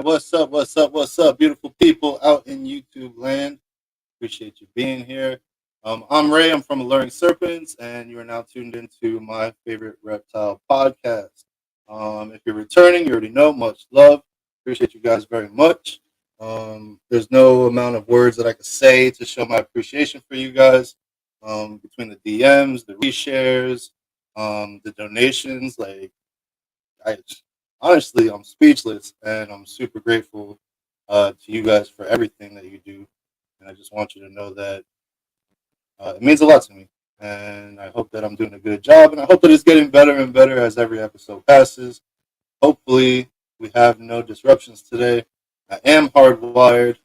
What's up, beautiful people out in YouTube land? Appreciate you being here. I'm Ray. I'm from Alluring Serpents, and you are now tuned into my favorite reptile podcast. If you're returning, you already know. Much love. Appreciate you guys very much. There's no amount of words that I could say to show my appreciation for you guys. Between the DMs, the reshares, the donations, I honestly, I'm speechless, and I'm super grateful to you guys for everything that you do. And I just want you to know that it means a lot to me. And I hope that I'm doing a good job, and I hope that it's getting better and better as every episode passes. Hopefully, we have no disruptions today. I am hardwired.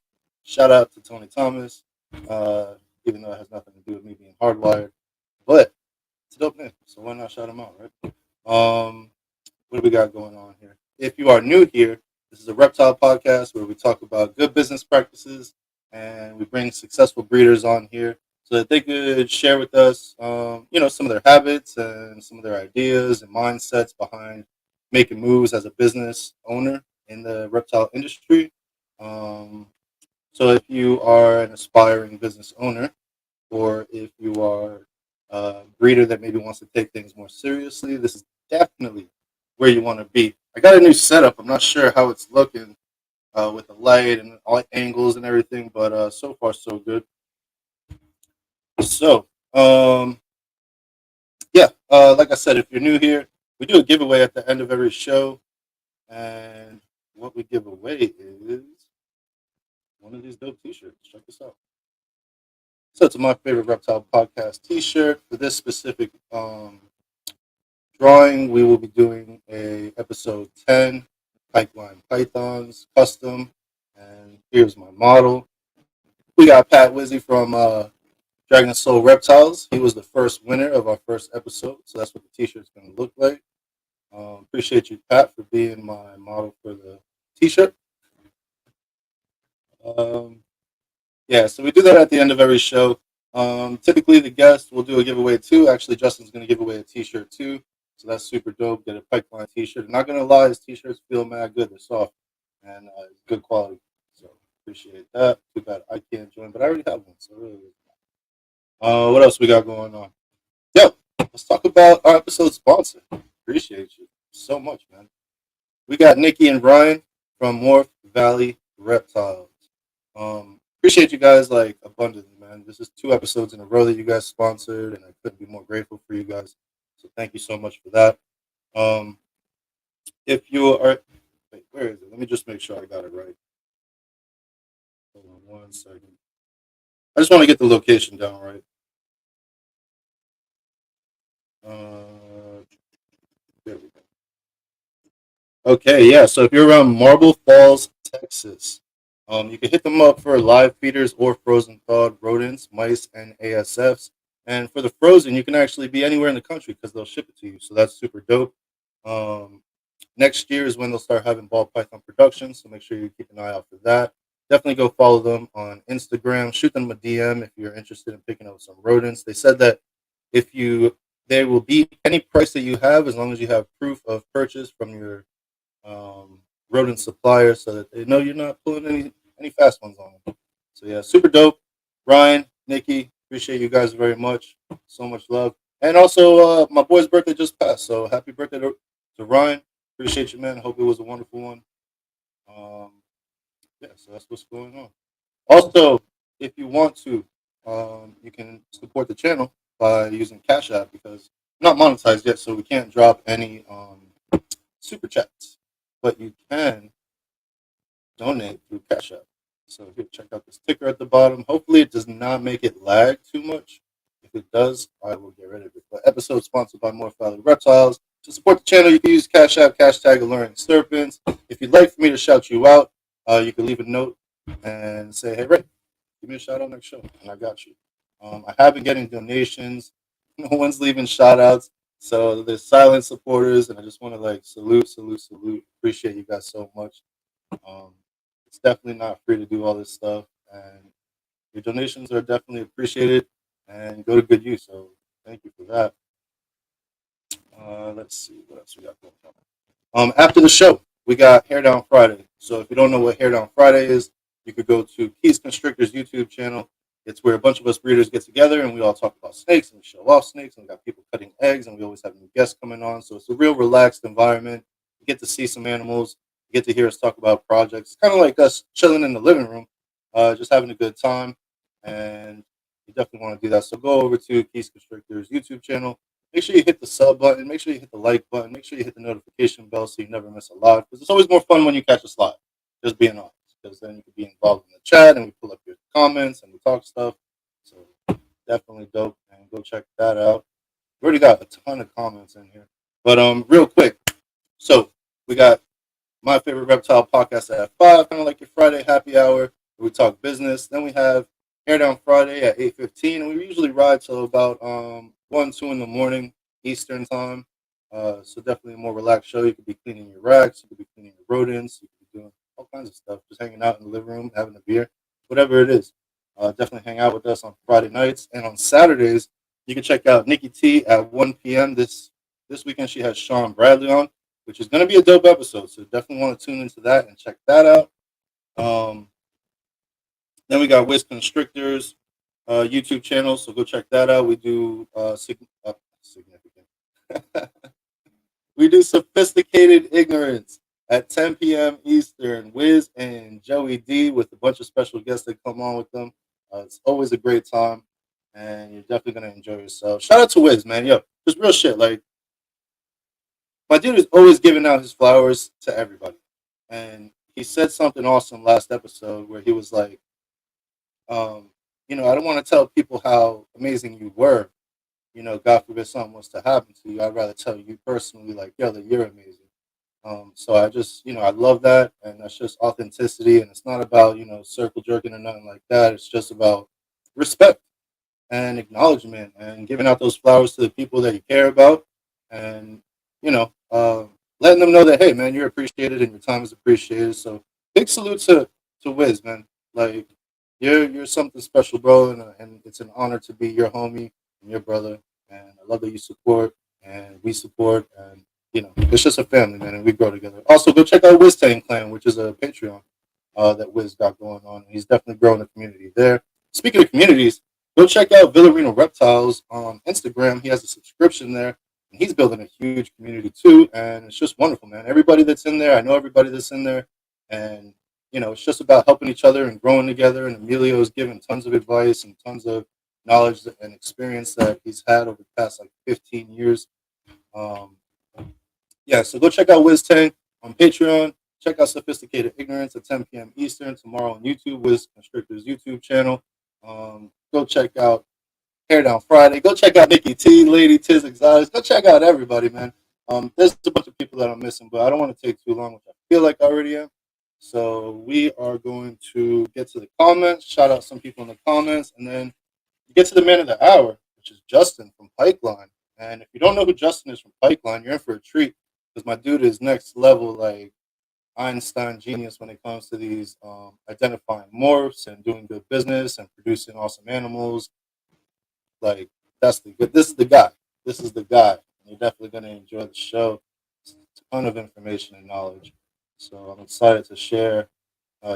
Shout out to Tony Thomas, uh, even though it has nothing to do with me being hardwired. But it's a dope name, so why not shout him out, right? What do we got going on here? If you are new here, this is a reptile podcast where we talk about good business practices and we bring successful breeders on here so that they could share with us, some of their habits and some of their ideas and mindsets behind making moves as a business owner in the reptile industry. Um, so if you are an aspiring business owner, or if you are a breeder that maybe wants to take things more seriously, this is definitely where you want to be. I got a new setup. I'm not sure how it's looking with the light and all angles and everything, but so far so good. So, like I said, if you're new here, we do a giveaway at the end of every show, and what we give away is one of these dope T-shirts. Check this out. So, it's my favorite reptile podcast T-shirt for this specific drawing. We will be doing a episode 10 pipeline pythons custom, and here's my model. We got Pat Wizzy from Dragon Soul Reptiles. He was the first winner of our first episode, so that's what the t-shirt's going to look like. Appreciate you, Pat, for being my model for the t-shirt. So we do that at the end of every show. Typically the guest will do a giveaway too. Actually, Justin's going to give away a t-shirt too. So that's super dope. Get a pipeline t-shirt. I'm not going to lie, his t-shirts feel mad good. They're soft and good quality. So appreciate that. Too bad I can't join, but I already have one. So really, what else we got going on? Yo, let's talk about our episode sponsor. Appreciate you so much, man. We got Nikki and Ryan from Morph Valley Reptiles. Appreciate you guys like abundantly, man. This is 2 episodes in a row that you guys sponsored, and I couldn't be more grateful for you guys. So thank you so much for that. If you are, wait, where is it? Let me just make sure I got it right. Hold on 1 second. I just want to get the location down right. There we go. Okay, yeah. So if you're around Marble Falls, Texas, you can hit them up for live feeders or frozen thawed rodents, mice, and ASFs. And for the frozen, you can actually be anywhere in the country because they'll ship it to you. So that's super dope. Um, Next year is when they'll start having ball python production. So make sure you keep an eye out for that. Definitely go follow them on Instagram. Shoot them a DM if you're interested in picking up some rodents. They said that if you they will beat any price that you have as long as you have proof of purchase from your rodent supplier, so that they know you're not pulling any fast ones on them. So yeah, super dope. Ryan, Nikki, appreciate you guys very much. So much love. And also, my boy's birthday just passed, so happy birthday to Ryan. Appreciate you, man. Hope it was a wonderful one. Um, so that's what's going on. Also, if you want to, you can support the channel by using Cash App because we're not monetized yet, so we can't drop any super chats, but you can donate through Cash App. So here, check out this ticker at the bottom. Hopefully, it does not make it lag too much. If it does, I will get rid of it. But episode sponsored by Morph Valley Reptiles. To support the channel, you can use Cash App, hashtag Alluring Serpents. If you'd like for me to shout you out, you can leave a note and say, "Hey, Ray, give me a shout out next show," and I got you. I have been getting donations. No one's leaving shout outs. So there's silent supporters, and I just want to salute. Appreciate you guys so much. It's definitely not free to do all this stuff, and your donations are definitely appreciated and go to good use. So thank you for that. Let's see what else we got going on. After the show, we got Hair Down Friday. So if you don't know what Hair Down Friday is, you could go to Keys Constrictor's YouTube channel. It's where a bunch of us breeders get together and we all talk about snakes and we show off snakes and we got people cutting eggs and we always have new guests coming on. So it's a real relaxed environment. You get to see some animals. You get to hear us talk about projects. Kind of like us chilling in the living room, just having a good time. And you definitely want to do that. So go over to Keys Constrictor's YouTube channel. Make sure you hit the sub button. Make sure you hit the like button. Make sure you hit the notification bell so you never miss a live. Because it's always more fun when you catch us live. Just being honest. Because then you can be involved in the chat and we pull up your comments and we talk stuff. So definitely dope. And go check that out. We already got a ton of comments in here. But real quick. So we got My Favorite Reptile podcast at 5, kind of like your Friday happy hour where we talk business. Then we have Hair Down Friday at 8:15, and we usually ride till about 1, 2 in the morning Eastern time. So definitely a more relaxed show. You could be cleaning your racks, you could be cleaning your rodents, you could be doing all kinds of stuff, just hanging out in the living room, having a beer, whatever it is. Definitely hang out with us on Friday nights, and on Saturdays you can check out Nikki T at 1 p.m. This weekend. She has Sean Bradley on, which is going to be a dope episode. So definitely want to tune into that and check that out. Then we got Wiz Constrictors YouTube channel, so go check that out. We do significant. We do Sophisticated Ignorance at 10 p.m. Eastern. Wiz and Joey D with a bunch of special guests that come on with them. It's always a great time, and you're definitely gonna enjoy yourself. Shout out to Wiz, man. Yo, just real shit. Like my dude is always giving out his flowers to everybody, and he said something awesome last episode where he was like, I don't want to tell people how amazing you were. God forbid something was to happen to you. I'd rather tell you personally, like, yo, that you're amazing. So I just, I love that, and that's just authenticity, and it's not about circle jerking or nothing like that. It's just about respect and acknowledgement and giving out those flowers to the people that you care about, and letting them know that hey, man, you're appreciated and your time is appreciated. So big salute to Wiz, man. Like you're something special, bro, and it's an honor to be your homie and your brother. And I love that you support and we support, and it's just a family, man, and we grow together. Also, go check out Wiz Tang Clan, which is a Patreon that Wiz got going on. He's definitely growing the community there. Speaking of communities, go check out Villarino Reptiles on Instagram. He has a subscription there, and he's building a huge community too. And it's just wonderful, man. Everybody that's in there, I know everybody that's in there, and it's just about helping each other and growing together. And Emilio is giving tons of advice and tons of knowledge and experience that he's had over the past like 15 years. Um, yeah, so go check out Wiz Tang on Patreon. Check out Sophisticated Ignorance at 10 p.m. Eastern tomorrow on YouTube, Wiz Constrictor's YouTube channel. Go check out Hair Down Friday. Go check out Nikki T, Lady Tiz Exotics. Go check out everybody, man. There's a bunch of people that I'm missing, but I don't want to take too long, which I feel like I already am. So we are going to get to the comments, shout out some people in the comments, and then get to the man of the hour, which is Justin from Pipeline. And if you don't know who Justin is from Pipeline, you're in for a treat because my dude is next level, like Einstein genius when it comes to these identifying morphs and doing good business and producing awesome animals. Like that's the good. This is the guy. This is the guy. And you're definitely going to enjoy the show. It's a ton of information and knowledge. So I'm excited to share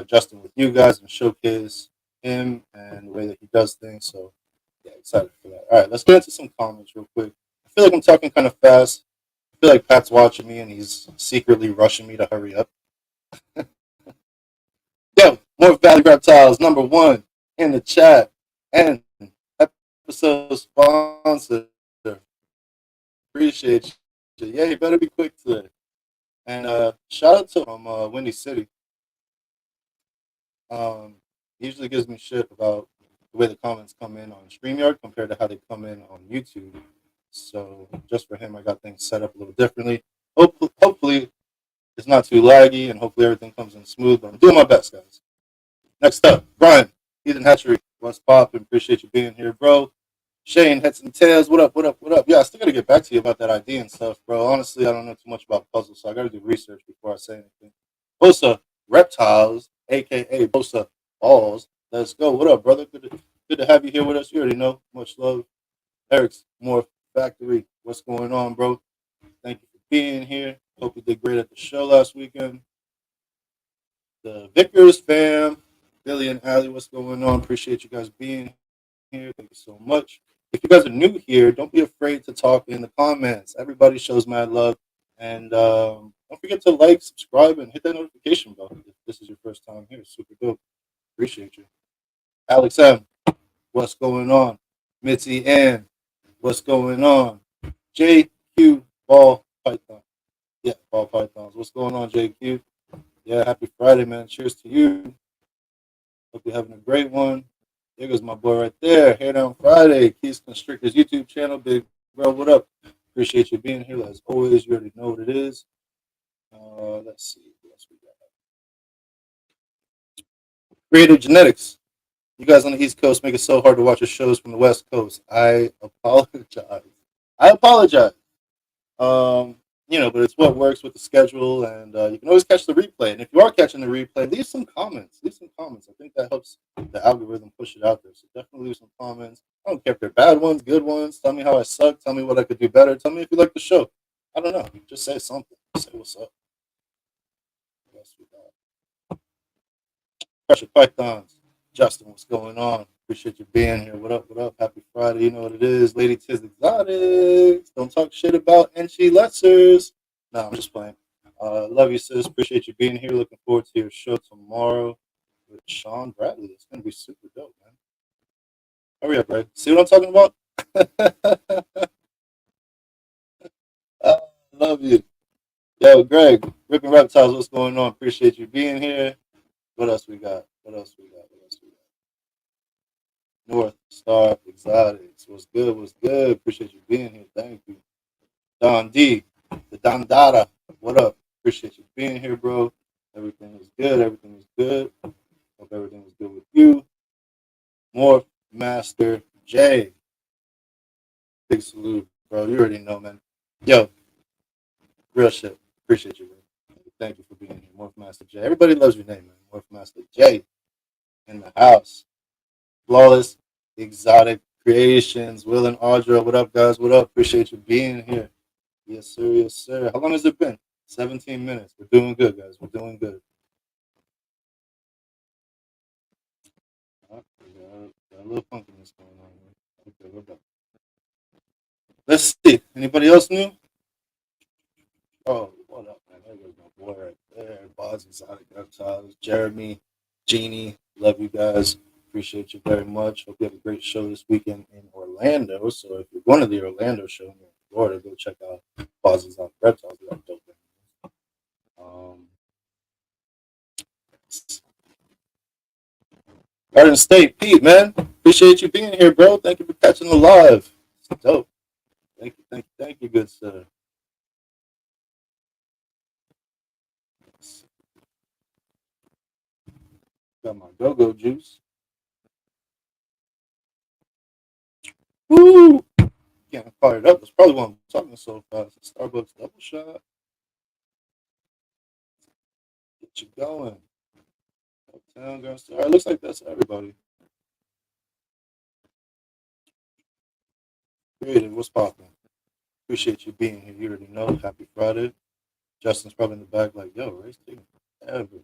Justin with you guys and showcase him and the way that he does things. So yeah, excited for that. All right, let's get into some comments real quick. I feel like I'm talking kind of fast. I feel like Pat's watching me and he's secretly rushing me to hurry up. Yo, Morph Valley Reptiles, number one in the chat. And episode sponsor. Appreciate you. Yeah, you better be quick today. And shout out to from Windy City. He usually gives me shit about the way the comments come in on StreamYard compared to how they come in on YouTube. So just for him, I got things set up a little differently. Hopefully it's not too laggy, and hopefully everything comes in smooth. But I'm doing my best, guys. Next up, Brian, Ethan Hatchery. What's poppin'? Appreciate you being here, bro. Shane, Heads and Tails. What up, what up, what up? Yeah, I still got to get back to you about that ID and stuff, bro. Honestly, I don't know too much about puzzles, so I got to do research before I say anything. Bosa Reptiles, a.k.a. Bosa Balls. Let's go. What up, brother? Good to have you here with us. You already know. Much love. Eric's Morph Factory. What's going on, bro? Thank you for being here. Hope you did great at the show last weekend. The Vickers fam, Billy and Allie, what's going on? Appreciate you guys being here. Thank you so much. If you guys are new here, don't be afraid to talk in the comments. Everybody shows mad love. And don't forget to like, subscribe, and hit that notification bell if this is your first time here. Super dope. Appreciate you. Alex M, what's going on? Mitzi Ann, what's going on? JQ Ball Python. Yeah, Ball Pythons. What's going on, JQ? Yeah, happy Friday, man. Cheers to you. Hope you're having a great one. There goes my boy right there. Hair Down Friday. Keys Constrictors YouTube channel. Big bro, what up? Appreciate you being here. As always, you already know what it is. Let's see. What else we got? Creative Genetics. You guys on the East Coast make it so hard to watch your shows from the West Coast. I apologize. I apologize. Um, but it's what works with the schedule, and you can always catch the replay. And if you are catching the replay, leave some comments. Leave some comments. I think that helps the algorithm push it out there. So definitely leave some comments. I don't care if they're bad ones, good ones. Tell me how I suck. Tell me what I could do better. Tell me if you like the show. I don't know. Just say something. Say what's up. What else we got? Pressure Pythons. Justin, what's going on? Appreciate you being here. What up? What up? Happy Friday. You know what it is. Lady Tiz Exotics. Don't talk shit about NG Lessers. No, I'm just playing. Love you, sis. Appreciate you being here. Looking forward to your show tomorrow with Sean Bradley. It's going to be super dope, man. Hurry up, right? See what I'm talking about? uh, love you. Yo, Greg, Ripping Reptiles, what's going on? Appreciate you being here. What else we got? What else we got? What else we got? North Star Exotics. What's good? What's good? Appreciate you being here. Thank you. Don D, the Don Dada. What up? Appreciate you being here, bro. Everything is good. Everything is good. Hope everything is good with you. Morph Master J. Big salute, bro. You already know, man. Yo, real shit. Appreciate you, bro. Thank you for being here. Morph Master J. Everybody loves your name, man. Morph Master J in the house. Flawless Exotic Creations. Will and Audra. What up, guys? What up? Appreciate you being here. Yes, sir. Yes, sir. How long has it been? 17 minutes. We're doing good, guys. We're doing good. Got a little funkiness going on here. Okay, we're back. Let's see. Anybody else new? Oh, what up, man? There goes my boy right there. Boz Exotic Reptiles. Jeremy, Jeannie. Love you guys. Appreciate you very much. Hope you have a great show this weekend in Orlando. So if you're going to the Orlando show in Florida, go check out Boz Exotic Reptiles. They got dope things. Garden State, Pete, man. Appreciate you being here, bro. Thank you for catching the live. It's dope. Thank you, good sir. Got my go-go juice. Woo! Getting fired up. That's probably why I'm talking so fast. Starbucks double shot. Get you going. Uptown, girl. All right, looks like that's everybody. Creative, what's popping? Appreciate you being here. You already know. Happy Friday. Justin's probably in the back like, yo, race taking forever.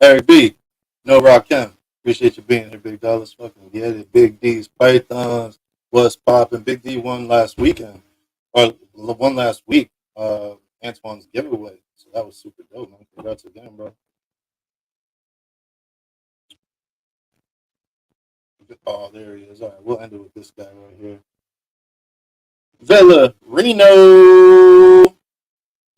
Eric B. No Rock Chem. Appreciate you being here, Big Dollars. Fucking get it. Big D's, Pythons, what's popping? Big D won last weekend, or one last week. Antoine's giveaway. So that was super dope, man. Congrats again, bro. Oh, there he is. All right, we'll end it with this guy right here. Villa Reno.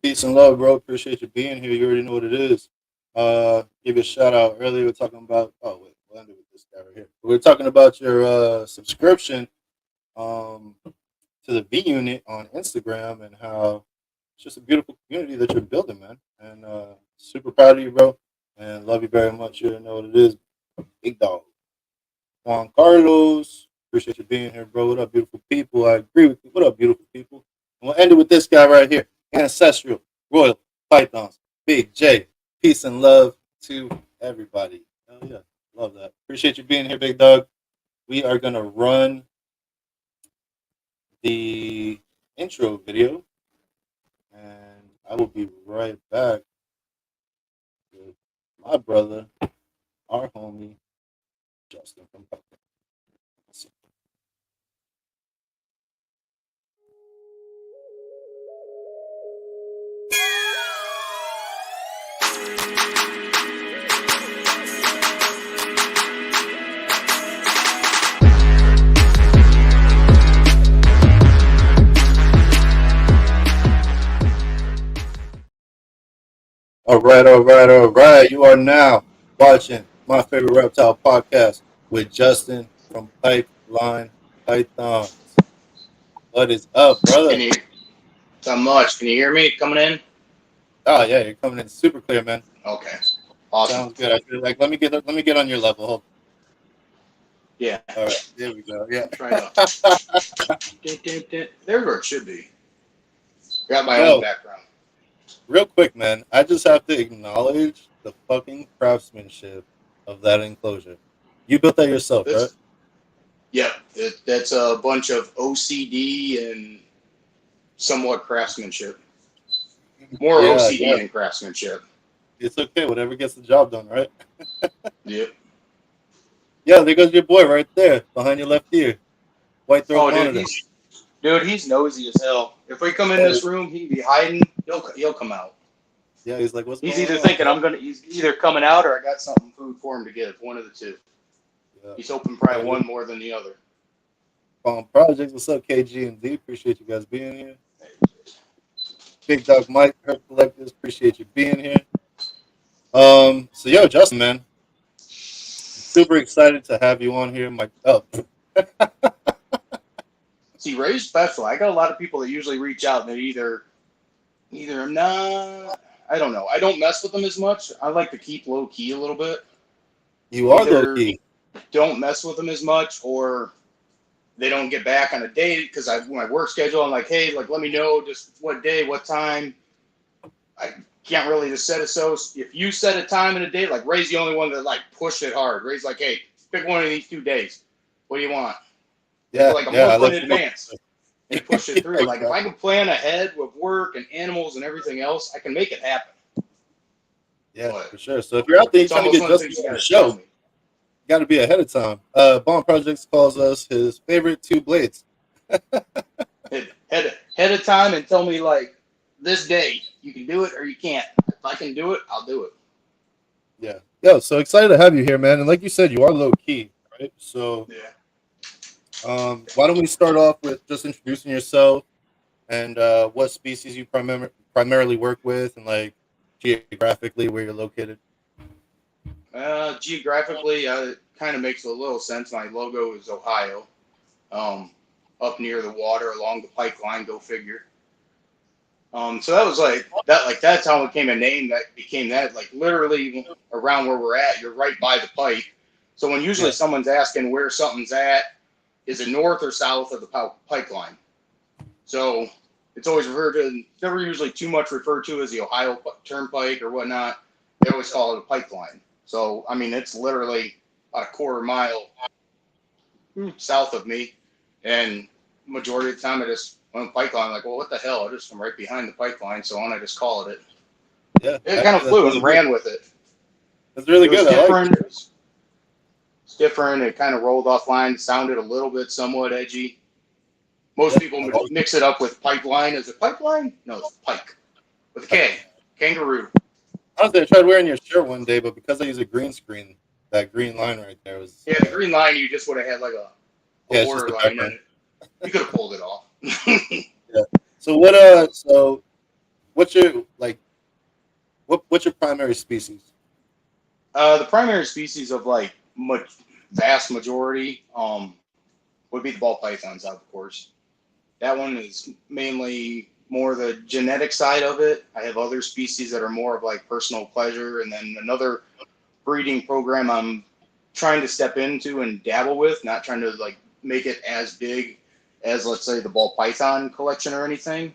Peace and love, bro. Appreciate you being here. You already know what it is. Give you a shout out earlier. We're talking about. Oh wait, we'll end it with this guy right here. We're talking about your subscription to the V Unit on Instagram and how it's just a beautiful community that you're building, man. And super proud of you, bro. And love you very much. You know what it is. Big dog. Juan Carlos. Appreciate you being here, bro. What up, beautiful people? I agree with you. What up, beautiful people? And we'll end it with this guy right here. Ancestral, Royal, Pythons, Big J. Peace and love to everybody. Oh yeah. Love that. Appreciate you being here, big dog. We are gonna run the intro video, and I will be right back with my my brother, our homie, Justin from Pike. All right, all right, all right. You are now watching my favorite reptile podcast with Justin from Pipeline Pythons. What is up, Can brother? you? Not much. Can you hear me coming in? Oh yeah, you're coming in super clear, man. Okay. Awesome. Sounds good. I feel like let me get on your level. Hold Yeah. on. All right, there we go. Yeah. Try to. There's where it should be. Got my own Yo, background. real quick, man. I just have to acknowledge the fucking craftsmanship of that enclosure. You built that yourself, right? That's yeah. That's a bunch of OCD and somewhat craftsmanship. More Yeah, yeah. OCD than craftsmanship. It's okay. Whatever gets the job done, right? Yep. Yeah, there goes your boy right there behind your left ear. White throat Oh, dude, monitor. he's nosy as hell. If we come in Yeah, this room, he'd be hiding. He'll come out. yeah, he's like, what's He's going either on, thinking bro? he's either coming out or I got something food for him to give. One of the two. Yeah. He's hoping probably Yeah, one more than the other. Projects. What's up, KG and D? Appreciate you guys being here. Big Dog Mike, Herp Collectors. Appreciate you being here. So yo, Justin, man, super excited to have you on here. See, Ray's special. I got a lot of people that usually reach out and they either I'm not. I don't know. I don't mess with them as much. I like to keep low key a little bit. You are low Either key. don't mess with them as much, or they don't get back on a date because I my work schedule. I'm like, hey, like let me know just what day, what time. I can't really just set it so. If you set a time and a date, like Ray's the only one that like pushed it hard. Ray's like, hey, pick one of these 2 days. What do you want? Yeah, Like a yeah. I month in let you know. advance. And push it Yeah, through. Like if I exactly. can plan ahead with work and animals and everything else, I can make it happen. Yeah, But for sure. So if you're out there, you're it's trying to almost get one of the Justin things you on got the to tell show, me. got to be ahead of time. Bomb Projects calls us his favorite two blades. Head of time and tell me like this day you can do it or you can't. If I can do it, I'll do it. Yeah. Yo, so excited to have you here, man. And like you said, you are low key, right? So, Yeah. why don't we start off with just introducing yourself and what species you primarily work with, and like geographically where you're located. Geographically, it kind of makes a little sense. My logo is Ohio, um, up near the water along the Pike line. Go figure. So that was like that. Like that's how it became a name. That became that. Like literally around where we're at, you're right by the Pike. So when usually Yeah. someone's asking where something's at, is it north or south of the Pike line? So it's always referred to. Never usually too much referred to as the Ohio Turnpike or whatnot. They always call it a pipeline. So I mean, it's literally about a quarter mile south of me, and majority of the time I just went pipeline. Like, well, what the hell? I just come right behind the pipeline, so on. I just called it. Yeah, It kind of actually, that's flew really and good. ran with it. That's really It was good. I like different. it. It's different. It kind of rolled off line. Sounded a little bit somewhat edgy. Most Yeah, people I like it. mix it up with pipeline. Is it pipeline? No, it's pike with a K. Kangaroo. Honestly, I tried wearing your shirt one day, but because I use a green screen, that green line right there was Yeah, the green line. You just would have had like a yeah, it's just border the line in background. it. You could have pulled it off. Yeah. So what? What's your like? What's your primary species? The primary species of like vast majority would be the ball pythons, of course. That one is mainly more the genetic side of it. I have other species that are more of like personal pleasure, and then another breeding program I'm trying to step into and dabble with, not trying to like make it as big as let's say the ball python collection or anything.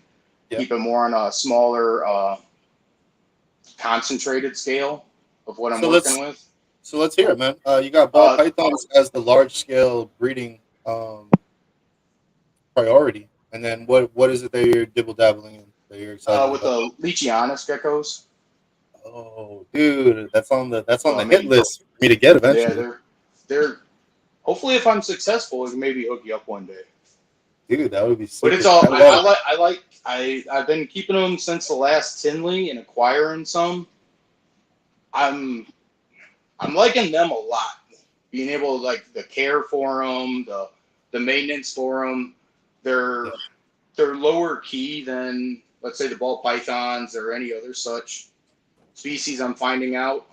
Yeah. Keep it more on a smaller, concentrated scale of what I'm So working let's with. so let's hear it, man. You got ball Uh, pythons as the large scale breeding priority, and then what is it that you're dibble dabbling in that you're excited with about? the Leachianus geckos. Oh, dude, that's on So I the hit mean, list for me to get yeah, eventually. they're hopefully if I'm successful, I can maybe hook you up one day. Dude, that would be But it's super. all I love. I've been keeping them since the last Tinley and acquiring some. I'm I'm liking them a lot. Being able to like the care for them, the maintenance for them. Yeah, They're they're lower key than let's say the ball pythons or any other such species. I'm finding out.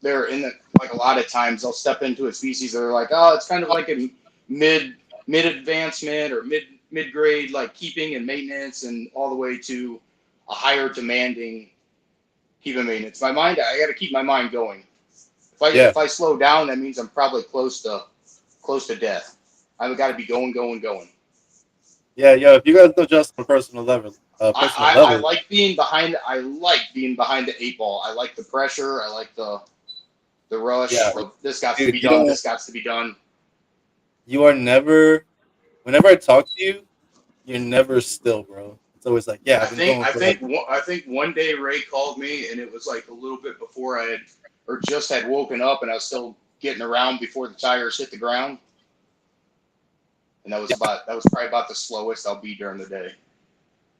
They're in the like a lot of times they'll step into a species that are like, oh, it's kind of like a mid mid advancement or mid grade like keeping and maintenance and all the way to a higher demanding keeping maintenance. My mind, I got to keep my mind going. yeah, If I slow down, that means I'm probably close to death. I've got to be going, going, going. yeah, yeah. If you guys know Justin on personal I level, like being behind. I like being behind the eight ball. I like the pressure. I like the yeah, rush. This got to dude, be you done. don't. This got to be done. You are never. Whenever I talk to you, you're never still, bro. It's always like, yeah, I've been going for like, I think one day Ray called me and it was like a little bit before I had or just had woken up and I was still getting around before the tires hit the ground. And that was probably about the slowest I'll be during the day.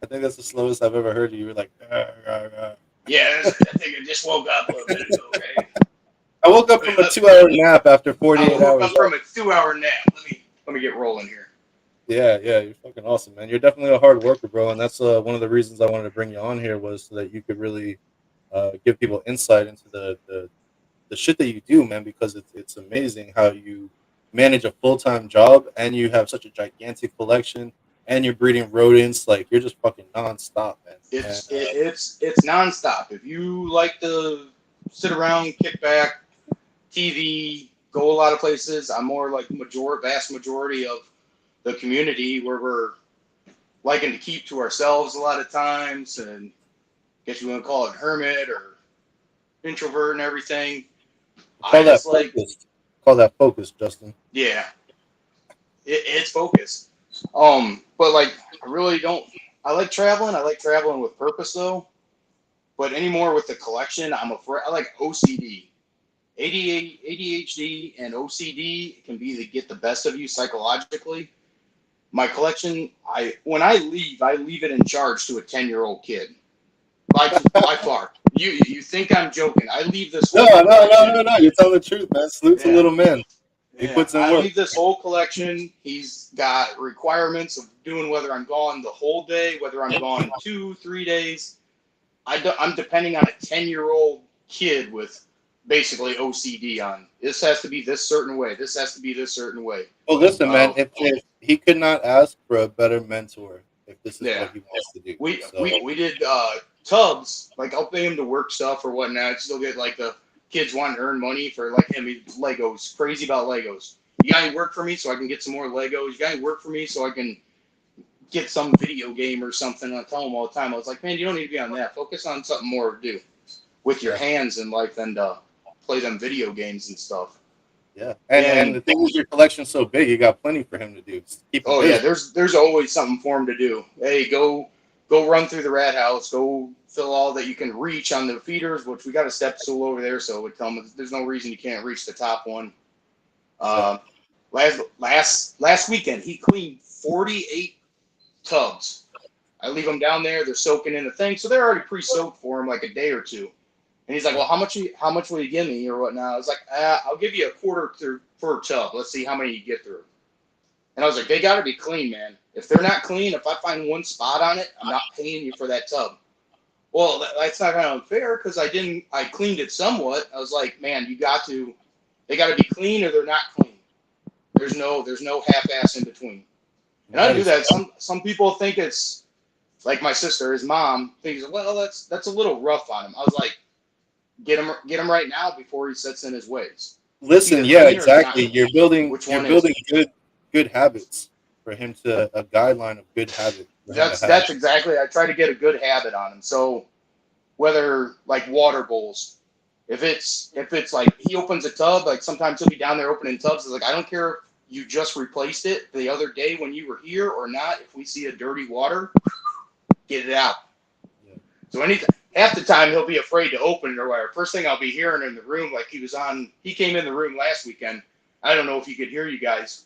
I think that's the slowest I've ever heard you. You were like, "Rah, rah, rah." Yeah, I think I just woke up a little bit ago, Ray. I woke up from a 2 hour nap after I 48 woke hours. up from a 2 hour nap. Let me get rolling here. Yeah, yeah, you're fucking awesome, man. You're definitely a hard worker, bro, and that's one of the reasons I wanted to bring you on here was so that you could really give people insight into the shit that you do, man. Because it's amazing how you manage a full time job and you have such a gigantic collection and you're breeding rodents. Like you're just fucking nonstop, man. And It's nonstop. If you like to sit around, kick back, TV, go a lot of places, I'm more like vast majority of the community where we're liking to keep to ourselves a lot of times, and I guess you want to call it hermit or introvert and everything. call I that just like, focus. Call that focus, Justin. yeah, it's focus. But like, I really don't. I like traveling. I like traveling with purpose though. But anymore with the collection, I'm afraid. I like OCD. ADHD and OCD can be to get the best of you psychologically. My collection, I leave it in charge to a 10-year-old kid. By far. You think I'm joking? I leave this No, whole no, no, collection. no, no. You're telling the truth, man. Salute to Yeah, little man. He yeah. puts in I work. leave this whole collection. He's got requirements of doing whether I'm gone the whole day, whether I'm gone 2, 3 days. I'm depending on a 10-year-old kid with basically OCD on this has to be this certain way. This has to be this certain way. Well, listen, man. Uh, If he could not ask for a better mentor, if this is yeah, what he wants to do, so we did tubs. Like I'll pay him to work stuff or whatnot. I'd still get like the kids wanting to earn money for like him. Legos, crazy about Legos. You got any work for me so I can get some more Legos? You got any work for me so I can get some video game or something? I tell him all the time. I was like, man, you don't need to be on that. Focus on something more to do with your yeah, hands in life than to play them video games and stuff. yeah. And And the thing is, your collection's so big, you got plenty for him to do. Just keep him oh yeah, busy. there's always something for him to do. Hey, go run through the rat house. Go fill all that you can reach on the feeders, which we got a step stool over there, so we tell him there's no reason you can't reach the top one. Yeah. Um, last weekend he cleaned 48 tubs. I leave them down there. They're soaking in the thing, so they're already pre-soaked for him like a day or two. And he's like, Yeah. "Well, how much will you give me or whatnot?" I was like, "I'll give you a quarter per tub. Let's see how many you get through." And I was like, "They got to be clean, man. If they're not clean, if I find one spot on it, I'm not paying you for that tub." Well, that's not kind of unfair because I cleaned it somewhat. I was like, "Man, they got to be clean or they're not clean. There's no half-ass in between." And I That do is that. Some people think it's like my sister, his mom thinks, well, that's a little rough on him. I was like, get him right now before he sets in his ways. It's listen. either Yeah, clean or it's not exactly. clean. Which You're one is building it? good habits for him to a guideline of good habits for him to have. That's exactly. I try to get a good habit on him. So whether like water bowls, if it's like he opens a tub, like sometimes he'll be down there opening tubs. It's like I don't care if you just replaced it the other day when you were here or not. If we see a dirty water, get it out. Yeah. So half the time he'll be afraid to open it or whatever. First thing I'll be hearing in the room, like he came in the room last weekend. I don't know if he could hear you guys,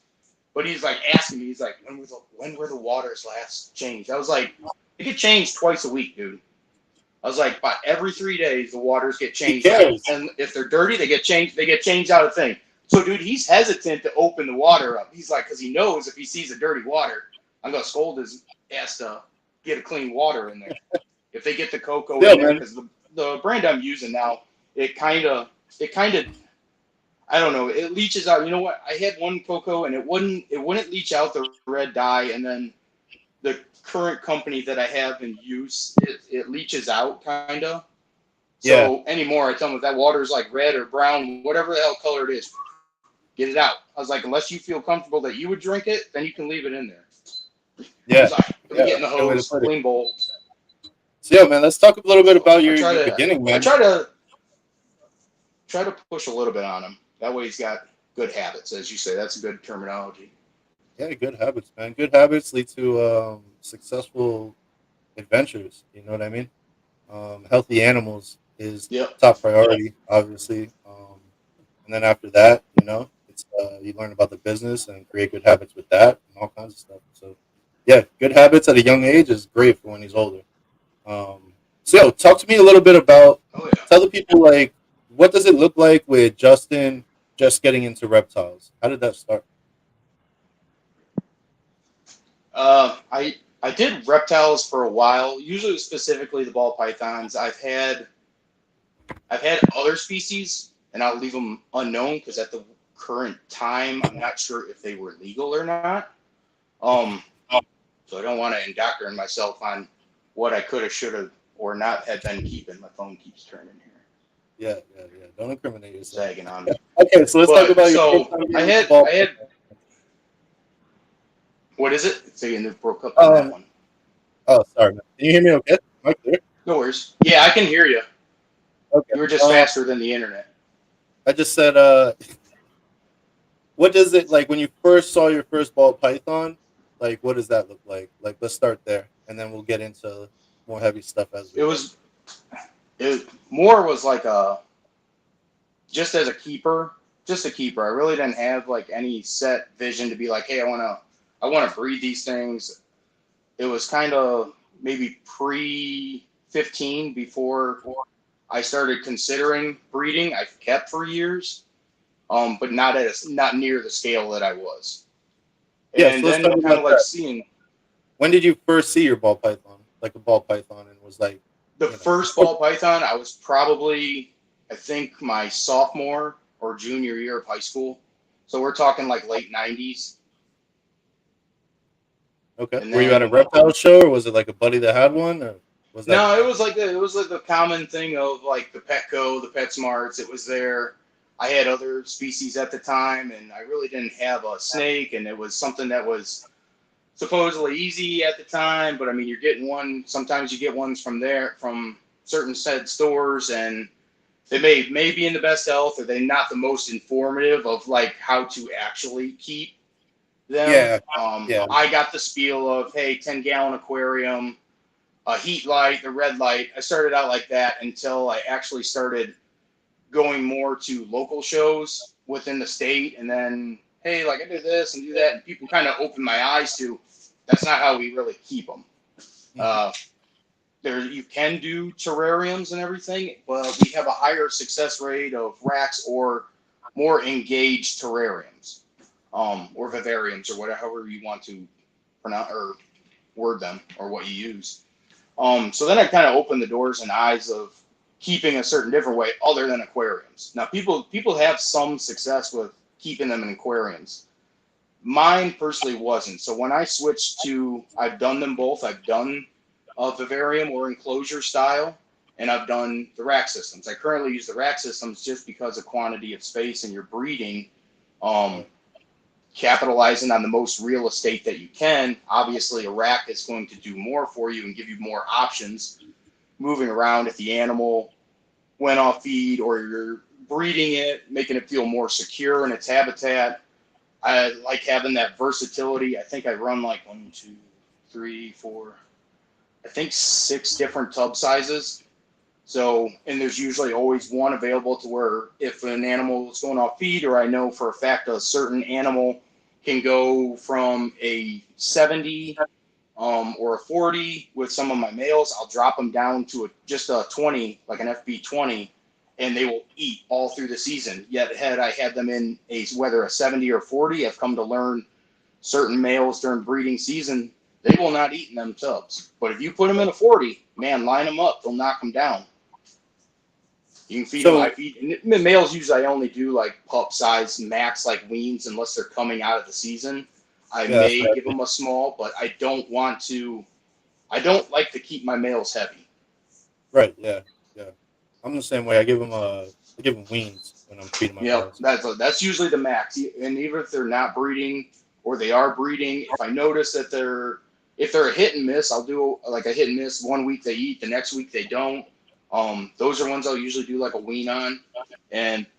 but he's like asking me, he's like, when were the waters last changed? I was like, they get changed twice a week, dude. I was like, about every 3 days the waters get He changed out, cares. and if they're dirty, they get changed. They get changed out of thing. So, dude, he's hesitant to open the water up. He's like, because he knows if he sees a dirty water, I'm gonna scold his ass to get a clean water in there. If they get the cocoa in there, because the brand I'm using now, it kind of, I don't know, it leaches out. You know what? I had one cocoa and it wouldn't leach out the red dye, and then the current company that I have in use, it leaches out kind of. Yeah. So anymore, I tell them if that water is like red or brown, whatever the hell color it is, get it out. I was like, unless you feel comfortable that you would drink it, then you can leave it in there. Yeah. Like, let me get in the Good way to hose, put it. clean bowl. So yeah, man, let's talk a little bit So about your beginning, I man. try to push a little bit on him. That way he's got good habits, as you say. That's a good terminology. Yeah, good habits, man. Good habits lead to successful adventures. You know what I mean? Healthy animals is Yep. top priority, obviously. And then after that, you know, it's you learn about the business and create good habits with that and all kinds of stuff. So, yeah, good habits at a young age is great for when he's older. So, talk to me a little bit about. Oh yeah. Tell the people like, what does it look like with Justin just getting into reptiles? How did that start? I did reptiles for a while. Usually, specifically the ball pythons. I've had other species, and I'll leave them unknown because at the current time, I'm not sure if they were legal or not. Um, so I don't want to indoctrinate myself on what I could have, should have, or not had been keeping. My phone keeps turning here, Yeah. Don't incriminate yourself. sagging on me. Okay, so let's talk But about your first so time getting into ball. I had, what is it? So you broke up on that Um. one. Oh, sorry, man. Can you hear me? Okay. Am I clear? No worries. Yeah, I can hear you. Okay. You were just faster than the internet. I just said, what does it like when you first saw your first ball python? Like, what does that look like? Like, let's start there, and then we'll get into more heavy stuff as we It go. was it more was like a just as a keeper, just a keeper. I really didn't have like any set vision to be like, hey, I wanna breed these things. It was kind of maybe pre 15 before I started considering breeding. I've kept for years, but not near the scale that I was. Yeah. And So let's then talk kind about of like that. seeing When did you first see your ball python? Like a ball python, and was like, the you know, first ball python, I was probably, I think, my sophomore or junior year of high school. So we're talking like late 90s. okay. And Were you at a then reptile show, or was it like a buddy that had one, or was that no, your it own? was like the common thing of like the Petco, the PetSmarts. It was there. I had other species at the time, and I really didn't have a snake, and it was something that was supposedly easy at the time. But I mean, you're getting one. Sometimes you get ones from certain said stores, and they may be in the best health, or they not the most informative of like how to actually keep them. Yeah. Yeah. I got the spiel of, hey, 10-gallon aquarium, a heat light, the red light. I started out like that until I actually started going more to local shows within the state, and then hey, like I do this and do that, and people kind of opened my eyes to that's not how we really keep them. Hmm. Uh, there you can do terrariums and everything, but we have a higher success rate of racks or more engaged terrariums, or vivariums or whatever you want to pronounce or word them or what you use. So then I kind of opened the doors and eyes of keeping a certain different way other than aquariums. Now people have some success with keeping them in aquariums. Mine personally wasn't. So when I switched to, I've done them both. I've done a vivarium or enclosure style, and I've done the rack systems. I currently use the rack systems just because of quantity of space and you're breeding, um, Right. capitalizing on the most real estate that you can. Obviously, a rack is going to do more for you and give you more options moving around if the animal went off feed or you're breeding it, making it feel more secure in its habitat. I like having that versatility. I think I run like 1, 2, 3, 4. I think 6 different tub sizes. So, and there's usually always one available to where if an animal is going off feed, or I know for a fact a certain animal can go from a 70 or a 40 with some of my males, I'll drop them down to just a 20, like an FB 20, and they will eat all through the season. Yet had I had them in whether a 70 or 40, I've come to learn certain males during breeding season, they will not eat in them tubs. But if you put them in a 40, man, line them up, they'll knock them down. You can feed them. So I feed males. Usually, I only do like pup size max, like weans, unless they're coming out of the season. I yeah, that's may right. give them a small, but I don't want to. I don't like to keep my males heavy. Right. Yeah. Yeah. I'm the same way. I give them weans when I'm feeding my Yep, males. that's usually the max. And even if they're not breeding or they are breeding, if I notice that if they're a hit and miss, I'll do like a hit and miss. One week they eat, the next week they don't. Those are ones I'll usually do like a wean on.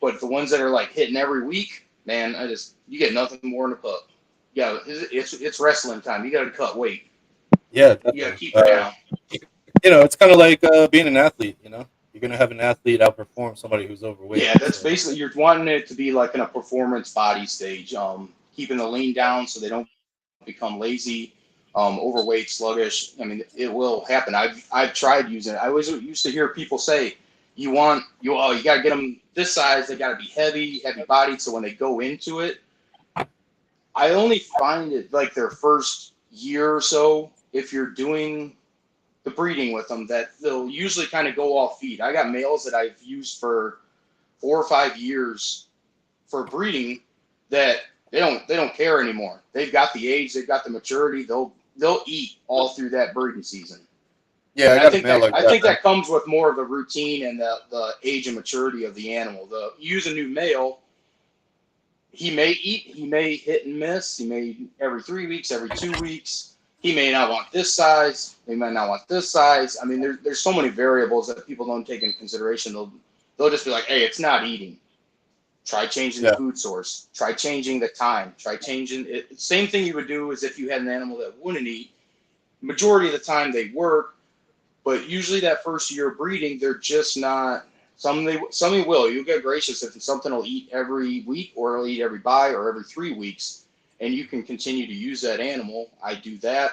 But the ones that are like hitting every week, man, you get nothing more than a pup. Yeah, it's wrestling time. You got to cut weight. Yeah, You got to definitely. keep it down. It's kind of like being an athlete. You're gonna have an athlete outperform somebody who's overweight. Yeah, that's So basically you're wanting it to be like in a performance body stage. Keeping the lean down so they don't become lazy, overweight, sluggish. I mean, it will happen. I've tried using it. I always used to hear people say, you got to get them this size. They got to be heavy bodied. So when they go into it, I only find it like their first year or so, if you're doing the breeding with them, that they'll usually kind of go off feed. I got males that I've used for 4 or 5 years for breeding that they don't care anymore. They've got the age, they've got the maturity. They'll eat all through that breeding season. yeah, I And got a male like I that, think man. that comes with more of the routine and the age and maturity of the animal. You use a new male, he may eat, he may hit and miss, he may every 3 weeks, every 2 weeks. He may not want this size, he might not want this size. I mean, there's so many variables that people don't take into consideration. They'll just be like, hey, it's not eating. Try changing the Yeah, food source. Try changing the time. Try changing it. Same thing you would do as if you had an animal that wouldn't eat. Majority of the time they work, but usually that first year of breeding, they're just not. Some will. You'll get gracious if something will eat every week, or it'll eat every buy, or every 3 weeks, and you can continue to use that animal. I do that.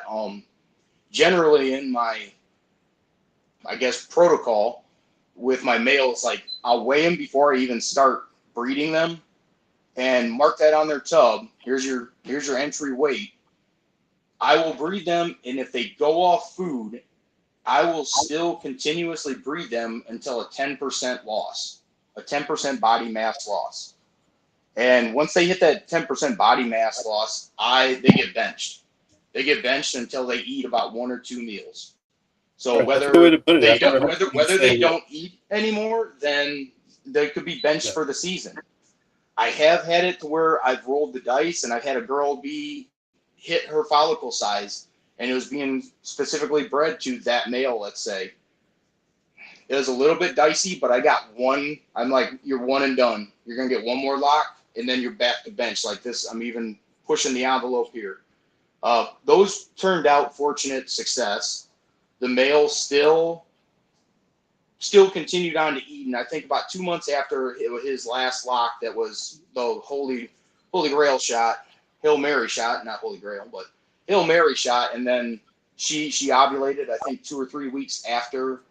Generally in my, I guess, protocol with my males, like I'll weigh them before I even start breeding them and mark that on their tub. Here's your entry weight. I will breed them, and if they go off food, I will still continuously breed them until a 10% loss, a 10% body mass loss. And once they hit that 10% body mass loss, they get benched. They get benched until they eat about 1 or 2 meals. So right. That's a good way to put it. they I've don't never heard someone whether they say, don't eat anymore, then they could be benched yeah, for the season. I have had it to where I've rolled the dice and I've had a girl hit her follicle size, and it was being specifically bred to that male, let's say. It was a little bit dicey, but I got one. I'm like, you're one and done. You're going to get one more lock, and then you're back to bench like this. I'm even pushing the envelope here. Those turned out fortunate success. The male still continued on to eat, and I think about 2 months after his last lock, that was the Holy Grail shot, Hail Mary shot, not Holy Grail, but Hail Mary shot, and then she ovulated, I think 2 or 3 weeks after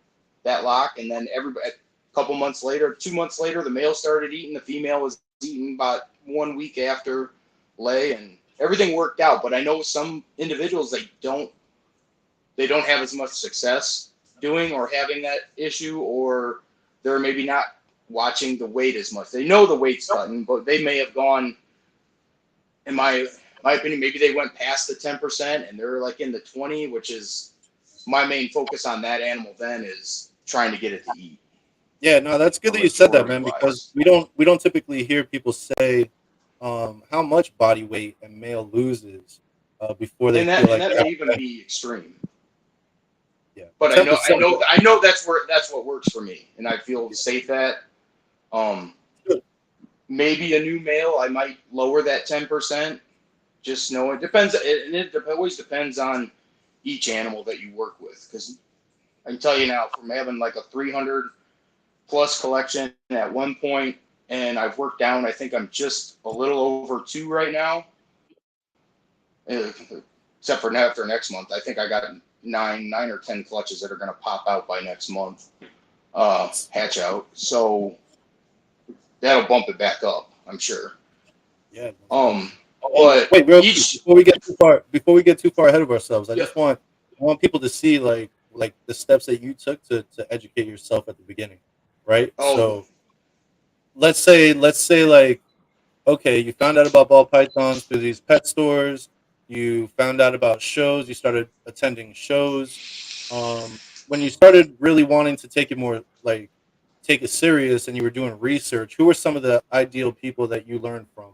that lock, and then a couple months later, 2 months later, the male started eating, the female was eating about 1 week after lay, and everything worked out. But I know some individuals, they don't have as much success doing or having that issue, or they're maybe not watching the weight as much. They know the weight's cutting, but they may have gone, in my opinion, maybe they went past the 10% and they're like in the 20, which is my main focus on that animal then is trying to get it to eat yeah. No, that's good for that you said that, maturity man. Because wise. we don't typically hear people say how much body weight a male loses before they And feel that like and that they have may to even bench. be extreme. Yeah, But I ten know I percent. know I know that's what works for me, and I feel Yeah, safe at. Um, good. Maybe a new male, I might lower that 10%. Just know it depends, and it always depends on each animal that you work with. Because I can tell you now, from having like a 300 plus collection at one point, and I've worked down, I think I'm just a little over 2 right now, except for after next month. I think I got nine or 10 clutches that are going to pop out by next month, hatch out. So that'll bump it back up, I'm sure. Yeah. Um, And but wait, real quick, each, before we get too far ahead of ourselves, yeah, I want people to see like the steps that you took to educate yourself at the beginning, right? oh, So let's say like, okay, you found out about ball pythons through these pet stores. You found out about shows. You started attending shows. When you started really wanting to take it more like take it serious, and you were doing research, who were some of the ideal people that you learned from,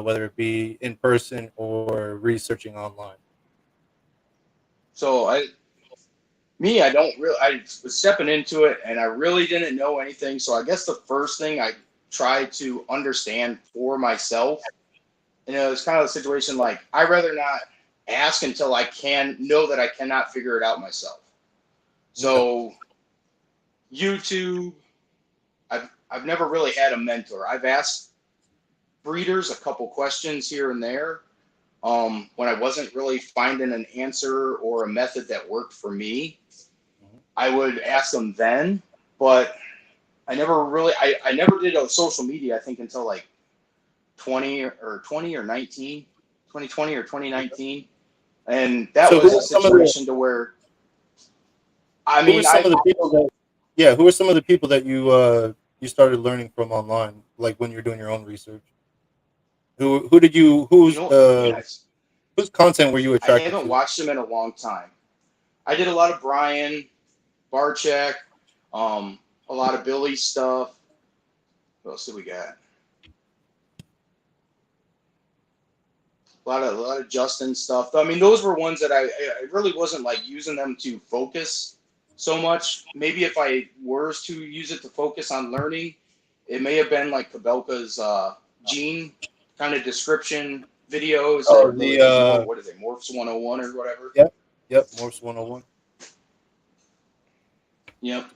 whether it be in person or researching online? so I don't really, I was stepping into it and I really didn't know anything. So I guess the first thing I tried to understand for myself, it's kind of a situation like I rather not ask until I can know that I cannot figure it out myself. Okay. So YouTube, I've never really had a mentor. I've asked breeders a couple questions here and there. When I wasn't really finding an answer or a method that worked for me, Mhm. I would ask them then, but I never did a social media, I think, until like 20 or 19, 2020 or Okay. 2019. And that So was a situation to where, I who were mean, some of the people that yeah, who were some of the people that you started learning from online, like when you're doing your own research? Who did you man, whose content were you I attracted haven't to? watched them in a long time. I did a lot of Brian, Barcheck, um, a lot of Billy stuff. What else did we got? A lot of Justin stuff. I mean, those were ones that I really wasn't like using them to focus so much. Maybe if I was to use it to focus on learning, it may have been like Kabelka's gene kind of description videos Oh, that really the was more, what is it, Morphs 101 or whatever. yep, yep, Morphs 101.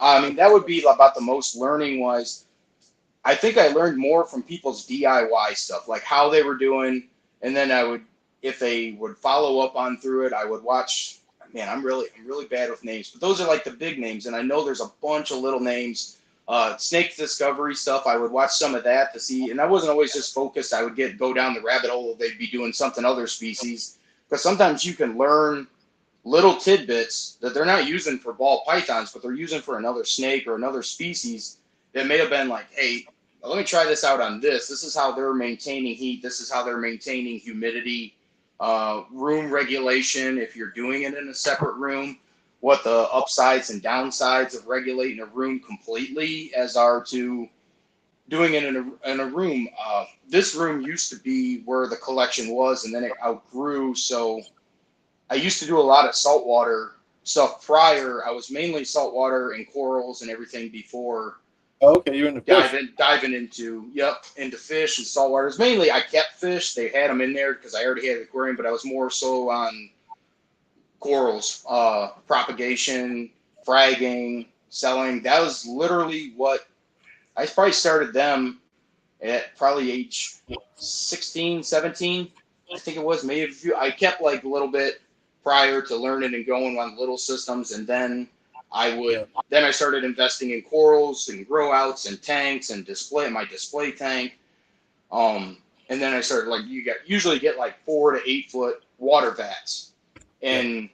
I mean, that would be about the most learning wise. I think I learned more from people's DIY stuff, like how they were doing, and then I would, if they would follow up on through it, I would watch. Man, I'm really bad with names, but those are like the big names, and I know there's a bunch of little names. Snake discovery stuff, I would watch some of that to see, and I wasn't always just focused. I would go down the rabbit hole. They'd be doing something other species, because sometimes you can learn little tidbits that they're not using for ball pythons, but they're using for another snake or another species that may have been like, hey, let me try this out on this. This is how they're maintaining heat. This is how they're maintaining humidity, room regulation. If you're doing it in a separate room, what the upsides and downsides of regulating a room completely as are to doing it in a room. This room used to be where the collection was, and then it outgrew. So I used to do a lot of saltwater stuff prior. I was mainly saltwater and corals and everything before Oh, okay, you're in the fish. diving into fish and saltwaters. Mainly, I kept fish. They had them in there because I already had an aquarium, but I was more so on corals, propagation, fragging, selling. That was literally what I probably started them at probably age 16, 17. I think it was maybe a few. I kept like a little bit prior to learning and going on little systems, and then Yeah. I started investing in corals and grow outs and tanks and my display tank. Um, and then I started like usually get like 4 to 8 foot water vats, Yeah. and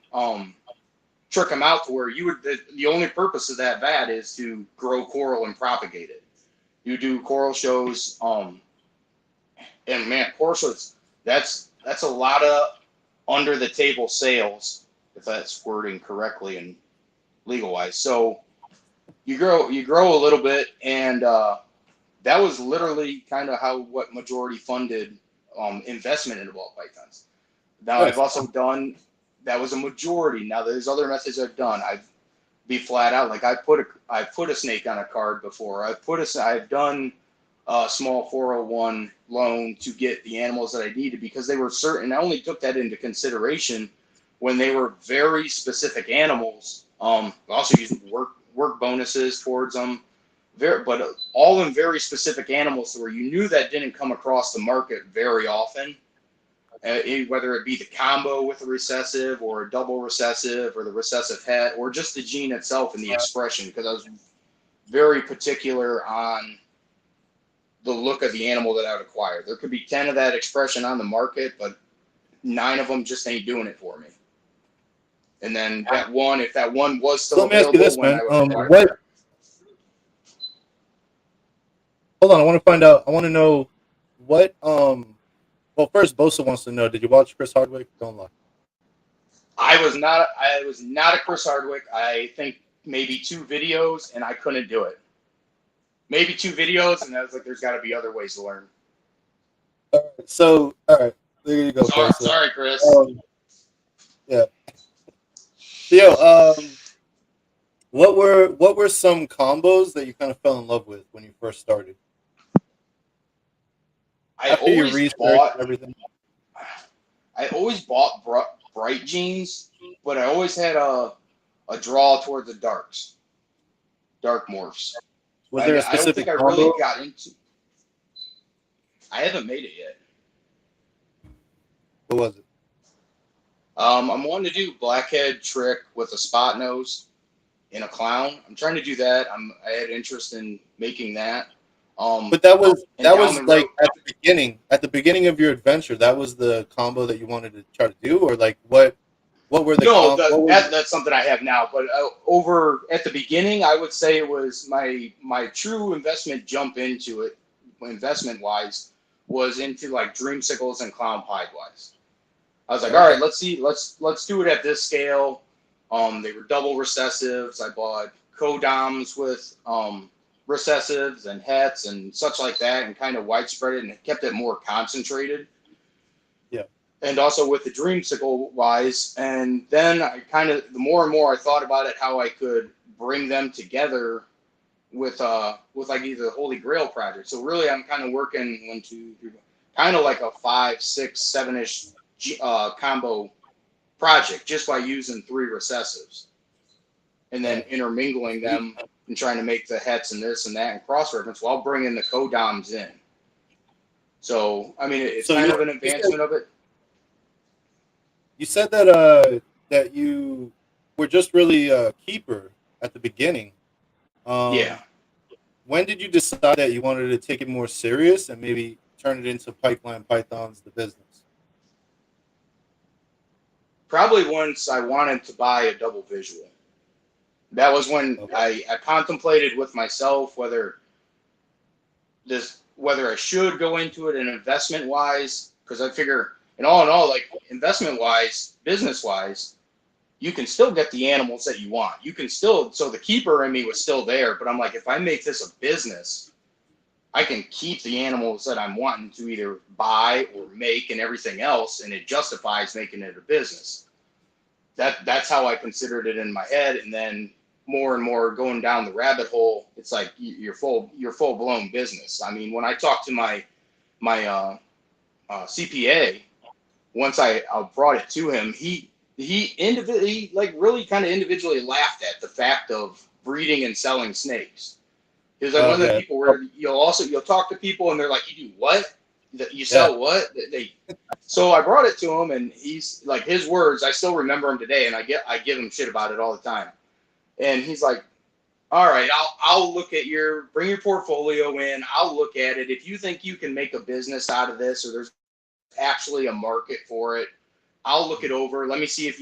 trick them out to where the only purpose of that vat is to grow coral and propagate it. You do coral shows, and man, coral shows, that's a lot of under the table sales, if that's wording correctly and legal wise. So you grow a little bit, and that was literally kind of how what majority funded investment into ball pythons. Now I've Nice. also done that was a majority. Now there's other methods I've done. I've be flat out like I put a snake on a card before. I've done a small 401 loan to get the animals that I needed because they were certain. I only took that into consideration when they were very specific animals. Also using work bonuses towards them, but all in very specific animals where you knew that didn't come across the market very often. Whether it be the combo with a recessive or a double recessive or the recessive het or just the gene itself and the expression, because I was very particular on the look of the animal that I would acquire. There could be 10 of that expression on the market, but 9 of them just ain't doing it for me. And then that one, if that one was still let me ask you this, when man. I would acquire What? Hold on, I want to find out. I want to know what. Well, first, Bosa wants to know: did you watch Chris Hardwick? Don't lie. I was not a Chris Hardwick. I think maybe 2 videos, and I couldn't do it. Maybe 2 videos, and I was like, "There's got to be other ways to learn." So, all right, there you go. Sorry, Chris. Yeah. Theo, what were some combos that you kind of fell in love with when you first started? After you researched everything. I always bought bright jeans, but I always had a draw towards the dark morphs. Was there a specific I don't think I really got into. I haven't made it yet. What was it? I'm wanting to do blackhead trick with a spot nose and a clown. I'm trying to do that. I had interest in making that. But that was like at the beginning of your adventure. That was the combo that you wanted to try to do, or like what were the? No, that's something I have now. But over at the beginning, I would say it was my true investment jump into it, investment wise, was into like dreamsicles and clown pied wise. I was like, all right, let's do it at this scale. They were double recessives. I bought codoms with recessives and hets and such like that, and kind of widespread it and kept it more concentrated. Yeah. And also with the dreamsicle wise, and then I kind of the more and more I thought about it, how I could bring them together with like either the Holy Grail project. So really, I'm kind of working 1, 2, 3, kind of like a 5, 6, 7-ish combo project just by using 3 recessives and then intermingling them and trying to make the hets and this and that and cross reference while bringing the codoms in. So I mean, it's kind of an advancement of it. You said that you were just really a keeper at the beginning. Yeah. When did you decide that you wanted to take it more serious and maybe turn it into Pipeline Pythons, the business? Probably once I wanted to buy a double visual. That was when I contemplated with myself whether I should go into it in investment wise, because I figure in all, like investment wise, business wise, you can still get the animals that you want. You can still, so the keeper in me was still there, but I'm like, if I make this a business, I can keep the animals that I'm wanting to either buy or make and everything else, and it justifies making it a business. That's how I considered it in my head, and then more and more going down the rabbit hole, it's like you're full blown business. I mean, when I talked to my CPA, once I brought it to him, he like really kind of individually laughed at the fact of breeding and selling snakes. He was like one of the people where you'll talk to people and they're like, you do what? You sell what? So I brought it to him, and he's like, his words, I still remember him today, and I give him shit about it all the time. And he's like, all right, I'll look at bring your portfolio in. I'll look at it. If you think you can make a business out of this, or there's actually a market for it, I'll look it over. Let me see if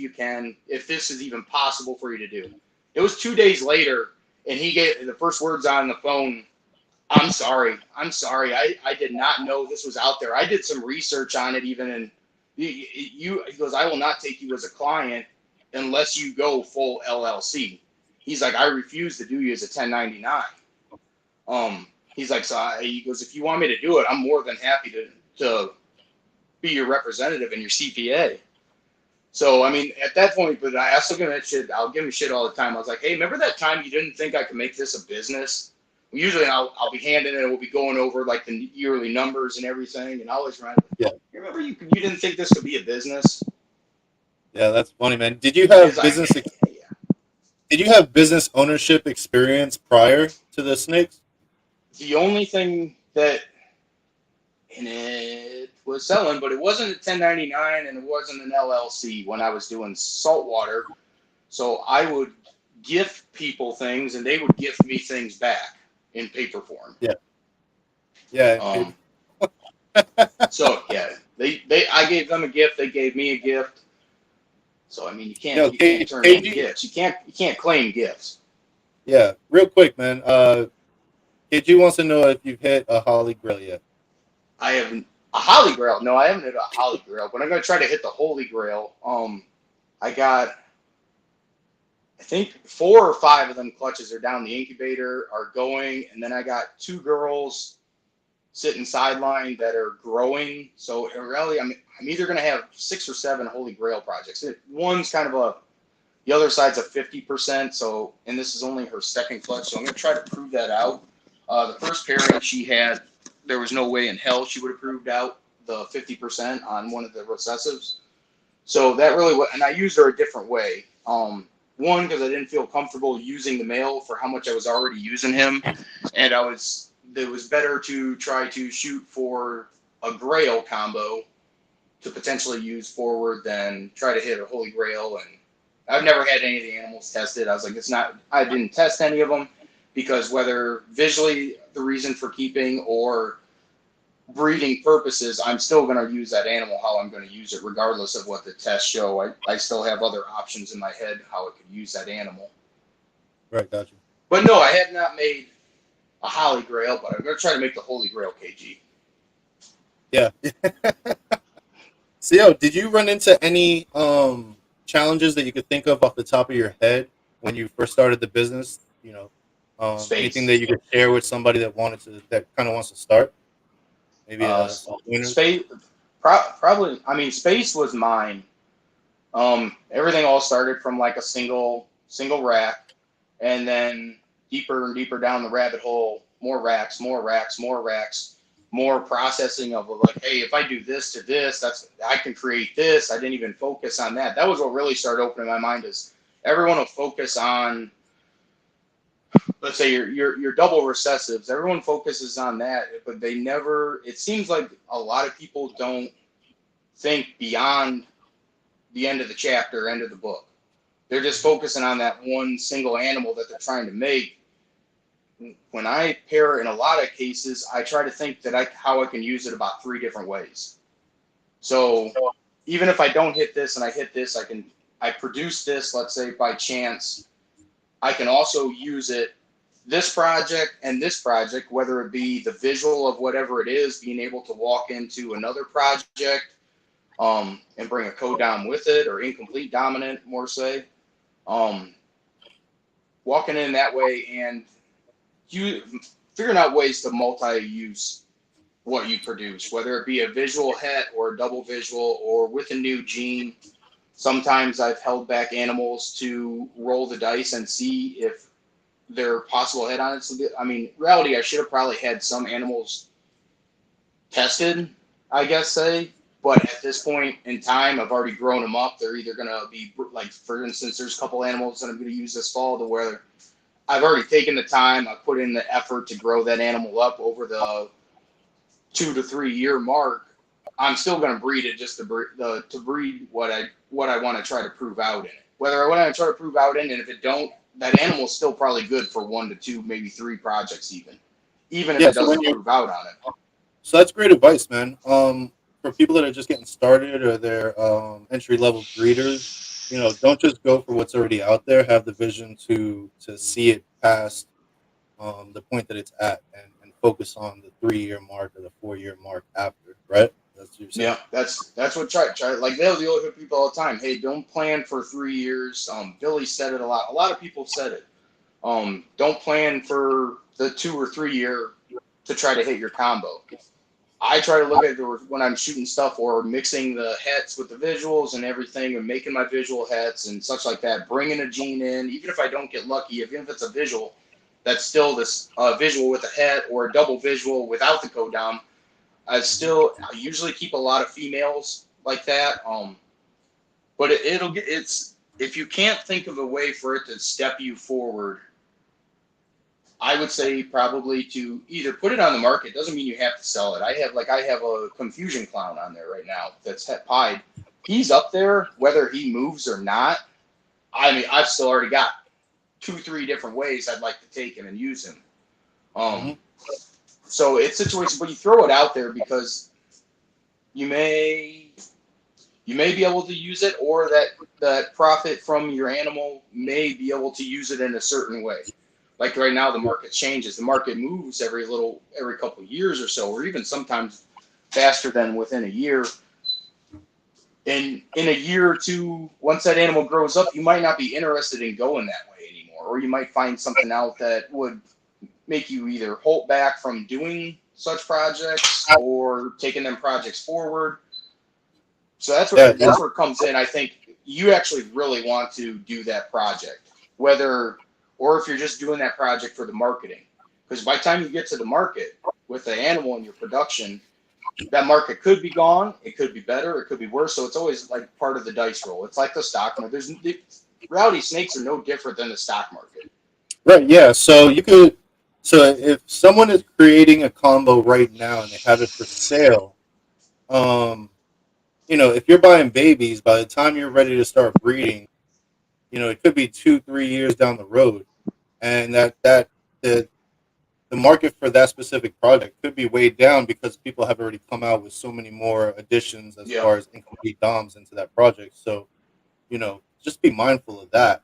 this is even possible for you to do. It was 2 days later, and he gave the first words on the phone. I'm sorry. I did not know this was out there. I did some research on it even, and he goes, I will not take you as a client unless you go full LLC. He's like, I refuse to do you as a 1099. He's like, he goes, if you want me to do it, I'm more than happy to be your representative and your CPA. So, I mean, at that point, but I still give him that shit. I'll give him shit all the time. I was like, hey, remember that time you didn't think I could make this a business? Usually I'll be handing it and we'll be going over like the yearly numbers and everything. And I always remind him, remember you didn't think this could be a business? Yeah, that's funny, man. Did you have Because yeah. did you have business ownership experience prior to the snakes? The only thing that and it was selling, but it wasn't a 1099 and it wasn't an LLC when I was doing saltwater. So I would gift people things and they would gift me things back in paper form. Yeah. Yeah, in Um, paper. so yeah, I gave them a gift, they gave me a gift. So I mean, Yo, you can't turn in KG. gifts. You can't claim gifts. Yeah, real quick, man. KG wants to know if you've hit a Holy Grail yet. I haven't a Holy Grail. No, I haven't hit a Holy Grail, but I'm gonna try to hit the Holy Grail. I got I think 4 or 5 of them clutches are down the incubator, are going, and then I got 2 girls sitting sideline that are growing. So really, I'm either going to have 6 or 7 Holy Grail projects. One's kind of the other side's a 50%. So, and this is only her second clutch, so I'm going to try to prove that out. The first pairing she had, there was no way in hell she would have proved out the 50% on one of the recessives. So that really, and I used her a different way. One, because I didn't feel comfortable using the male for how much I was already using him, and it was better to try to shoot for a Grail combo to potentially use forward than try to hit a Holy Grail. And I've never had any of the animals tested. I was like, I didn't test any of them because whether visually the reason for keeping or breeding purposes, I'm still going to use that animal how I'm going to use it, regardless of what the tests show. I still have other options in my head how I could use that animal. Right, gotcha. But no, I have not made a Holy Grail, but I'm going to try to make the Holy Grail KG. Yeah. So, yo, did you run into any challenges that you could think of off the top of your head when you first started the business? Anything that Space. you could share with somebody that kind of wants to start? Maybe Uh, some winners. space. Probably. I mean, space was mine. Everything all started from like a single rack, and then deeper and deeper down the rabbit hole, more racks, more racks, more racks, more processing of like, hey, if I do this to this, I can create this. I didn't even focus on that. That was what really started opening my mind. Is everyone will focus on, let's say your double recessives. Everyone focuses on that, but they never. It seems like a lot of people don't think beyond the end of the chapter, end of the book. They're just focusing on that one single animal that they're trying to make. When I pair, in a lot of cases, I try to think that how I can use it about 3 different ways. So even if I don't hit this and I hit this, I produce this, let's say by chance. I can also use it this project and this project, whether it be the visual of whatever it is, being able to walk into another project and bring a co-dom with it, or incomplete dominant, more say. Um, Walking in that way and you figuring out ways to multi-use what you produce, whether it be a visual het or a double visual or with a new gene. Sometimes I've held back animals to roll the dice and see if their possible head on it. So I mean, reality, I should have probably had some animals tested, I guess, say. But at this point in time, I've already grown them up. They're either going to be, like, for instance, there's a couple animals that I'm going to use this fall to where I've already taken the time. I put in the effort to grow that animal up over the 2 to 3 year mark. I'm still going to breed it just to breed what I want to try to prove out in it. Whether I want to try to prove out in it, and if it don't, that animal is still probably good for 1 to 2, maybe 3 projects, even if Yeah. it doesn't prove out on it. So that's great advice, man. For people that are just getting started or they're entry level breeders, don't just go for what's already out there. Have the vision to see it past the point that it's at, and focus on the 3 year mark or the 4 year mark after. Right? That's what you're saying. Yeah, that's what try like they'll deal with people all the time. Hey, don't plan for 3 years. Billy said it a lot. A lot of people said it. Don't plan for the 2 or 3 year to try to hit your combo. I try to look at it when I'm shooting stuff or mixing the hets with the visuals and everything and making my visual hets and such like that, bringing a gene in, even if I don't get lucky, even if it's a visual, that's still this visual with a het or a double visual without the codom. I usually keep a lot of females like that. But it'll get it's if you can't think of a way for it to step you forward, I would say probably to either put it on the market. Doesn't mean you have to sell it. I have a confusion clown on there right now that's pied. He's up there whether he moves or not. I mean, I've still already got 2, 3 different ways I'd like to take him and use him. Hmm. So it's situations, but you throw it out there because you may be able to use it, or that profit from your animal may be able to use it in a certain way. Like right now, the market changes. The market moves every couple of years or so, or even sometimes faster than within a year. And in a year or two, once that animal grows up, you might not be interested in going that way anymore, or you might find something out that would make you either hold back from doing such projects or taking them projects forward. So Yeah, that's where it comes in. I think you actually really want to do that project, whether or if you're just doing that project for the marketing. Because by the time you get to the market with the animal in your production, that market could be gone. It could be better. It could be worse. So it's always like part of the dice roll. It's like the stock market. Rowdy snakes are no different than the stock market. right. Yeah. So you could. So if someone is creating a combo right now and they have it for sale, um, if you're buying babies, by the time you're ready to start breeding, it could be 2, 3 years down the road, and the market for that specific product could be weighed down because people have already come out with so many more additions as Yeah. far as incomplete DOMs into that project. So, just be mindful of that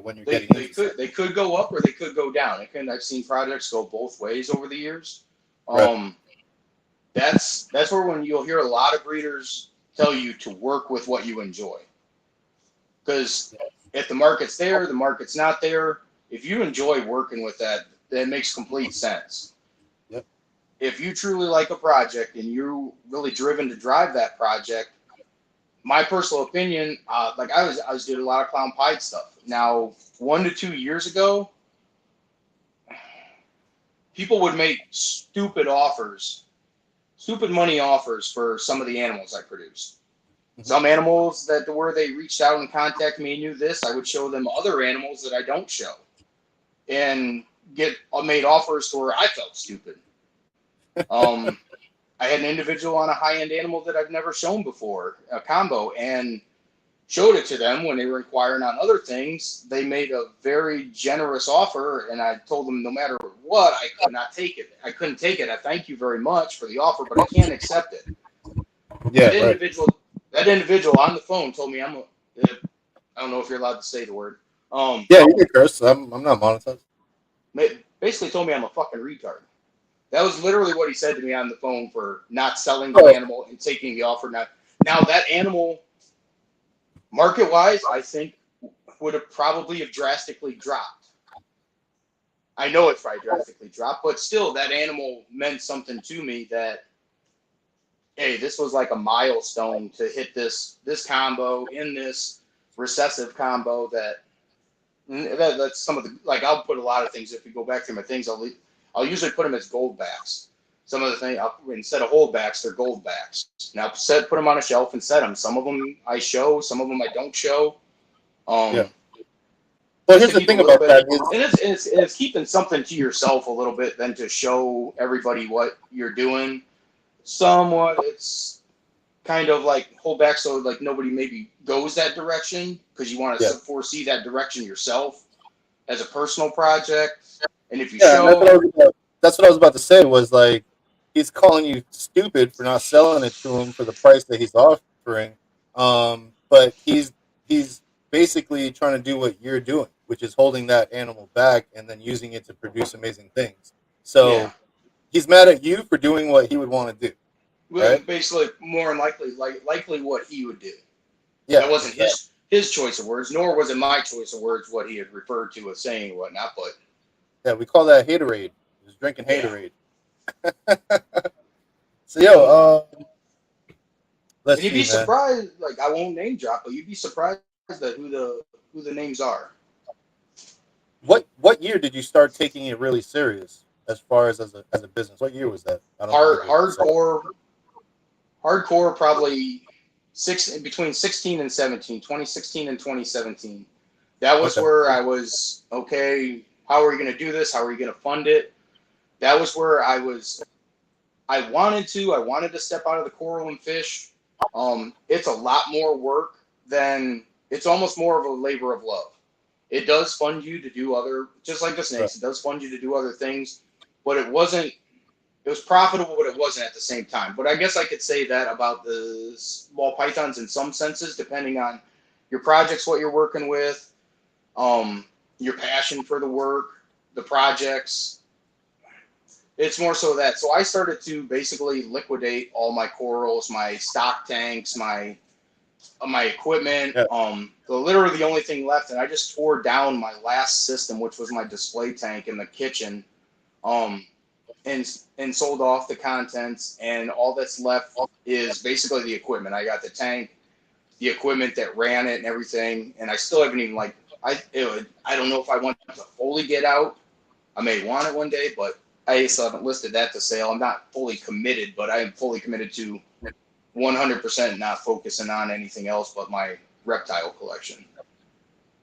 when you're They getting they into could something. they could go up or they could go down. I've seen projects go both ways over the years. Right. Um, that's where when you'll hear a lot of breeders tell you to work with what you enjoy. Because if the market's there, the market's not there. If you enjoy working with that, that makes complete sense. Yep. If you truly like a project and you're really driven to drive that project, my personal opinion, like I was doing a lot of clown pied stuff. Now, 1 to 2 years ago, people would make stupid money offers for some of the animals I produced. Hmm. Some animals that where they reached out and contacted me and knew this, I would show them other animals that I don't show, and get made offers to where I felt stupid. Um, I had an individual on a high end animal that I've never shown before, a combo, and showed it to them when they were inquiring on other things. They made a very generous offer, and I told them no matter what, I could not take it. I couldn't take it. I thank you very much for the offer, but I can't accept it. That Yeah. Right. individual, that individual on the phone told me I don't know if you're allowed to say the word. Um, Yeah. You can curse. I'm not monetized. basically told me I'm a fucking retard. That was literally what he said to me on the phone for not selling the Oh, animal and taking the offer. Now that animal, market wise, I think would have probably have drastically dropped. I know it's probably drastically dropped, but still, that animal meant something to me. That hey, this was like a milestone to hit this combo in this recessive combo. That's some of the like I'll put a lot of things if you go back through my things I'll usually put them as gold backs. Some of the things instead of holdbacks they're gold backs. Now put them on a shelf and set them. Some of them I show, some of them I don't show. yeah. Um, Well, just here's to the keep a thing little about bit, that is, and it's keeping something to yourself a little bit than to show everybody what you're doing. Somewhat, it's kind of like hold back so like nobody maybe goes that direction because you want to yeah, foresee that direction yourself as a personal project. And if you yeah, and show, that's what I was about to say was like he's calling you stupid for not selling it to him for the price that he's offering. But he's basically trying to do what you're doing, which is holding that animal back and then using it to produce amazing things. yeah, So he's mad at you for doing what he would want to do, well, right? basically more than likely what he would do. That Yeah, wasn't exactly. his choice of words, nor was it my choice of words what he had referred to as saying and whatnot. But Yeah, we call that haterade. He was drinking yeah, haterade. So yo, and let's you'd see, be man. surprised. Like I won't name drop, but you'd be surprised at who the names are. What year did you start taking it really serious as far as a business? What year was that? I don't Hard remember if you said. hardcore hardcore probably between 16 and 17, 2016 and 2017. That was Okay. where I was, okay, how are you going to do this? How are you going to fund it? That was where I wanted to step out of the coral and fish. It's a lot more work than, it's almost more of a labor of love. It does fund you to do other, just like the Right. snakes, it does fund you to do other things, but it was profitable, but it wasn't at the same time. But I guess I could say that about the ball pythons in some senses, depending on your projects, what you're working with, your passion for the work, the projects. It's more so that. So I started to basically liquidate all my corals, my stock tanks, my equipment. Yeah. Literally the only thing left, and I just tore down my last system, which was my display tank in the kitchen. Um, and sold off the contents, and all that's left is basically the equipment. I got the tank, the equipment that ran it, and everything, and I still haven't even I don't know if I want to fully get out. I may want it one day, but I still haven't listed that to sale. I'm not fully committed, but I am fully committed to 100% not focusing on anything else but my reptile collection.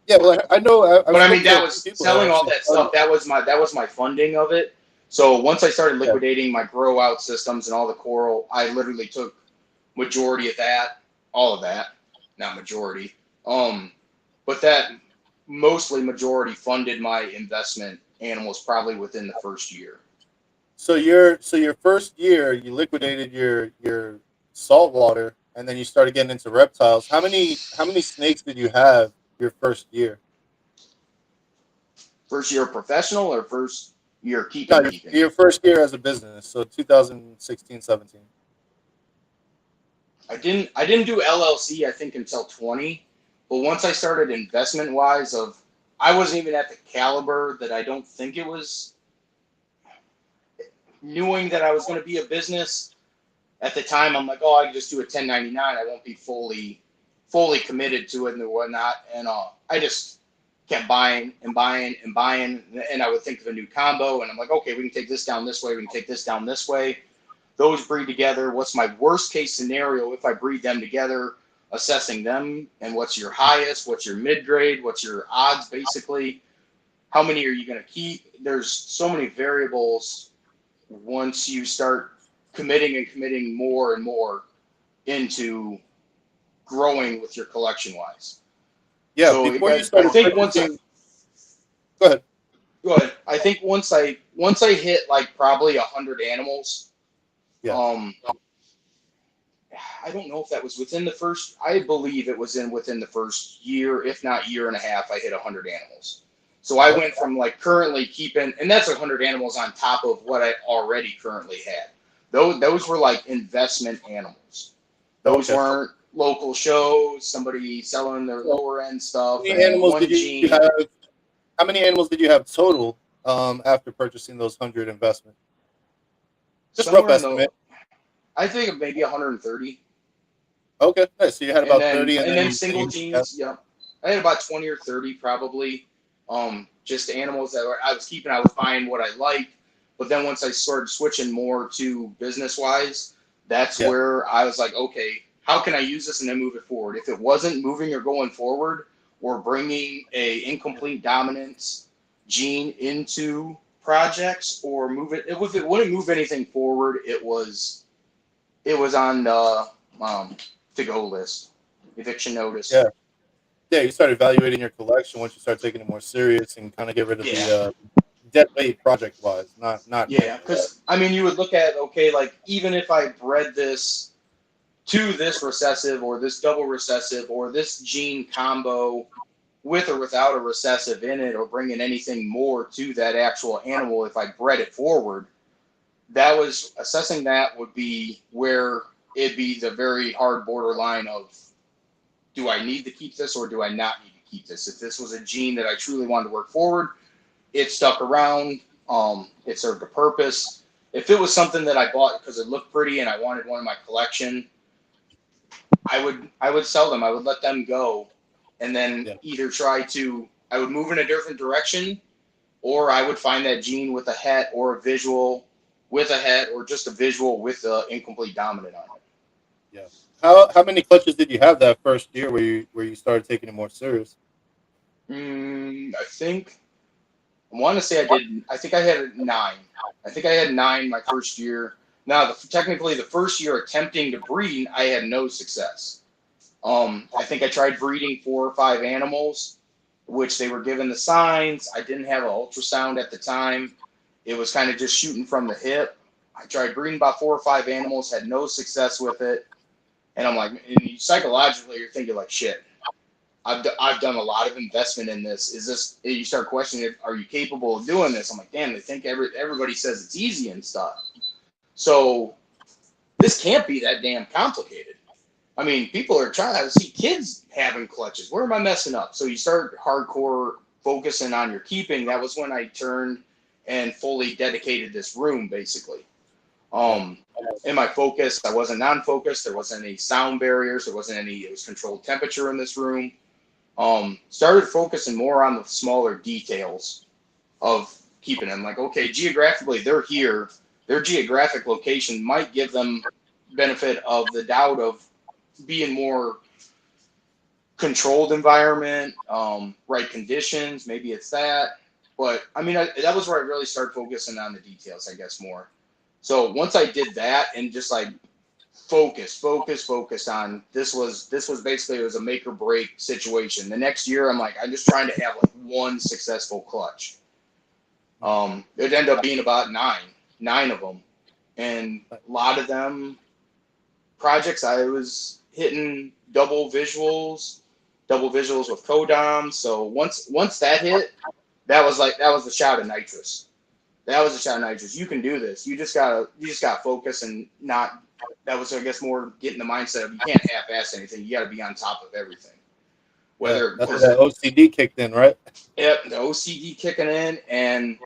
Yeah. Well, I know I've But I mean, spoke to that a few was people that selling all actually that started. stuff. That was my funding of it. So once I started Yeah. liquidating my grow out systems and all the coral, I literally took majority of that, all of that, not majority. But that mostly majority funded my investment animals probably within the first year. So your first year, you liquidated your saltwater, and then you started getting into reptiles. How many snakes did you have your first year? First year professional or first year No, keeping. your first year as a business. So 2016, 17. I didn't do LLC I think until 20, but once I started investment wise of I wasn't even at the caliber that I don't think it was knowing that I was going to be a business at the time. I'm like, oh, I can just do a 1099. I won't be fully committed to it and whatnot. And I just kept buying and buying and buying, and I would think of a new combo, and I'm like, okay, we can take this down this way, we can take this down this way. Those breed together. What's my worst case scenario if I breed them together? Assessing them, and what's your highest, what's your mid grade, what's your odds, basically. How many are you going to keep? There's so many variables once you start committing more and more into growing with your collection wise. Yeah, So before you I started think purchasing, go ahead. go ahead. I think once I hit like probably 100 animals, Yeah. um, I don't know if that was within the first. I believe it was within the first year, if not year and a half. I hit 100 animals. So I Okay. went from like currently keeping, and that's 100 animals on top of what I already currently had. Those were like investment animals. Those Okay. weren't local shows, somebody selling their lower end How stuff, many and animals one did you gene, have? How many animals did you have total after purchasing those 100 investment? Just rough somewhere in the, estimate. I think of maybe 130. Okay, nice. So you had and about then 30, and and then then you single yeah. genes. Yeah, I had about 20 or 30 probably. Just animals that I was keeping. I was buying what I liked, but then once I started switching more to business wise, that's Yeah. where I was like, okay, how can I use this and then move it forward? If it wasn't moving or going forward, or bringing a incomplete dominance gene into projects, or move it if it wouldn't move anything forward, it was on the to go list, eviction Yeah. notice. Yeah, you start evaluating your collection once you start taking it more serious and kind of get rid of Yeah, the dead weight project wise, not meant yeah. for that. Because I mean, you would look at, okay, like even if I bred this to this recessive or this double recessive or this gene combo with or without a recessive in it, or bringing anything more to that actual animal, if I bred it forward, that was assessing that would be where it'd be the very hard borderline of, do I need to keep this or do I not need to keep this? If this was a gene that I truly wanted to work forward, it stuck around. It served a purpose. If it was something that I bought because it looked pretty and I wanted one in my collection, I would sell them. I would let them go, and then Yeah. either I would move in a different direction, or I would find that gene with a het or a visual with a het, or just a visual with the incomplete dominant on it. Yeah. How many clutches did you have that first year where you started taking it more serious? I think I want to say I did. I think I had 9. I think I had 9 my first year. Now, technically, the first year attempting to breed, I had no success. I think I tried breeding 4 or 5 animals, which they were given the signs. I didn't have an ultrasound at the time. It was kind of just shooting from the hip. I tried breeding about 4 or 5 animals, had no success with it. And I'm like, and psychologically, you're thinking like, shit, I've done a lot of investment in this. Is this, you start questioning, are you capable of doing this? I'm like, damn, they think everybody says it's easy and stuff. So this can't be that damn complicated. I mean, people are trying to see kids having clutches. Where am I messing up? So you start hardcore focusing on your keeping. That was when I turned and fully dedicated this room, basically. Yeah. In my focus, I wasn't non-focused. There wasn't any sound barriers. There wasn't any. It was controlled temperature in this room. Started focusing more on the smaller details of keeping them. Like, okay, geographically, they're here. Their geographic location might give them benefit of the doubt of being more controlled environment, right conditions. Maybe it's that. But I mean, that was where I really started focusing on the details, I guess, more. So once I did that and just like focus on this was basically, it was a make or break situation. The next year, I'm like, I'm just trying to have like one successful clutch. It ended up being about nine of them, and a lot of them projects I was hitting double visuals with codom. So once that hit, that was the shout of nitrous. That was a shout of nitrous. You can do this. You just gotta focus and not. That was, I guess, more getting the mindset of you can't half-ass anything. You got to be on top of everything. Yeah. Whether That's where because that OCD kicked in, right? yep, the OCD kicking in, and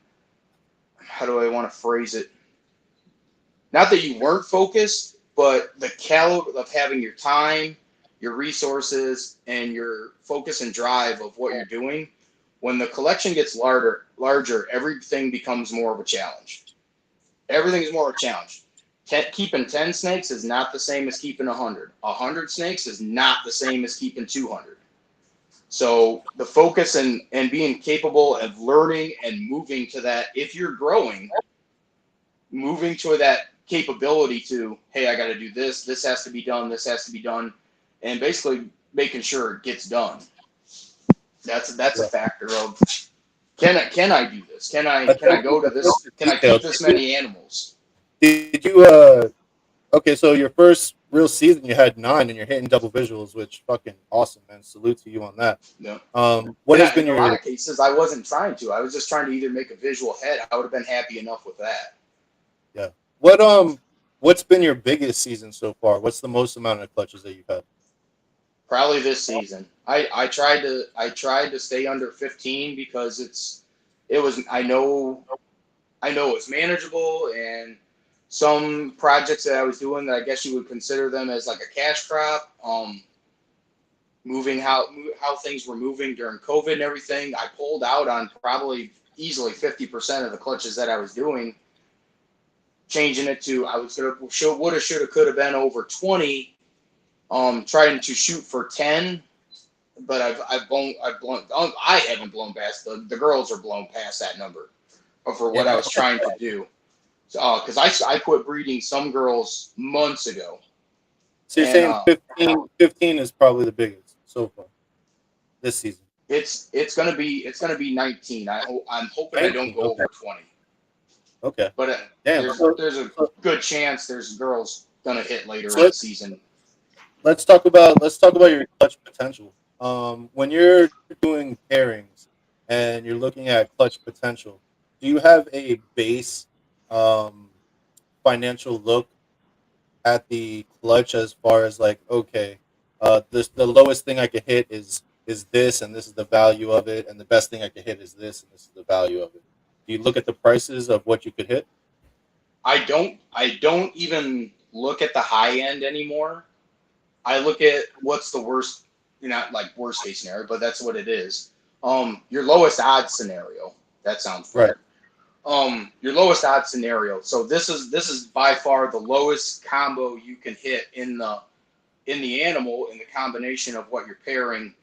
how do I want to phrase it? Not that you weren't focused, but the caliber of having your time, your resources, and your focus and drive of what you're doing. When the collection gets larger, everything becomes more of a challenge. Everything is more of a challenge. Keeping 10 snakes is not the same as keeping 100. 100 snakes is not the same as keeping 200. So the focus and being capable of learning and moving to that, if you're growing, moving to that capability to, hey, I got to do this. This has to be done. This has to be done, and basically making sure it gets done. That's a Yeah. factor of can I do this? Can I I can I think go to the first this? Can I detail. keep this many animals? Did you okay, so your first real season you had 9 and you're hitting double visuals, which fucking awesome, man. Salute to you on that. No. What And has been in a lot your of cases, I wasn't trying to. I was just trying to either make a visual head. I would have been happy enough with that. yeah. What's been your biggest season so far? What's the most amount of clutches that you've had? Probably this season. I tried to stay under 15 because it was I know it's manageable, and some projects that I was doing that I guess you would consider them as like a cash crop. Moving how things were moving during COVID and everything, I pulled out on probably easily 50% of the clutches that I was doing, changing it to I was gonna woulda shoulda coulda been over 20, trying to shoot for 10, but I've blown I haven't blown past the girls are blown past that number for what I Yeah. was trying to do. Because I quit breeding some girls months ago, So you're and saying 15 is probably the biggest so far this season. it's gonna be 19. I'm hoping I don't 19. go Okay. over 20, Okay. but Damn. there's a good chance there's girls gonna hit later So in the season. let's talk about your clutch potential. When you're doing pairings and you're looking at clutch potential, do you have a base um, financial look at the clutch as far as like, okay, this the lowest thing I could hit is this, and this is the value of it, and the best thing I could hit is this, and this is the value of it. Do you look at the prices of what you could hit? I don't even look at the high end anymore. I look at what's the worst, not like worst case scenario, but that's what it is. Your lowest odds scenario. That sounds Right. weird. Your lowest odds scenario. So this is by far the lowest combo you can hit in the in the animal and the combination of what you're pairing.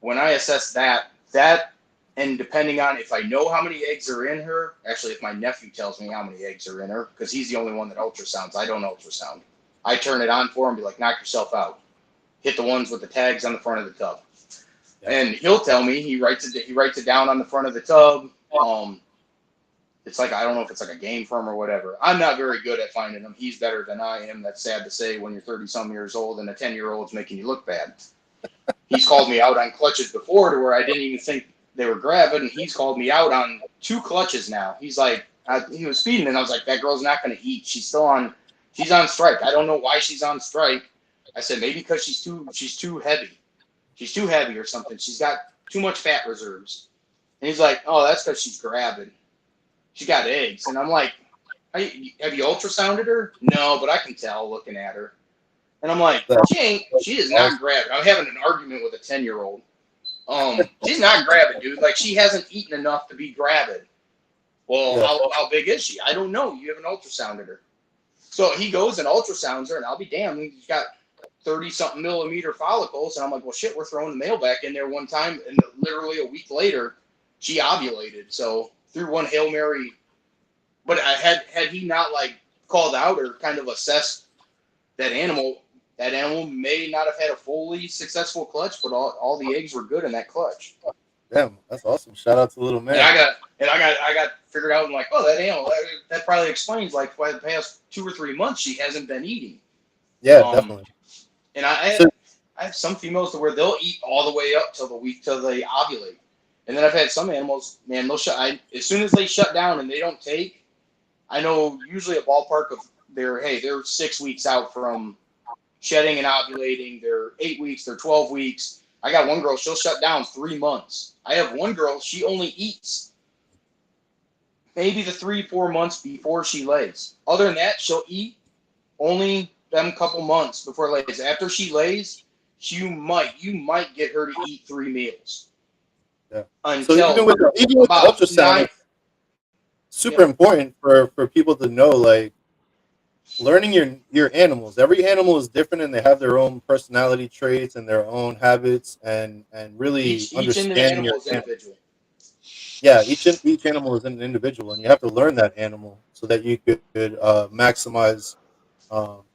When I assess that, and depending on if I know how many eggs are in her, actually, if my nephew tells me how many eggs are in her, because he's the only one that ultrasounds, I don't ultrasound. I turn it on for him, be like, knock yourself out. Hit the ones with the tags on the front of the tub. Yeah. And he'll tell me, he writes it down on the front of the tub. It's like, I don't know if it's like a game firm or whatever. I'm not very good at finding them. He's better than I am. That's sad to say when you're 30-some years old and a 10-year-old's making you look bad. He's called me out on clutches before to where I didn't even think they were gravid, and he's called me out on 2 clutches now. He's like, he was feeding, and I was like, that girl's not going to eat. She's on strike. I don't know why she's on strike. I said, maybe because she's too heavy. She's too heavy or something. She's got too much fat reserves. And he's like, oh, that's because she's gravid. She got eggs. And I'm like, have you ultrasounded her? No, but I can tell looking at her. And I'm like, she is not gravid. I'm having an argument with a 10-year-old. She's not gravid, dude. Like, she hasn't eaten enough to be gravid. Well, how big is she? I don't know. You haven't ultrasounded her. So he goes and ultrasounds her, and I'll be damned. He's got 30-something millimeter follicles. And I'm like, well, shit, we're throwing the male back in there one time. And literally a week later, she ovulated. So through one Hail Mary. But had he not, like, called out or kind of assessed that animal may not have had a fully successful clutch, but all the eggs were good in that clutch. Damn, that's awesome. Shout out to little man. And I got figured out and like, oh, that animal, that probably explains like why the past 2 or 3 months she hasn't been eating. Yeah, definitely. And I have some females to where they'll eat all the way up till they ovulate. And then I've had some animals, man, as soon as they shut down and they don't take, I know usually a ballpark of they're 6 weeks out from shedding and ovulating. They're 8 weeks, they're 12 weeks. I got one girl, she'll shut down 3 months. I have one girl, she only eats maybe the 3-4 months before she lays. Other than that, she'll eat only them couple months before lays. After she lays, you might get her to eat 3 meals. Yeah. Until so even with the ultrasound, super important for people to know, like, learning your animals. Every animal is different, and they have their own personality traits and their own habits, and really understanding your individual. Yeah, each animal is an individual, and you have to learn that animal so that you could maximize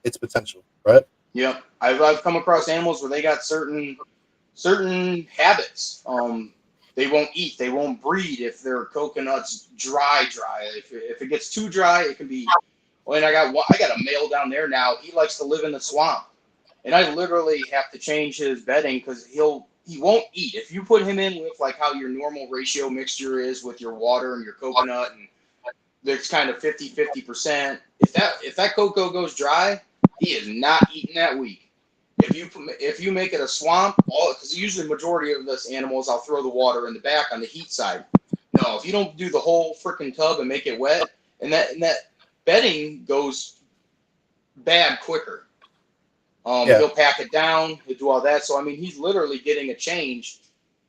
its potential, right? Yeah, I've come across animals where they got certain habits. They won't eat. They won't breed if their coconut's dry. If it gets too dry, it can be. Well, and I got a male down there now. He likes to live in the swamp, and I literally have to change his bedding because he won't eat. If you put him in with like how your normal ratio mixture is with your water and your coconut, and there's kind of 50%. If that cocoa goes dry, he is not eating that week. If you make it a swamp, because usually the majority of this animals, I'll throw the water in the back on the heat side. No, if you don't do the whole freaking tub and make it wet, and that bedding goes bad quicker. He'll pack it down, he'll do all that. So I mean, he's literally getting a change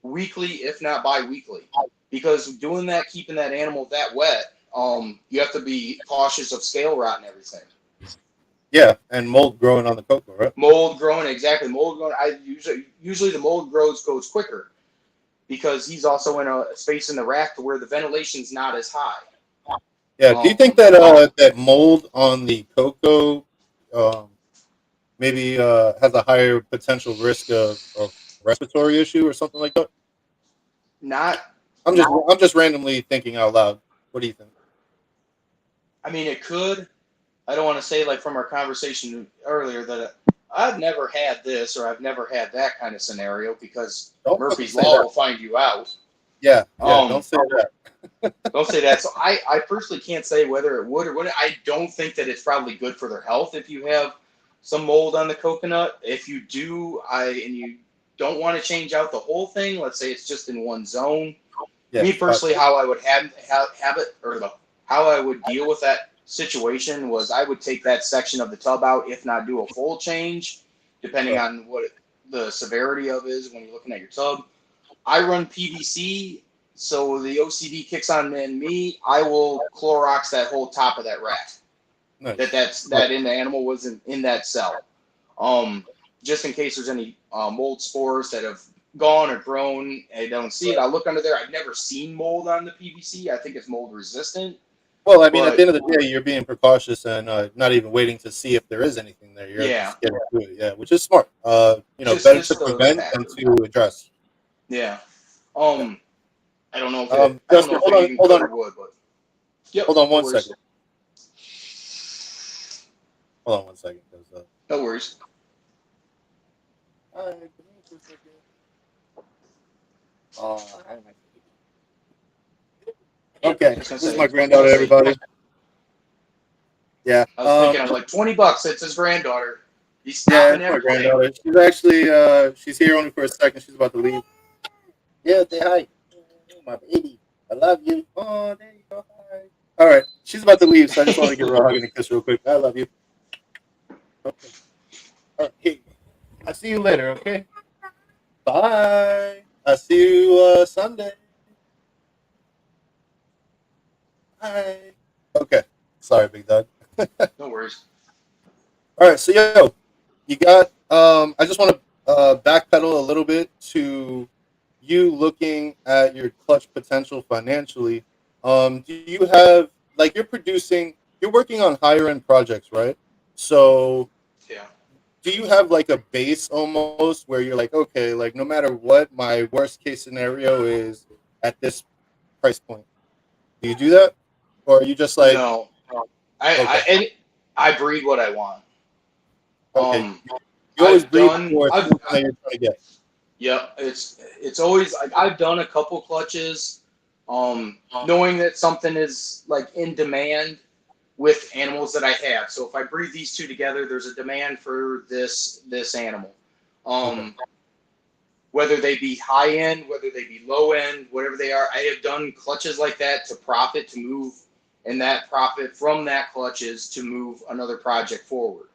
weekly, if not bi-weekly, because doing that, keeping that animal that wet, you have to be cautious of scale rot and everything. Yeah, and mold growing on the cocoa, right? Mold growing, exactly. Mold growing. I usually the mold goes quicker because he's also in a space in the rack to where the ventilation's not as high. Yeah. Do you think that that mold on the cocoa maybe has a higher potential risk of respiratory issue or something like that? I'm just randomly thinking out loud. What do you think? I mean, it could. I don't want to say like from our conversation earlier that I've never had this or I've never had that kind of scenario because Murphy's Law will find you out. Yeah, don't say that. Don't say that. So I personally can't say whether it would or wouldn't. I don't think that it's probably good for their health if you have some mold on the coconut. If you do, and you don't want to change out the whole thing, let's say it's just in one zone. Me personally, how I would have it or how I would deal with that situation was I would take that section of the tub out, if not do a full change, depending on what the severity of is when you're looking at your tub. I run PVC, so the OCD kicks on in me. I will Clorox that whole top of that rack. Nice. That in the animal wasn't in that cell. just in case there's any mold spores that have gone or grown. I don't see it. I look under there. I've never seen mold on the PVC. I think it's mold resistant. Well, I mean, at the But end of the day, you're being precautious and not even waiting to see if there is anything there. You're yeah, just getting to it, yeah, which is smart. Better just to the prevent than factor. to address. Yeah. Yeah. I don't know if it. I don't know Justin, if it even hold could on, or would, but yep. hold on No one worries. second. Hold on one second. No worries. Hi, can you for a second? Oh, hi, my okay, I was gonna this is say. my I was gonna granddaughter, say. everybody. Yeah. I was thinking, I was like, $20. It's his granddaughter. He's Yeah, stopping it's my everything. granddaughter. She's actually she's here only for a second. She's about to leave. Yeah, say hi. Oh, my baby. I love you. Oh, there you go. Hi. All right. She's about to leave, so I just want to give her a hug and a kiss real quick. I love you. Okay. All right. Hey, I'll see you later, okay? Bye. I'll see you Sunday. Bye. Okay. Sorry, big dog. No worries. All right. So, yo, you got, I just want to backpedal a little bit to you looking at your clutch potential financially. Do you have, like, you're working on higher end projects, right? So Yeah. do you have like a base almost where you're like, okay, like no matter what, my worst case scenario is at this price point? Do you do that? Or are you just like, No. okay, I breed what I want. okay, Um, you always breathe for I've something that you're trying to get. yeah, it's always like I've done a couple clutches, knowing that something is like in demand with animals that I have. So if I breed these two together, there's a demand for this animal. Okay, Um, whether they be high end, whether they be low end, whatever they are, I have done clutches like that to profit to move, and that profit from that clutches to move another project forward.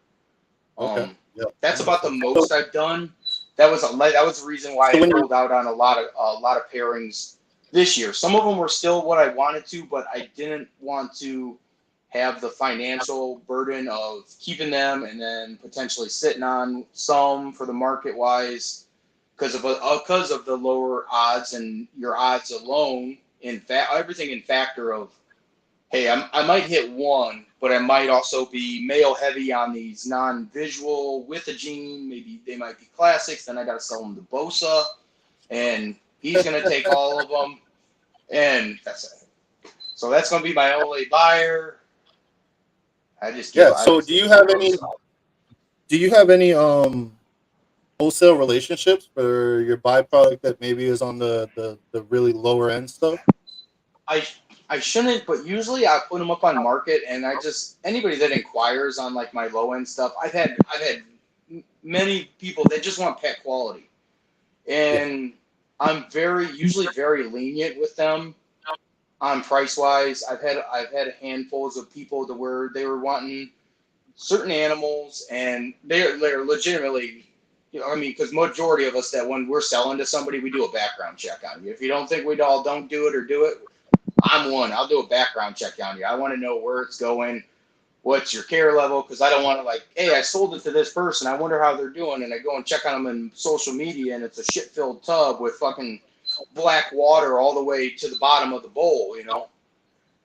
okay, Um, yeah, that's that makes about the sense. So, most I've done. That was the reason why so I when you pulled out on a lot of pairings this year. Some of them were still what I wanted to, but I didn't want to have the financial burden of keeping them and then potentially sitting on some for the market wise because of the lower odds and your odds alone in fact everything in factor of hey, I might hit one, but I might also be male heavy on these non-visual with a gene. Maybe they might be classics. Then I got to sell them to Bosa, and he's going to take all of them. And that's it. So that's going to be my only buyer. yeah, I so just give them to Bosa. do you have any wholesale relationships for your byproduct that maybe is on the really lower end stuff? I I shouldn't, but usually I put them up on market, and I just anybody that inquires on like my low end stuff. I've had many people that just want pet quality. Yeah. And I'm usually very lenient with them on price wise. I've had handfuls of people to where they were wanting certain animals, and they're legitimately, I mean, because majority of us that when we're selling to somebody, we do a background check on you. If you don't think we all don't do it or do it, I'm one. I'll do a background check on you. I want to know where it's going, what's your care level, because I don't want to like, hey, I sold it to this person. I wonder how they're doing, and I go and check on them in social media, and it's a shit-filled tub with fucking black water all the way to the bottom of the bowl,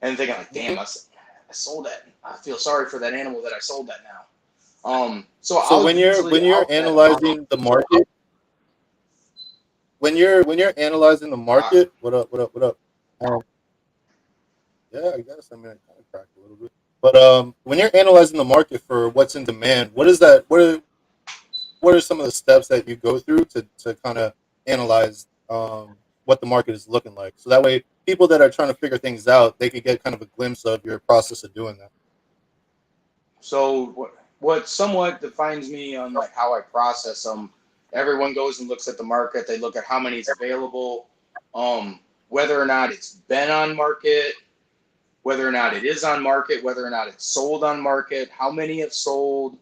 and thinking like, damn, Okay. I sold that. I feel sorry for that animal that I sold that now. So So I'll vet them. when you're analyzing the Uh, market, what up? Um, yeah, I guess I mean I kind of cracked a little bit. But when you're analyzing the market for what's in demand, what is that? What are some of the steps that you go through to kind of analyze what the market is looking like? So that way, people that are trying to figure things out, they could get kind of a glimpse of your process of doing that. So what somewhat defines me on like how I process them. Everyone goes and looks at the market. They look at how many is available, whether or not it's been on market, whether or not it is on market, whether or not it's sold on market, how many have sold,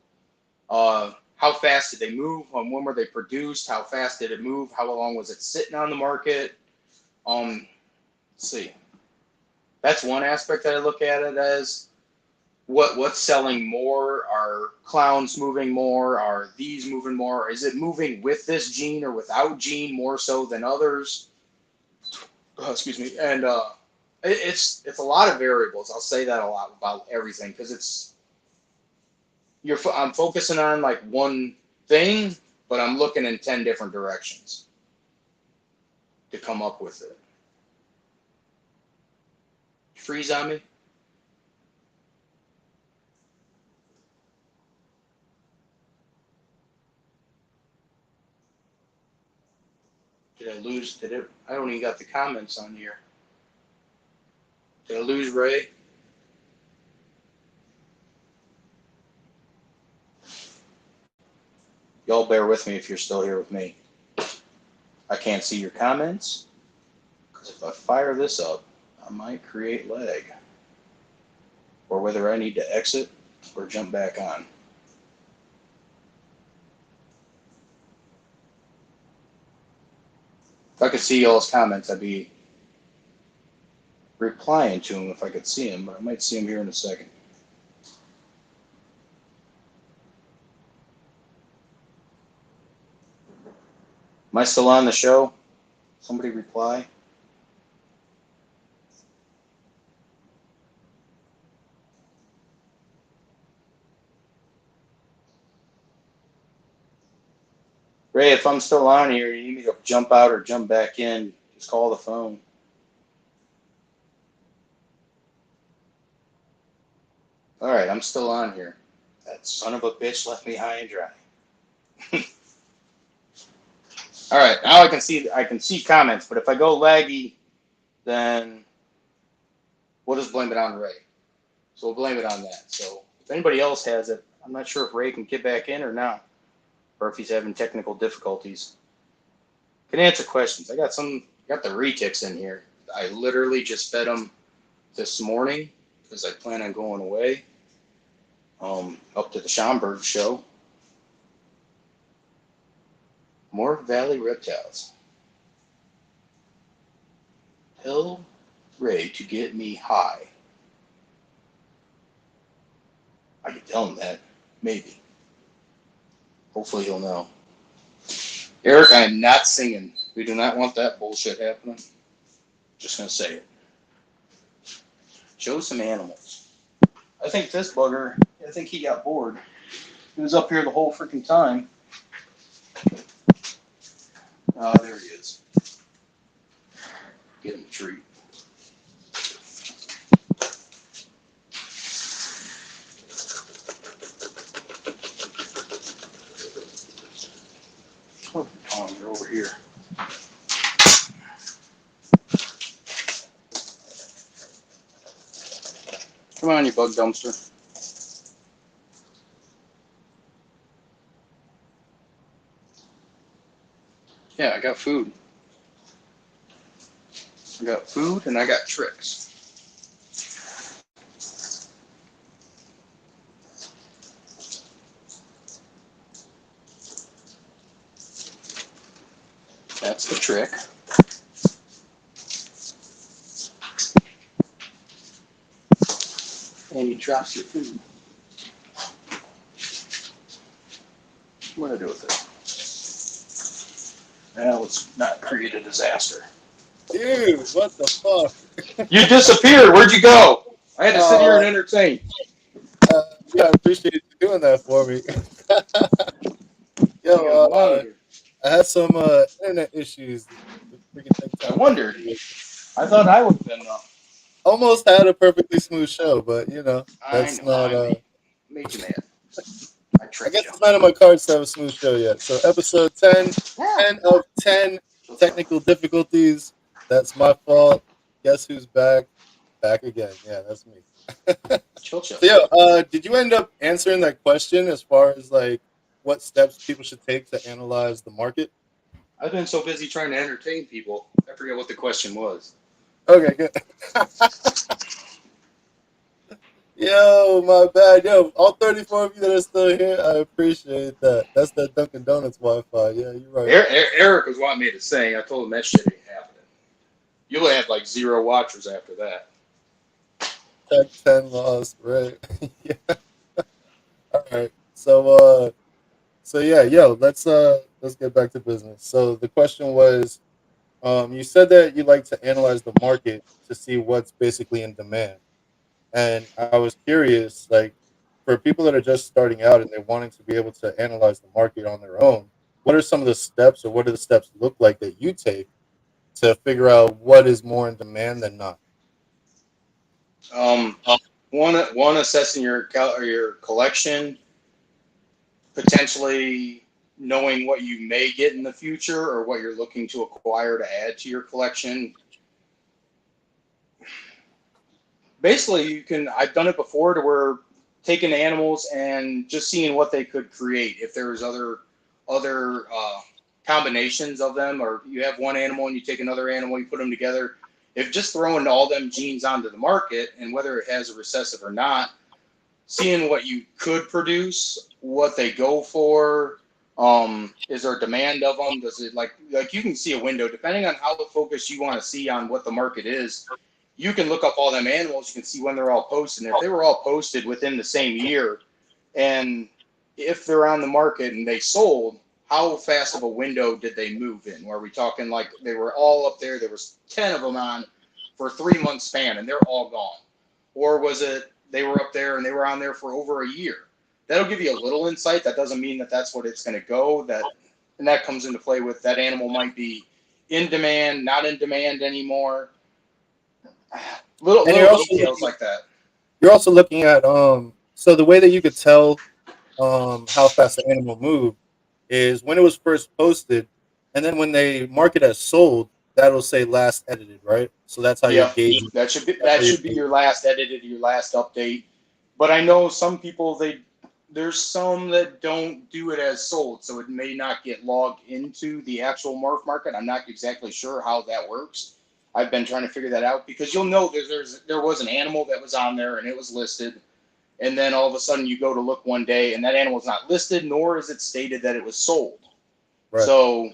how fast did they move, when were they produced, how fast did it move, how long was it sitting on the market. Let's see. That's one aspect that I look at it as. what's selling more? Are clowns moving more? Are these moving more? Is it moving with this gene or without gene more so than others? Excuse me. And it's a lot of variables. I'll say that a lot about everything because I'm focusing on like one thing, but I'm looking in 10 different directions to come up with it. Freeze on me? Did I lose? Did it? I don't even got the comments on here. Did I lose Ray? Y'all bear with me if you're still here with me. I can't see your comments because if I fire this up, I might create lag. Or whether I need to exit or jump back on. If I could see y'all's comments, I'd be replying to them if I could see them, but I might see them here in a second. Am I still on the show? Somebody reply. Ray, if I'm still on here, you need me to jump out or jump back in, just call the phone. All right, I'm still on here. That son of a bitch left me high and dry. All right, now I can see comments, but if I go laggy, then we'll just blame it on Ray. So we'll blame it on that. So if anybody else has it, I'm not sure if Ray can get back in or not, or if he's having technical difficulties. Can answer questions. I got the retics in here. I literally just fed them this morning because I plan on going away up to the Schomburg show. Morph Valley Reptiles. Tell Ray to get me high. I can tell him that. Maybe. Hopefully he'll know. Eric, I am not singing. We do not want that bullshit happening. Just going to say it. Show some animals. I think this bugger, he got bored. He was up here the whole freaking time. Oh, there he is. Get him a treat. Oh, you're over here. Come on, you bug dumpster. Yeah, I got food. I got food and I got tricks. That's the trick. And he drops your food. What do I do with it? Now let's not create a disaster. Dude, what the fuck? You disappeared. Where'd you go? I had to sit here and entertain. Yeah, I appreciate you doing that for me. Yo, I had some internet issues. The freaking thing I took wondered. I thought I would have been almost had a perfectly smooth show, but you know I that's know. not. I made you mad. I I tricked guess you. it's not in my cards to have a smooth show yet. So episode 10, 10 of 10 technical difficulties. That's my fault. Guess who's back? Back again. Yeah, that's me. Chill. So yeah, did you end up answering that question as far as like what steps people should take to analyze the market? I've been so busy trying to entertain people, I forget what the question was. Okay, good. Yo, my bad. Yo, all 34 of you that are still here, I appreciate that. That's that Dunkin' Donuts Wi-Fi. Yeah, you're right. Eric was wanting me to sing. I told him that shit ain't happening. You'll have like 0 watchers after that. Tech 10 lost, right? Yeah. All right. So yeah, yo, let's get back to business. So the question was, you said that you like to analyze the market to see what's basically in demand. And I was curious, like, for people that are just starting out and they're wanting to be able to analyze the market on their own, what are some of the steps, or what do the steps look like that you take to figure out what is more in demand than not? Um, one assessing your collection, potentially knowing what you may get in the future or what you're looking to acquire to add to your collection. Basically, you can. I've done it before to where taking animals and just seeing what they could create. If there's other combinations of them, or you have one animal and you take another animal, you put them together. If just throwing all them genes onto the market and whether it has a recessive or not, seeing what you could produce, what they go for, is there demand of them? Does it like you can see a window depending on how focused you want to see on what the market is. You can look up all them animals. You can see when they're all posted. And if they were all posted within the same year, and if they're on the market and they sold, how fast of a window did they move in? Are we talking like they were all up there? There was 10 of them on for a 3 month span, and they're all gone, or was it they were up there and they were on there for over a year? That'll give you a little insight. That doesn't mean that that's what it's going to go. And that comes into play with that animal might be in demand, not in demand anymore. Little And little details like that. you're also looking at so the way that you could tell how fast the animal moved is when it was first posted, and then when they mark it as sold, that'll say last edited, right? So that's how you're Yeah, gauging. That's that how you're should be gauging. your last edited, your last update. But I know some people there's some that don't do it as sold, so it may not get logged into the actual MorphMarket. I'm not exactly sure how that works. I've been trying to figure that out because you'll know there was an animal that was on there and it was listed, and then all of a sudden you go to look one day and that animal is not listed, nor is it stated that it was sold. Right. So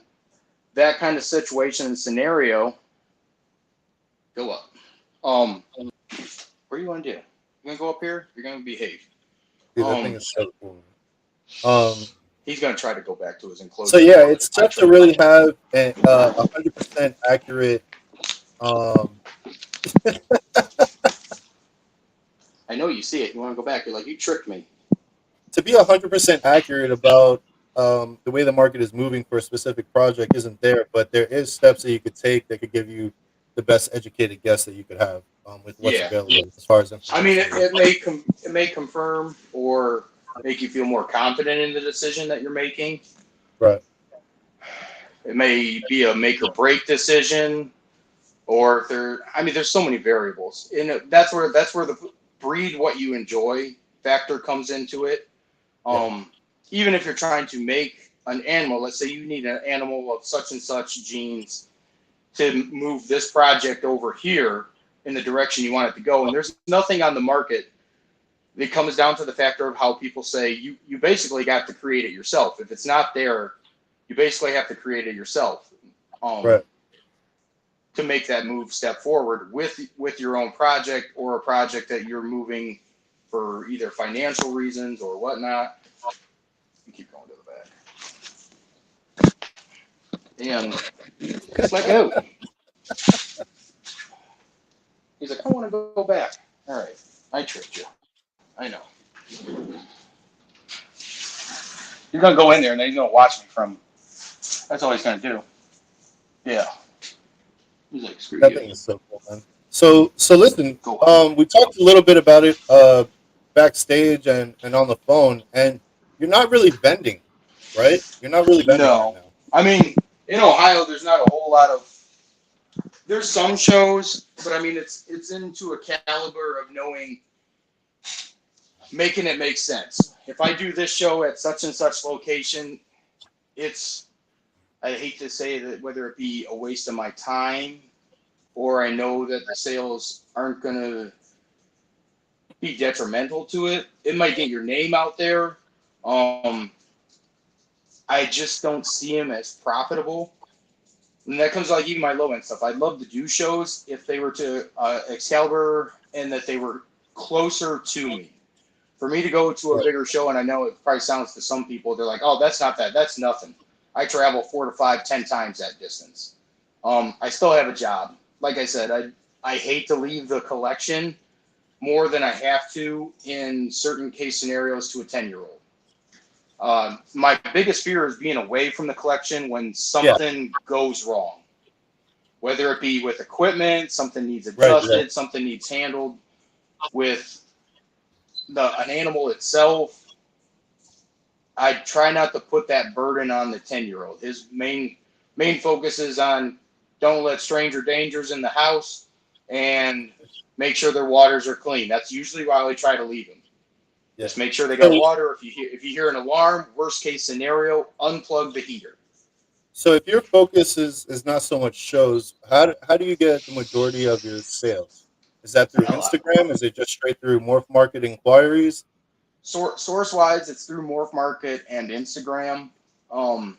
that kind of situation and scenario, go up. What do you want to do? You're gonna go up here. You're gonna behave. Dude, that thing Um, is so cool. Um, he's gonna try to go back to his so enclosure yeah, now. it's I tough to tried. really have a 100% accurate. Um, I know you see it. You want to go back. You're like, you tricked me. to be 100% accurate about the way the market is moving for a specific project isn't there, but there is steps that you could take that could give you the best educated guess that you could have with what's Yeah. available as far as I mean, information goes. it may confirm or make you feel more confident in the decision that you're making. Right. It may be a make or break decision, or if there. I mean, there's so many variables, and that's where the breed what you enjoy factor comes into it. Yeah. Even if you're trying to make an animal, let's say you need an animal of such and such genes to move this project over here in the direction you want it to go, and there's nothing on the market. It comes down to the factor of how people say you basically got to create it yourself. If it's not there, you basically have to create it yourself, um, Right. to make that move step forward with your own project or a project that you're moving for either financial reasons or whatnot. You keep going to the back. And just let go. He's like, I want to go back. All right. I tricked you. I know. He's going to go in there and then he's going to watch me from. That's all he's going to do. Yeah. He's like, screw That you. thing is so cool, man. So listen, Go on. we talked a little bit about it backstage and on the phone, and you're not really vending, right? You're not really vending right No. now. I mean, in Ohio, there's not a whole lot of. There's some shows, but I mean, it's into a caliber of knowing, making it make sense. If I do this show at such and such location, it's, I hate to say that, whether it be a waste of my time or I know that the sales aren't going to be detrimental to it. It might get your name out there. Um, I just don't see them as profitable. And that comes like even my low end stuff. I'd love to do shows if they were to Excalibur and that they were closer to me. For me to go to a Right. bigger show, and I know it probably sounds to some people, they're like, "Oh, that's not that. That's nothing." I travel 4 to 5, 10 times that distance. I still have a job. Like I said, I hate to leave the collection more than I have to in certain case scenarios to a 10-year-old. My biggest fear is being away from the collection when Yeah. something goes wrong, whether it be with equipment, something needs Right. Right. adjusted, something needs handled with an animal itself. I try not to put that burden on the 10-year-old. His main focus is on don't let stranger dangers in the house and make sure their waters are clean. That's usually why I try to leave them. Yeah. Just make sure they got So, water. If you hear an alarm, worst case scenario, unplug the heater. so if your focus is not so much shows, how do you get the majority of your sales? Is that through A lot. Instagram? Is it just straight through MorphMarket inquiries? Source wise, it's through MorphMarket and Instagram. Um,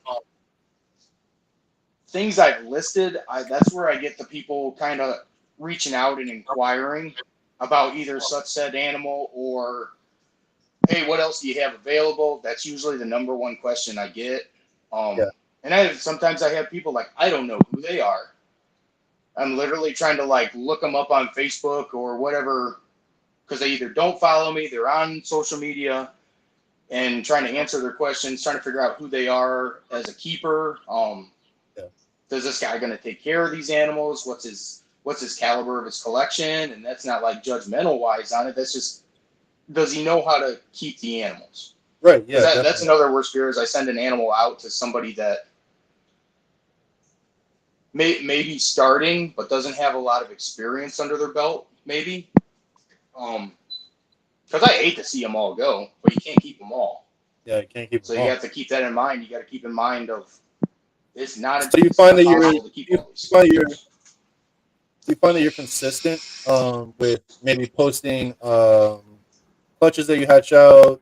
Things I've listed, that's where I get the people kind of reaching out and inquiring about either such said animal or, hey, what else do you have available? That's usually the number one question I get. Yeah. And sometimes I have people like, I don't know who they are. I'm literally trying to like look them up on Facebook or whatever because they either don't follow me, they're on social media, and trying to answer their questions, trying to figure out who they are as a keeper. Yeah. Does this guy going to take care of these animals? What's his caliber of his collection? And that's not like judgmental wise on it. That's just, does he know how to keep the animals? Right. Because Yeah. that's Definitely. another worst fear is I send an animal out to somebody that may be starting but doesn't have a lot of experience under their belt, maybe. Um, because I hate to see them all go, but you can't keep them all. Yeah. I can't keep So them you all. have to keep that in mind. You got to keep in mind of So you it's find not that you're possible to keep you all these find you're creatures. you find that you're consistent with maybe posting clutches that you hatch out,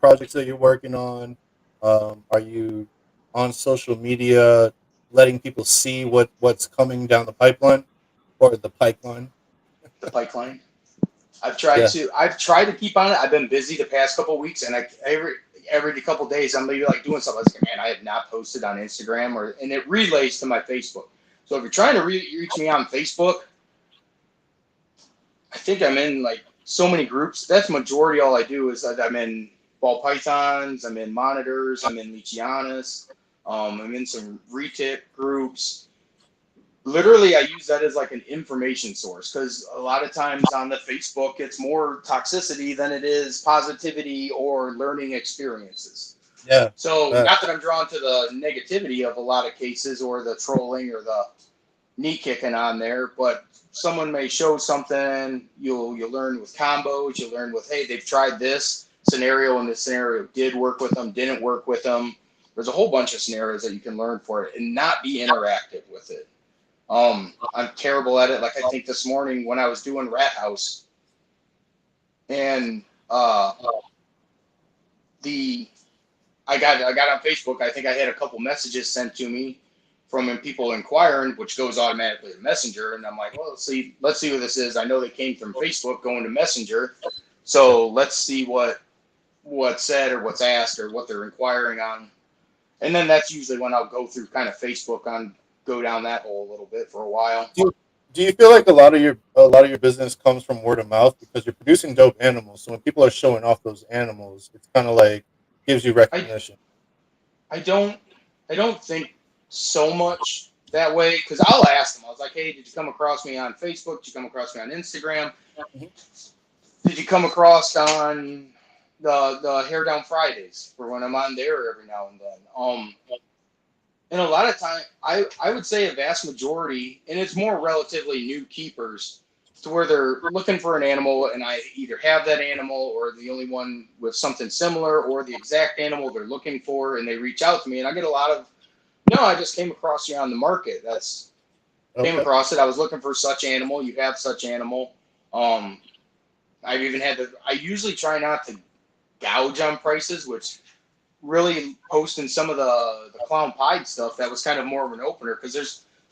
projects that you're working on. Are you on social media letting people see what's coming down the pipeline or the pipeline? The pipeline. Yeah. I've tried to keep on it. I've been busy the past couple of weeks, and every couple of days I'm maybe like doing something. I was like, man, I have not posted on Instagram, and it relays to my Facebook. So if you're trying to reach me on Facebook, I think I'm in like so many groups. That's majority all I do is that I'm in ball pythons, I'm in monitors, I'm in Leachianas, I'm in some retic groups. Literally, I use that as like an information source because a lot of times on the Facebook, it's more toxicity than it is positivity or learning experiences. Yeah. So, That, not that I'm drawn to the negativity of a lot of cases or the trolling or the knee kicking on there, but someone may show something. You'll learn with combos. You learn with, hey, they've tried this scenario and this scenario did work with them, didn't work with them. There's a whole bunch of scenarios that you can learn for it and not be interactive with it. I'm terrible at it. Like I think this morning when I was doing Rat House and uh, the I got on Facebook. I think I had a couple messages sent to me from people inquiring, which goes automatically to Messenger. And I'm like, well, let's see what this is. I know they came from Facebook going to Messenger, yeah. so let's see what's said or what's asked or what they're inquiring on. And then that's usually when I'll go through kind of Facebook go down that hole a little bit for a while. Do you feel like a lot of your business comes from word of mouth because you're producing dope animals? So when people are showing off those animals, it's kind of like gives you I recognition. I don't I don't think so much that way because I'll ask them. I was like, hey, did you come across me on Facebook? Did you come across me on Instagram? Mhm. Did you come across on the Hair Down Fridays for when I'm on there every now and then? And a lot of time, I would say a vast majority, and it's more relatively new keepers, to where they're looking for an animal, and I either have that animal or the only one with something similar or the exact animal they're looking for, and they reach out to me, and I get a lot of, no, I just came across you on the market. That's came Okay. across it. I was looking for such animal. You have such animal. Um, I've even had to. I usually try not to gouge on prices, which really posting some of the clown pied stuff that was kind of more of an opener because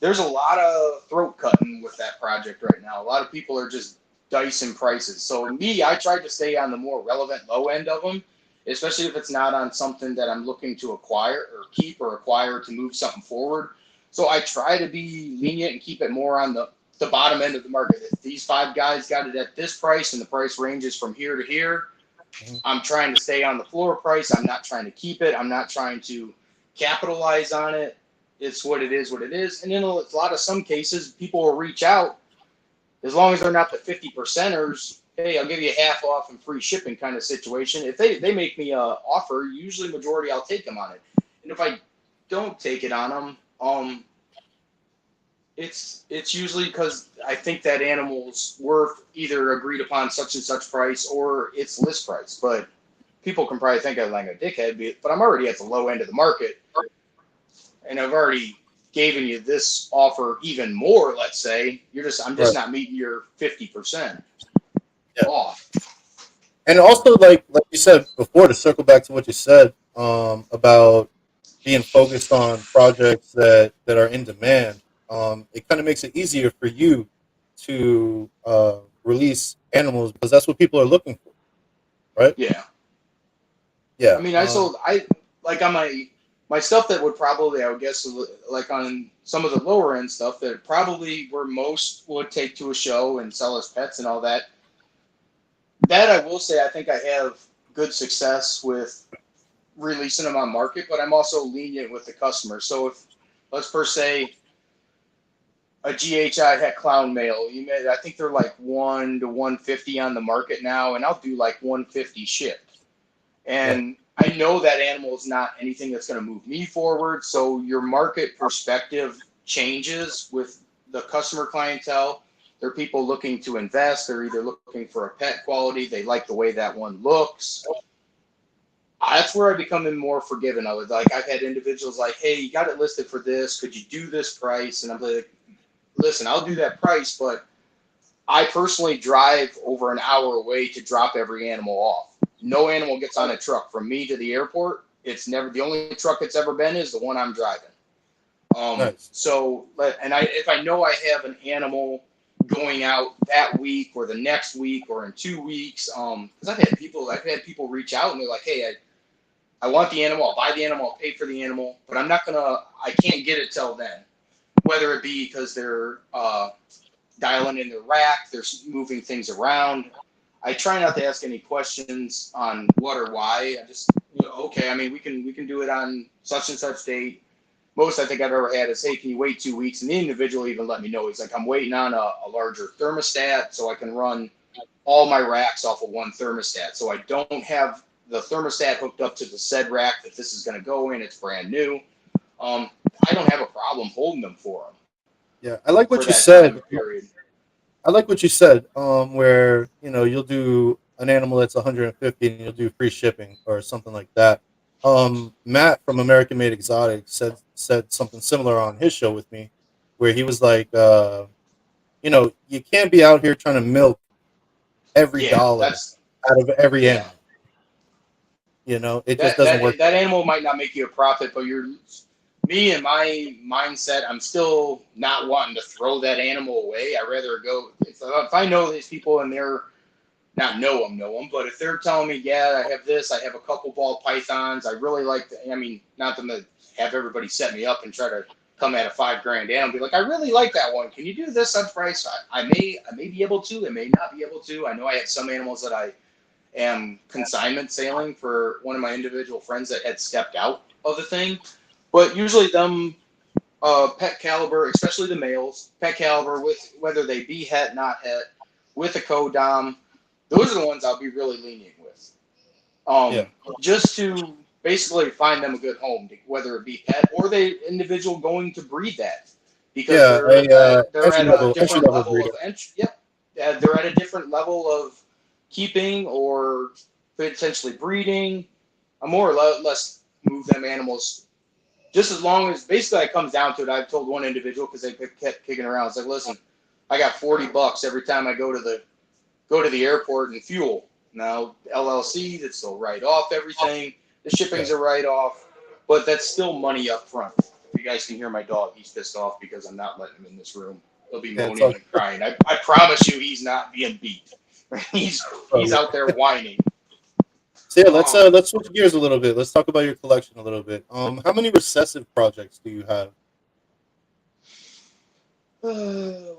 there's a lot of throat cutting with that project right now. A lot of people are just dice in prices. So me, I tried to stay on the more relevant low end of them, especially if it's not on something that I'm looking to acquire or keep or acquire to move something forward. So I try to be lenient and keep it more on the bottom end of the market. If these five guys got it at this price and the price ranges from here to here, Mhm. I'm trying to stay on the floor price. I'm not trying to keep it. I'm not trying to capitalize on it. It's what it is, what it is. And in a lot of some cases, people will reach out as long as they're not the 50 percenters. Hey, I'll give you half off and free shipping kind of situation. If they make me a offer, usually majority I'll take them on it. And if I don't take it on them, it's usually because I think that animal's worth either agreed upon such and such price or its list price. But people can probably think I'm like a dickhead, but I'm already at the low end of the market, and I've already given you this offer even more. Let's say I'm just Right. not meeting your 50% Yeah. off. And also, like you said before, to circle back to what you said about being focused on projects that are in demand, it kind of makes it easier for you to release animals because that's what people are looking for, right? Yeah. I Yeah. mean, I like on my stuff that would probably, I would guess, like on some of the lower end stuff that probably where most would take to a show and sell as pets and all that. That I will say, I think I have good success with releasing them on market, but I'm also lenient with the customer. So if let's per se a GHI het clown male, I think they're like 1 to 150 on the market now, and I'll do like 150 shipped. Right. And I know that animal is not anything that's going to move me forward. So your market perspective changes with the customer clientele. They're people looking to invest. They're either looking for a pet quality. They like the way that one looks. That's where I become more forgiving of it. Like I've had individuals like, hey, you got it listed for this. Could you do this price? And I'm like, listen, I'll do that price, but I personally drive over an hour away to drop every animal off. No animal gets on a truck from me to the airport. It's never the only truck it's ever been is the one I'm driving. Nice. So, and if I know I have an animal going out that week or the next week or in 2 weeks, because I've had people reach out and they're like, hey, I want the animal, I'll buy the animal, I'll pay for the animal, but I can't get it till then. Whether it be because they're dialing in their rack, they're moving things around. I try not to ask any questions on what or why. I just, okay, I mean, we can do it on such and such date. Most I think I've ever had is, hey, can you wait 2 weeks? And the individual even let me know. He's like, I'm waiting on a larger thermostat so I can run all my racks off of one thermostat. So I don't have the thermostat hooked up to the said rack that this is going to go in. It's brand new. I don't have a problem holding them for them Yeah. I like for what you that time said. period. I like what you said. Where you'll do an animal that's 150 and you'll do free shipping or something like that. Matt from American Made Exotic said something similar on his show with me, where he was like, you can't be out here trying to milk every Yeah, dollar out of every yeah. animal. It just That doesn't work that that that way. animal might not make you a profit, but me and my mindset. I'm still not wanting to throw that animal away. I rather go if I know these people and they're not know them, but if they're telling me, yeah, I have this, I have a couple ball pythons, I really like I mean, not to have everybody set me up and try to come at a $5,000 animal, be like, I really like that one. Can you do this on price? I may be able to, I may not be able to. I know I have some animals that I am consignment sailing for one of my individual friends that had stepped out of the thing. But usually them pet caliber, especially the males, pet caliber with whether they be het, not het, with a co-dom, those are the ones I'll be really lenient with. Yeah, Just to basically find them a good home, whether it be pet or the individual going to breed that, because yeah, they're at a entry different level level of breeder. entry. Yep, they're at a different level of keeping or potentially breeding. I more or less move them animals just as long as basically it comes down to it. I've told one individual because they kept kicking around. It's like, listen, I got $40 every time I go to the airport and fuel. Now LLC, that's still write off everything. The Yeah, shipping's a write off, but that's still money up front. If you guys can hear my dog, he's pissed off because I'm not letting him in this room. He'll be Yeah, it's moaning all. and crying. I promise you, he's not being beat. Oh, He's yeah. out there whining. So yeah, Um, let's switch gears a little bit. Let's talk about your collection a little bit. How many recessive projects do you have? 1,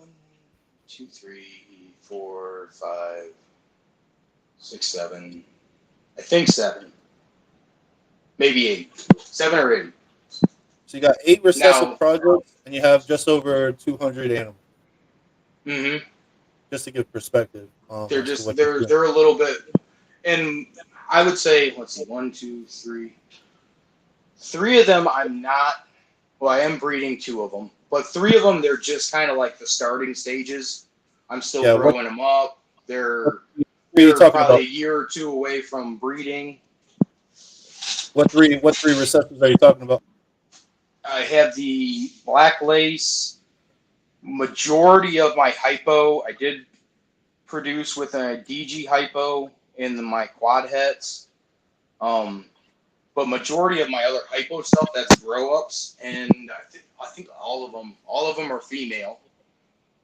2, 3, 4, 5, 6, 7. I think 7, maybe 8, 7 or 8. So you got 8 recessive Now, projects, and you have just over 200 animals. hmm Just to give perspective, they're as to just what you're doing. they're a little bit, and I would say, let's see, 1, 2, 3. 3 of them I'm not. Well, I am breeding 2 of them, but 3 of them they're just kind of like the starting stages. I'm still Yeah, growing them up. what They're are you they're talking probably about? a year or 2 away from breeding. What three recessives are you talking about? I have the black lace. Majority of my hypo I did produce with a DG hypo in my quad hets. Um, but majority of my other hypo stuff that's grow ups, and I think all of them are female.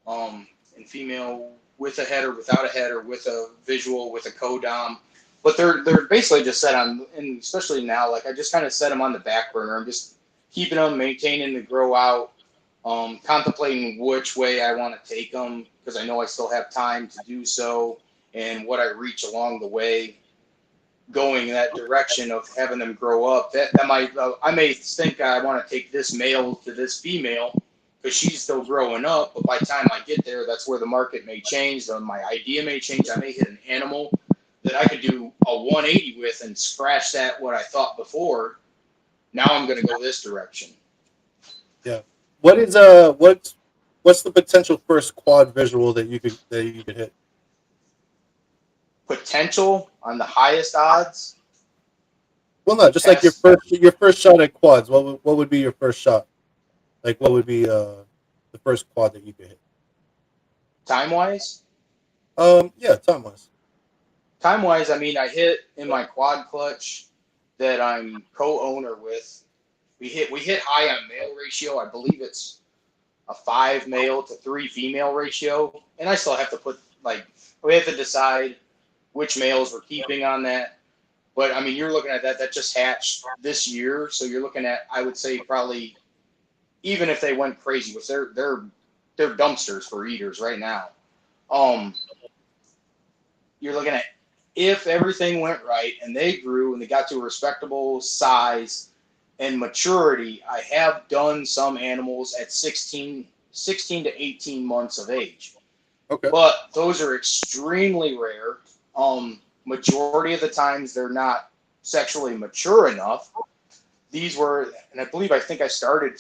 And female with a head or without a head or with a visual with a codom. But they're basically just set on, and especially now, like I just kind of set them on the back burner. I'm just keeping them, maintaining the grow out, contemplating which way I want to take them because I know I still have time to do so, and what I reach along the way, going in that direction of having them grow up. That might I may think I want to take this male to this female because she's still growing up, but by the time I get there, that's where the market may change. My idea may change. I may hit an animal that I could do a 180 with and scratch that what I thought before. Now I'm going to go this direction. Yeah. What is what's the potential first quad visual that you could hit? Potential on the highest odds. Well, no, just like Pass your first shot at quads. What would be your first shot? Like what would be the first quad that you could hit? time wise. Yeah, time wise. Time wise, I mean, I hit in my quad clutch that I'm co-owner with. We hit high on male ratio. I believe it's a 5 male to 3 female ratio, and I still have to put like we have to decide which males we're keeping on that. But I mean, you're looking at that just hatched this year, so you're looking at I would say probably even if they went crazy, which they're dumpsters for eaters right now. Um, you're looking at if everything went right and they grew and they got to a respectable size and maturity, I have done some animals at 16 to 18 months of age. Okay. But those are extremely rare. Majority of the times they're not sexually mature enough. These were, and I think I started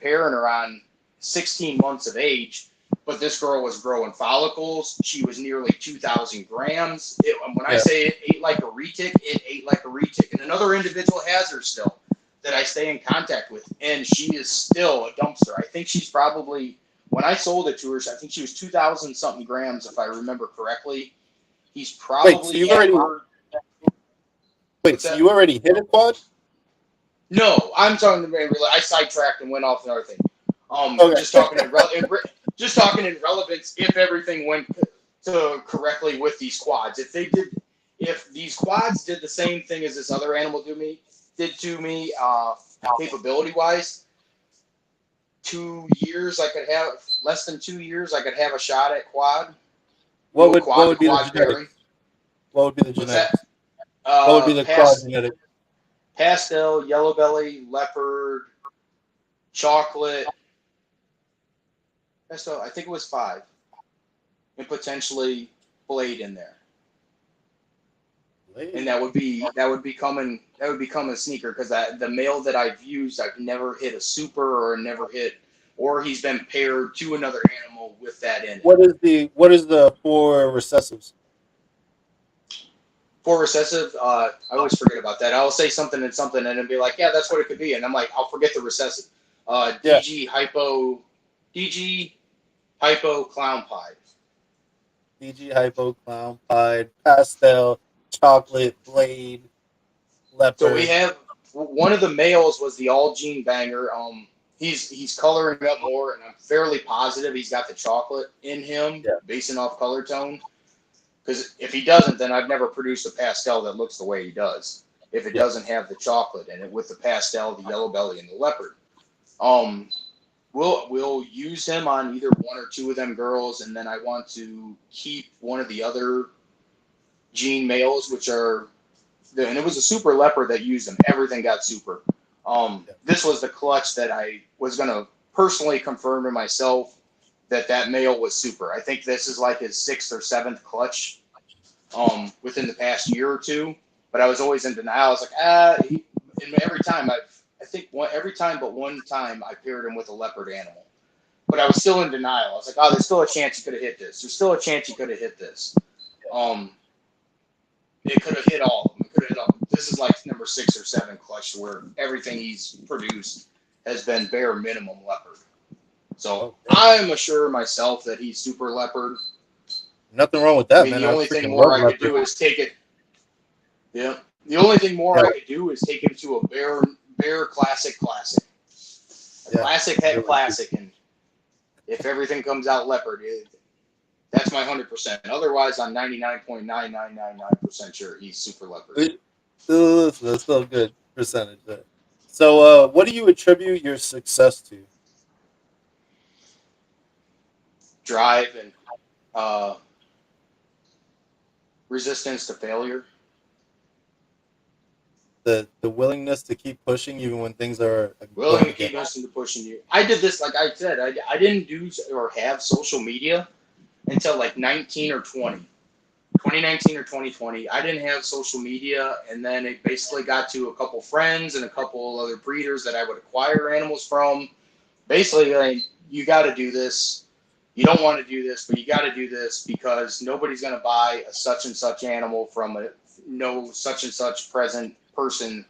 pairing around 16 months of age. But this girl was growing follicles. She was nearly 2,000 grams. When I Yeah. say it ate like a retic, it ate like a retic. And another individual has her still that I stay in contact with, and she is still a dumpster. I think she's probably when I sold it to her, I think she was 2,000 something grams if I remember correctly. He's Wait, so probably you've had already her. wait, What's so that? you already hit a quad? No, I'm talking about. I sidetracked and went off another thing. Okay. Just talking in relevance. If everything went to correctly with these quads, if these quads did the same thing as this other animal did to me, capability wise, 2 years I could have less than 2 years I could have a shot at quad. Do a What quad to would be the quad pairing. genetics? What would be the What's that? genetics? What would be the quad Past genetics? pastel, yellow belly, leopard, chocolate. Pastel. I think it was 5, and potentially blade in there. And Blade. that would become a sneaker because the male that I've used I've never hit a super or never hit or he's been paired to another animal with that in it. What is the four recessives? For recessive, I always forget about that. I'll say something and something and then be like, yeah, that's what it could be, and I'm like, I'll forget the recessive. Yeah. DG hypo clown pie. DG Hypo, Clown Pied, Pastel, Chocolate, Blade, So we Leopard. have one of the males was the all gene banger. he's coloring up more, and I'm fairly positive he's got the chocolate in him, Yeah. basing off color tone. Because if he doesn't, then I've never produced a pastel that looks the way he does. If it Yeah. doesn't have the chocolate in it with the pastel, the yellow belly, and the leopard, um, we'll use him on either one or two of them girls, and then I want to keep one of the other gene males, which are, and it was a super leopard that used them. Everything got super. Yeah. This was the clutch that I was gonna personally confirm to myself that that male was super. I think this is like his sixth or seventh clutch within the past year or two. But I was always in denial. I was like, and every time I think every time but one time I paired him with a leopard animal. But I was still in denial. I was like, oh, there's still a chance he could have hit this. There's still a chance he could have hit this. Um, it could have hit all of them. It could have hit all. This is like number 6 or 7 clutch where everything he's produced has been bare minimum leopard. So Okay. I'm assured myself that he's super leopard. Nothing wrong with I that, mean, man. the I only thing freaking more love I could leopard. do is take it. Yeah. The only thing more Yeah. I could do is take him to a bare classic, a Yeah. classic head classic, and if everything comes out leopard, that's my 100%. Otherwise, I'm 99.9999% sure he's super leopard. That's still a good percentage there. So, what do you attribute your success to? Drive and uh, resistance to failure. The willingness to keep pushing even when things are Willing going to keep against. listening to pushing you. I did this, like I said, I didn't do or have social media until like 19 or 20. 2019 or 2020, I didn't have social media, and then it basically got to a couple friends and a couple other breeders that I would acquire animals from. Basically, like, you got to do this. You don't want to do this, but you got to do this because nobody's going to buy a such and such animal from a no such and such present person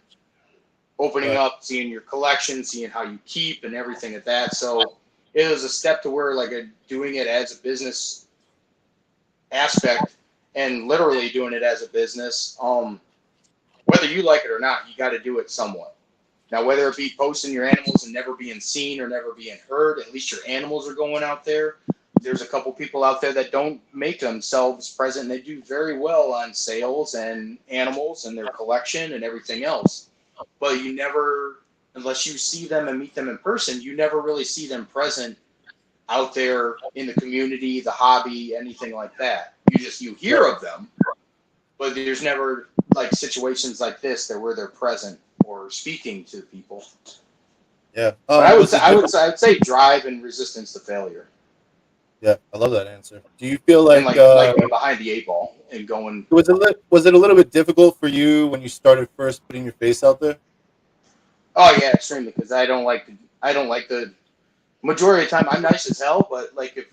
opening Right. up, seeing your collection, seeing how you keep and everything at that. So it was a step to where like doing it as a business aspect and literally doing it as a business. Whether you like it or not, you got to do it somewhat. Now, whether it be posting your animals and never being seen or never being heard, at least your animals are going out there. There's a couple people out there that don't make themselves present. They do very well on sales and animals and their collection and everything else. But you never, unless you see them and meet them in person, you never really see them present out there in the community, the hobby, anything like that. You hear Right. of them, but there's never like situations like this that where they're present or speaking to people. Yeah. But I would Was say it difficult? I would say drive and resistance to failure, Yeah, I love that answer. Do you feel and like like being behind the 8 ball and going. was it a little bit difficult for you when you started first putting your face out there? Oh yeah, extremely, because I don't like the majority of the time. I'm nice as hell, but like if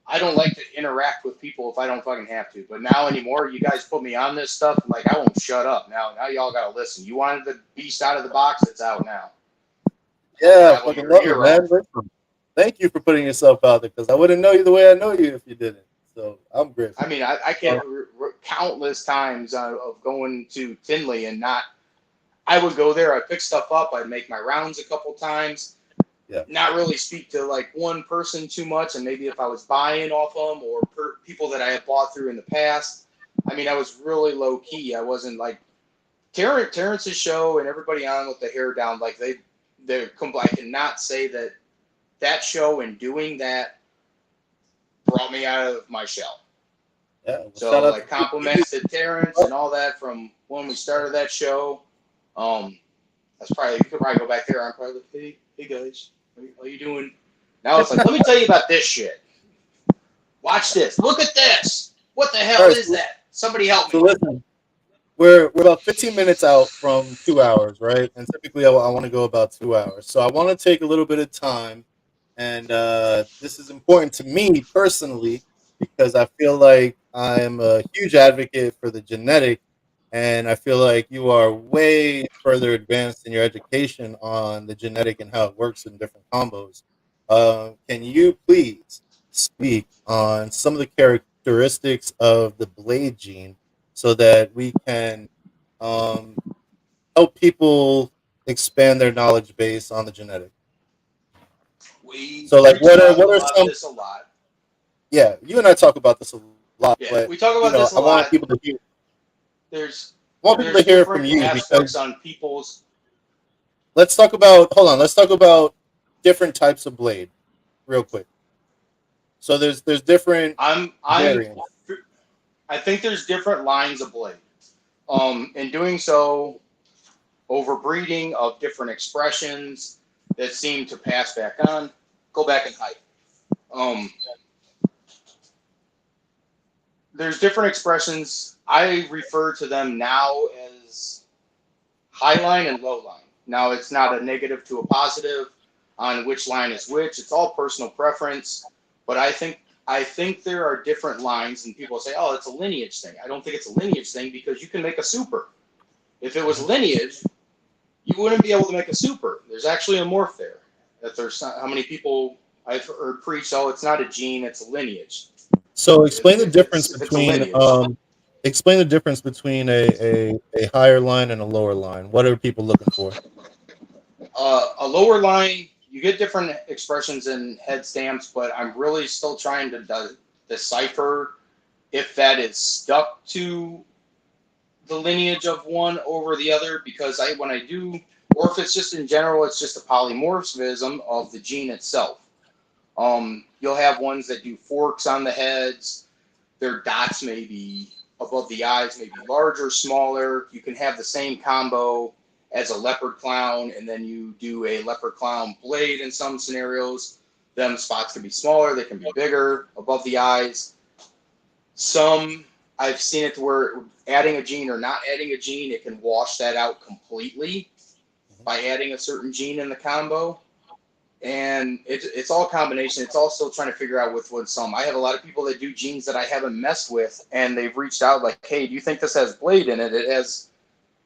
I don't like to interact with people if I don't fucking have to. But now anymore, you guys put me on this stuff, like I won't shut up. Now y'all gotta listen. You wanted the beast out of the box, it's out now. I'll Yeah, I rattle fucking your love it, ear man. off. Listen, thank you for putting yourself out there because I wouldn't know you the way I know you if you didn't. So I'm I grateful. mean, I Uh, can't countless times of going to Tinley and not. I would go there. I'd pick stuff up. I'd make my rounds a couple times. yeah, Not really speak to like one person too much, and maybe if I was buying off them or people that I had bought through in the past. I mean, I was really low key. I wasn't like Terrence's show and everybody on with the hair down. Like I cannot say that that show and doing that brought me out of my shell. yeah. Well, shout So out to like you. compliments to Terrence and all that from when we started that show. Um, that's probably you could probably go back there. I'm probably like, hey guys, how you doing? Now it's like, let me tell you about this shit. Watch this. Look at this. What the All hell right, is that? Somebody help so me. listen, we're about 15 minutes out from 2 hours, right? And typically, I want to go about 2 hours. So I want to take a little bit of time, and this is important to me personally because I feel like I'm a huge advocate for the genetic, and I feel like you are way further advanced in your education on the genetic and how it works in different combos. Can you please speak on some of the characteristics of the blade gene so that we can um, help people expand their knowledge base on the genetic? So like, We what are talk about some? this a lot. Yeah, you and I talk about this a lot, Yeah, but we talk about this a I want lot. people to hear. There's I want people to there's hear it from different you aspects because on people's. let's talk about. Hold on, let's talk about different types of blade real quick. So there's different I'm variants. I think there's different lines of blade. In doing so, overbreeding of different expressions that seem to pass back on. Go back and hide. Um, there's different expressions. I refer to them now as high line and low line. Now, it's not a negative to a positive on which line is which. It's all personal preference. But I think there are different lines, and people say, "Oh, it's a lineage thing." I don't think it's a lineage thing because you can make a super. If it was lineage, you wouldn't be able to make a super. There's actually a morph there. That there's not, how many people I've heard preach, "Oh, it's not a gene, it's a lineage." So If, if it's if it's a lineage, explain the difference between a higher line and a lower line. What are people looking for? a lower line, you get different expressions in head stamps, but I'm really still trying to decipher if that is stuck to the lineage of one over the other. Because when I do, or if it's just in general, it's just a polymorphism of the gene itself. You'll have ones that do forks on the heads. Their dots may be above the eyes, maybe larger, smaller. You can have the same combo as a leopard clown, and then you do a leopard clown blade in some scenarios. Them spots can be smaller, they can be bigger above the eyes. Some I've seen it to where adding a gene or not adding a gene, it can wash that out completely by adding a certain gene in the combo. And it's all combination. It's also trying to figure out with some. I have a lot of people that do genes that I haven't messed with, and they've reached out like, "Hey, do you think this has blade in it?" It has.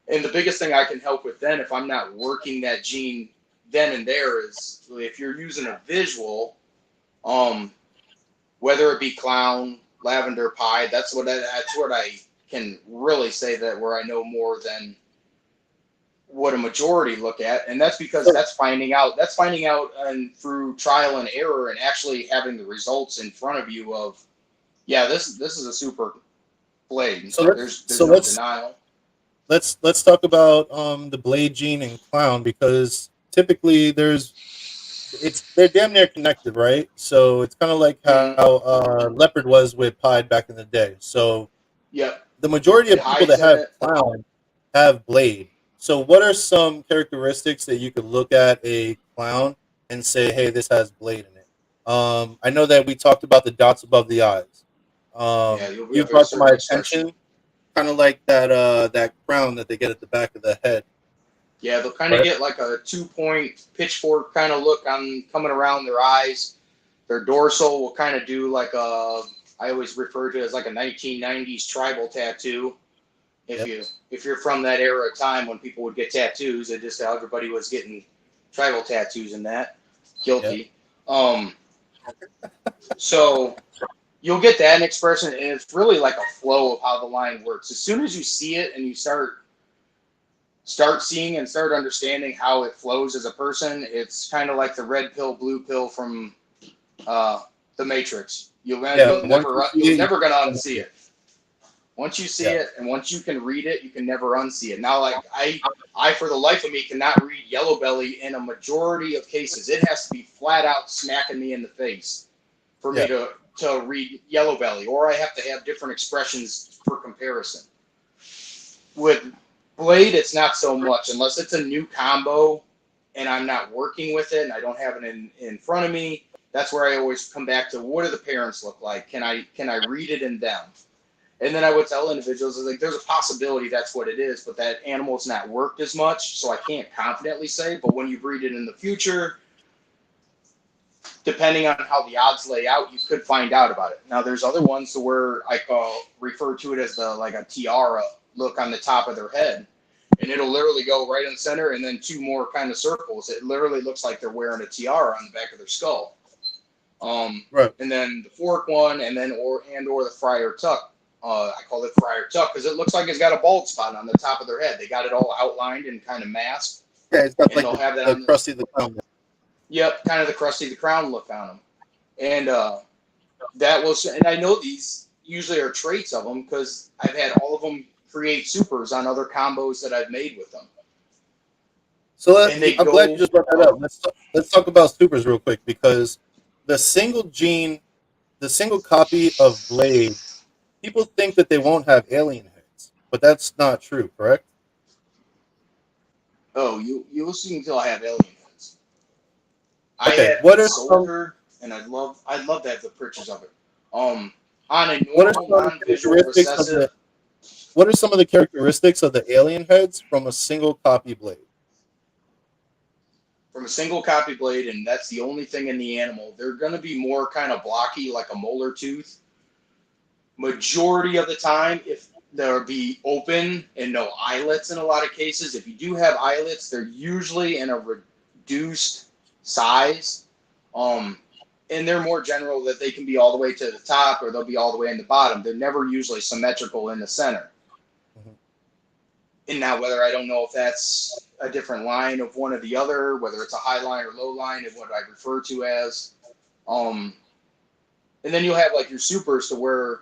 And the biggest thing I can help with then, if I'm not working that gene then and there, is if you're using a visual, um, whether it be clown, lavender, pie. That's what I can really say that where I know more than what a majority look at, and that's because So, that's finding out and through trial and error and actually having the results in front of you of, yeah, this is a super blade. so let's There's so no let's denial. let's talk about the blade gene and clown because typically they're damn near connected, right? So it's kind of like how Mm-hmm. leopard was with pied back in the day. So Yep, the majority it of people hides that in have it. clown have blade. So what are some characteristics that you could look at a clown and say, hey, this has blade in it? I know that we talked about the dots above the eyes. Yeah, you'll be You have a brought to my certain expression. attention kind of like that crown that they get at the back of the head, Yeah, they'll kind of right? get like a 2 point pitchfork kind of look on coming around their eyes. Their dorsal will kind of do like a, I always refer to it as like a 1990s tribal tattoo. if Yep, you if you're from that era of time when people would get tattoos, it just everybody was getting tribal tattoos and that. yep. Guilty. Um, so you'll get that expression, and it's really like a flow of how the line works. As soon as you see it and you start seeing and start understanding how it flows as a person, it's kind of like the red pill, blue pill from the Matrix. Yeah, You'll once you never see you'll it, you never gonna can't unsee unsee it. it. Once you see Yeah, it and once you can read it, you can never unsee it. Now, like I for the life of me cannot read yellow belly in a majority of cases. It has to be flat out smacking me in the face for me yeah. to read yellow belly, or I have to have different expressions for comparison. With blade, it's not so much unless it's a new combo and I'm not working with it and I don't have it in front of me. That's where I always come back to, what do the parents look like? Can I read it in them? And then I would tell individuals, like, there's a possibility that's what it is, but that animal's not worked as much, so I can't confidently say. But when you breed it in the future, depending on how the odds lay out, you could find out about it. Now, there's other ones where I refer to it as the like a tiara look on the top of their head, and it'll literally go right in the center, and then two more kind of circles. It literally looks like they're wearing a tiara on the back of their skull. Right. And then the fork one, and then or the friar tuck. I call it friar tuck because it looks like it's got a bald spot on the top of their head. They got it all outlined and kind of masked, Yeah, it's got and like they'll have that the on. crusty the clown. Yep, kind of the Krusty the Crown look on them. And and I know these usually are traits of them because I've had all of them create supers on other combos that I've made with them. So And they I'm glad you go, just brought that up. Let's talk about supers real quick because the single gene, the single copy of Blade, people think that they won't have alien heads, but that's not true, correct? oh, you listen until I have alien heads. Okay, I sold her, and I'd love to have the pictures of it. Um, on a what are normal some of the non-visual characteristics of recessive, what are some of the characteristics of the alien heads from a single copy Blade? from a single copy blade, and that's the only thing in the animal, they're going to be more kind of blocky, like a molar tooth. Majority of the time, if they'll be open and no eyelets in a lot of cases. If you do have eyelets, they're usually in a reduced size. Um, and they're more general that they can be all the way to the top or they'll be all the way in the bottom. They're never usually symmetrical in the center. Mhm. And now, whether I don't know if that's a different line of one or the other, whether it's a high line or low line, and what I refer to as. Um, and then you'll have like your supers to where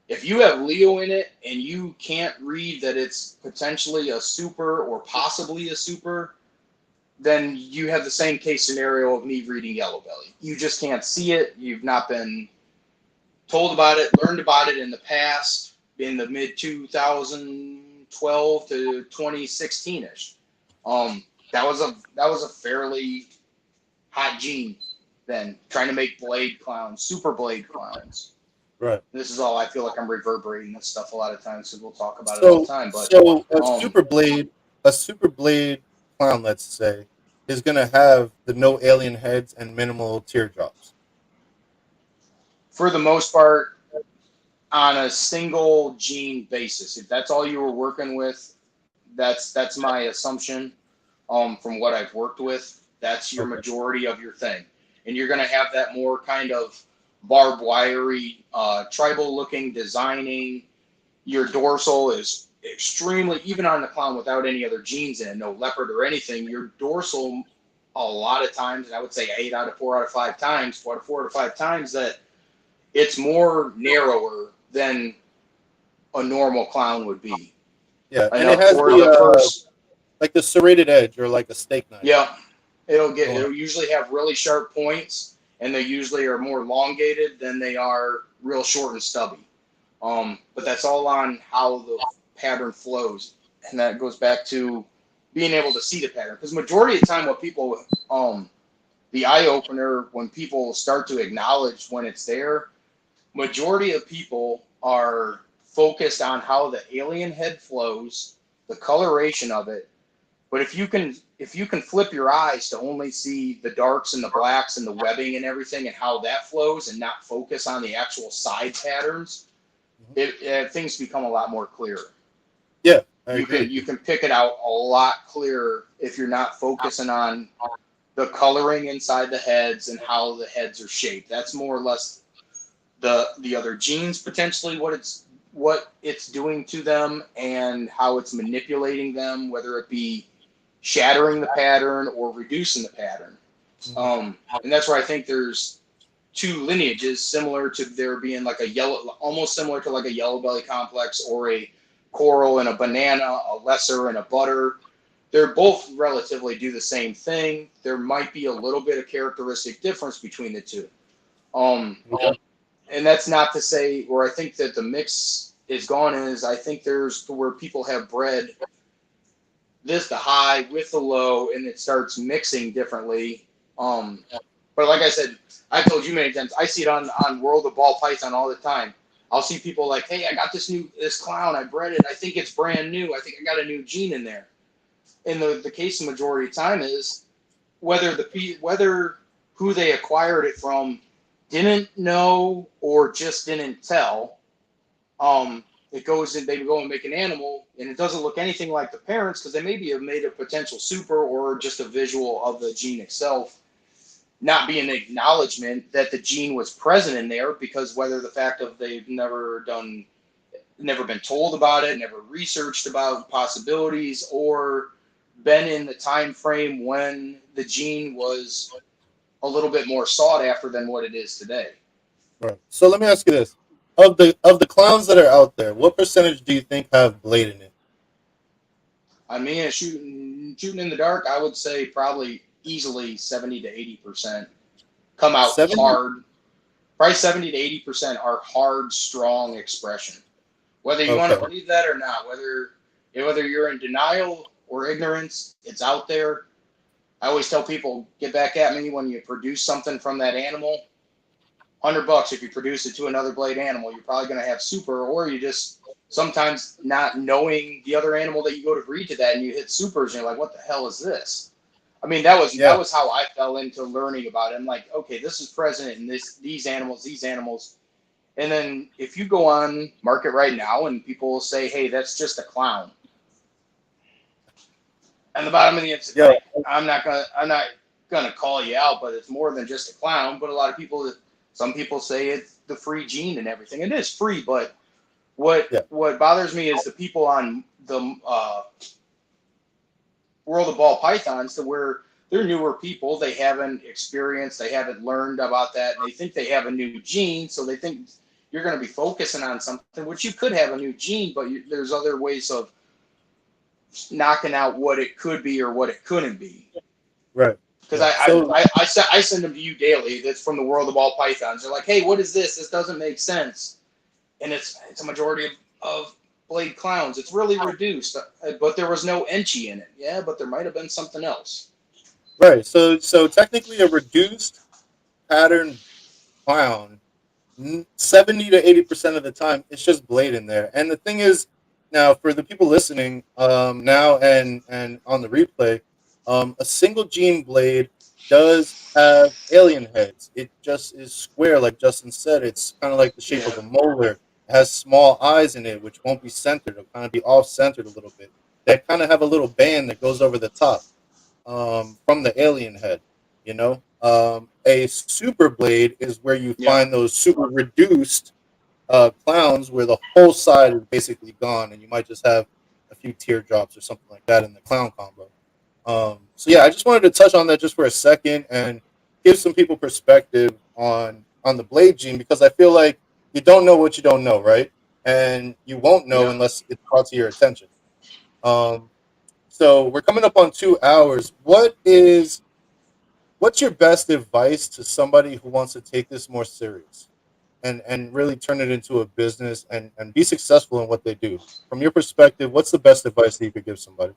if you have Leo in it and you can't read that it's potentially a super or possibly a super, then you have the same case scenario of me reading Yellow Belly. You just can't see it. You've not been told about it, learned about it in the past, in the mid 2012 to 2016 ish. That was a fairly hot gene then, trying to make blade clowns, super blade clowns. Right. This is all I feel like I'm reverberating this stuff a lot of times because we'll talk about it all the So time. But so um, a super blade clown, let's say, is gonna have the no alien heads and minimal teardrops. for the most part, on a single gene basis, if that's all you were working with, that's my assumption. From what I've worked with, that's your Okay. majority of your thing, and you're gonna have that more kind of barbed wiry, tribal looking designing. Your dorsal is extremely, even on the clown without any other genes in, no leopard or anything, your dorsal a lot of times, and I would say 4 out of 5 times that it's more narrower than a normal clown would be. Yeah, and it Enough has for the the first, like the serrated edge or like a steak knife yeah, going on. it'll usually have really sharp points, and they usually are more elongated than they are real short and stubby. But that's all on how the pattern flows, and that goes back to being able to see the pattern. Because majority of the time, what people, the eye opener when people start to acknowledge when it's there, majority of people are focused on how the alien head flows, the coloration of it. But if you can flip your eyes to only see the darks and the blacks and the webbing and everything and how that flows and not focus on the actual side patterns, Mhm. things become a lot more clear. Yeah, I agree with You you. can pick it out a lot clearer if you're not focusing on the coloring inside the heads and how the heads are shaped. That's more or less the other genes potentially what it's doing to them and how it's manipulating them, whether it be shattering the pattern or reducing the pattern. Mhm. And that's where I think there's two lineages similar to there being like a yellow, almost similar to like a yellow belly complex or a coral and a banana, a lesser and a butter. They're both relatively do the same thing. There might be a little bit of characteristic difference between the two. Um, Okay. and that's not to say where I think that the mix is gone is I think there's where people have bred this the high with the low and it starts mixing differently. Um, but like I said, I told you many times, I see it on World of Ball Python all the time. I'll see people like, hey, I got this clown, I bred it, I think it's brand new, I think I got a new gene in there. And the case the majority of time is whether who they acquired it from didn't know or just didn't tell. It goes in, they go and make an animal, and it doesn't look anything like the parents because they maybe have made a potential super or just a visual of the gene itself, not be an acknowledgement that the gene was present in there because whether the fact of they've never been told about it, never researched about possibilities, or been in the time frame when the gene was a little bit more sought after than what it is today. Right. So let me ask you this: of the clowns that are out there, what percentage do you think have blade in it? I mean, shooting in the dark, I would say probably easily 70 to 80% come out 70? hard. Probably 70 to 80% are hard, strong expression. Whether you want to Okay. believe that or not, whether you're in denial or ignorance, it's out there. I always tell people, get back at me when you produce something from that animal. $100 if you produce it to another blade animal, you're probably going to have super, or you just sometimes not knowing the other animal that you go to breed to that, and you hit supers, and you're like, what the hell is this? I mean, that Yeah. was how I fell into learning about it. I'm like, okay, this is present in these animals. And then if you go on market right now and people will say, hey, that's just a clown. And the bottom of the it's Yeah. like I'm not gonna call you out, but it's more than just a clown. But a lot of people, some people say it's the free gene and everything. It is free, but Yeah. what bothers me is the people on the World of Ball Pythons to where they're newer people. They haven't experienced, they haven't learned about that, and they think they have a new gene, so they think you're going to be focusing on something, which you could have a new gene, but there's other ways of knocking out what it could be or what it couldn't be. Right. Because Yeah. So I send them to you daily. That's from the World of Ball Pythons. They're like, hey, what is this? This doesn't make sense. And it's a majority of blade clowns. It's really reduced, but there was no enchi in it. Yeah, but there might have been something else. right. So technically, a reduced pattern clown 70 to 80% of the time it's just blade in there. And the thing is, now for the people listening, now and on the replay, a single gene blade does have alien heads. It just is square, like Justin said. It's kind of like the shape Yeah, of a molar. It has small eyes in it, which won't be centered. It'll kind of be off centered a little bit. They kind of have a little band that goes over the top, from the alien head. A super blade is where you yeah, find those super reduced clowns where the whole side is basically gone, and you might just have a few teardrops or something like that in the clown combo. So yeah, I just wanted to touch on that just for a second and give some people perspective on the blade gene, because I feel like you don't know what you don't know, right? And you won't know yeah. unless it's brought to your attention. Um, so we're coming up on 2 hours. What's your best advice to somebody who wants to take this more serious and really turn it into a business and be successful in what they do? From your perspective, what's the best advice that you could give somebody?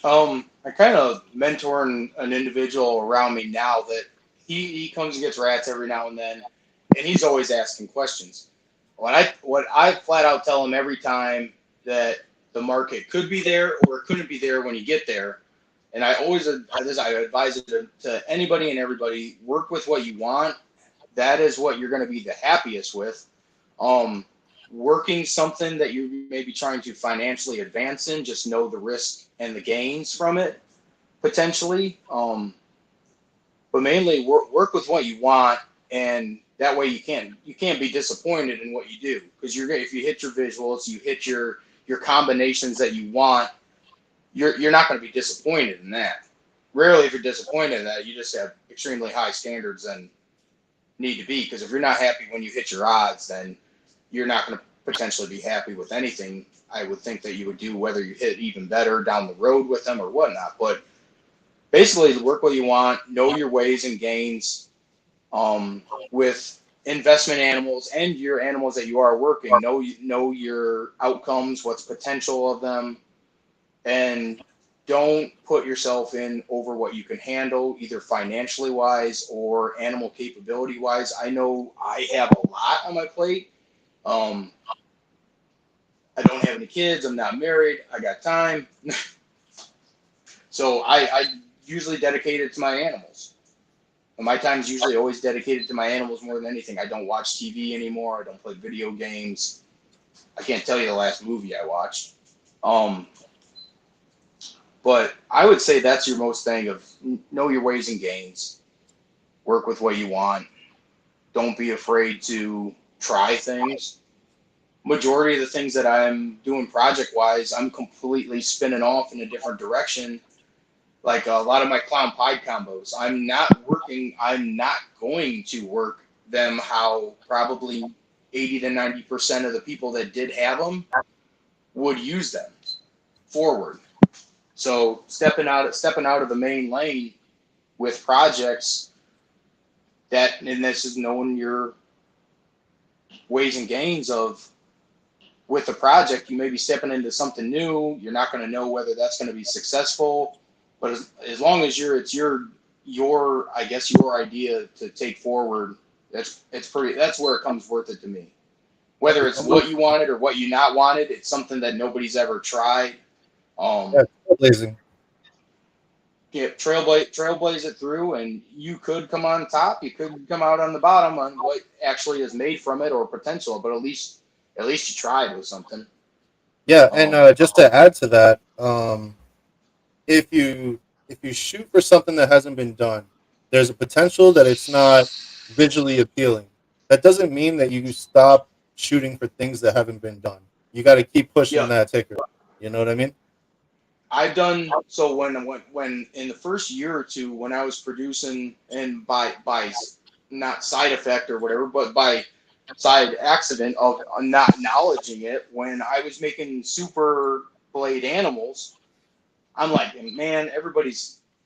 I kind of mentor an individual around me now that he comes and gets rats every now and then, and he's always asking questions. What I flat out tell him every time that the market could be there or it couldn't be there when you get there, and I advise it to anybody and everybody: work with what you want. That is what you're going to be the happiest with. Um, Working something that you may be trying to financially advance in, just know the risk and the gains from it potentially. But mainly work with what you want, and that way you can't be disappointed in what you do, because if you hit your visuals, you hit your combinations that you want, you're not going to be disappointed in that. Rarely, if you're disappointed in that, you just have extremely high standards and need to be, because if you're not happy when you hit your odds, then you're not going to potentially be happy with anything. I would think that you would do, whether you hit even better down the road with them or whatnot. But basically, work what you want, know your ways and gains, with investment animals and your animals that you are working. Know your outcomes, what's potential of them, and don't put yourself in over what you can handle, either financially wise or animal capability wise. I know I have a lot on my plate. Um, I don't have any kids. I'm not married. I got time. So I usually dedicate it to my animals. And my time is usually always dedicated to my animals more than anything. I don't watch TV anymore. I don't play video games. I can't tell you the last movie I watched. Um, but I would say that's your most thing of know your ways and gains. Work with what you want. Don't be afraid to try things. Majority of the things that I'm doing project wise, I'm completely spinning off in a different direction like a lot of my clown pied combos. I'm not working. I'm not going to work them how probably 80 to 90% of the people that did have them would use them forward. So stepping out of the main lane with projects that, and this is knowing your ways and gains of with the project, you may be stepping into something new. You're not going to know whether that's going to be successful, but as long as it's your I guess your idea to take forward, that's where it comes worth it to me. Whether it's what you wanted or what you not wanted, it's something that nobody's ever tried. Yeah, trailblazing. Yeah, trailblaze it through, and you could come on top. You could come out on the bottom on what actually is made from it or potential, but at least you tried with something. Yeah, and Um, just to add to that, if you shoot for something that hasn't been done, there's a potential that it's not visually appealing. That doesn't mean that you stop shooting for things that haven't been done. You got to keep pushing yeah, that ticker. You know what I mean? I've done so when in the first year or two when I was producing and by not side effect or whatever, but by side accident of not acknowledging it when I was making super blade animals. I'm like, man,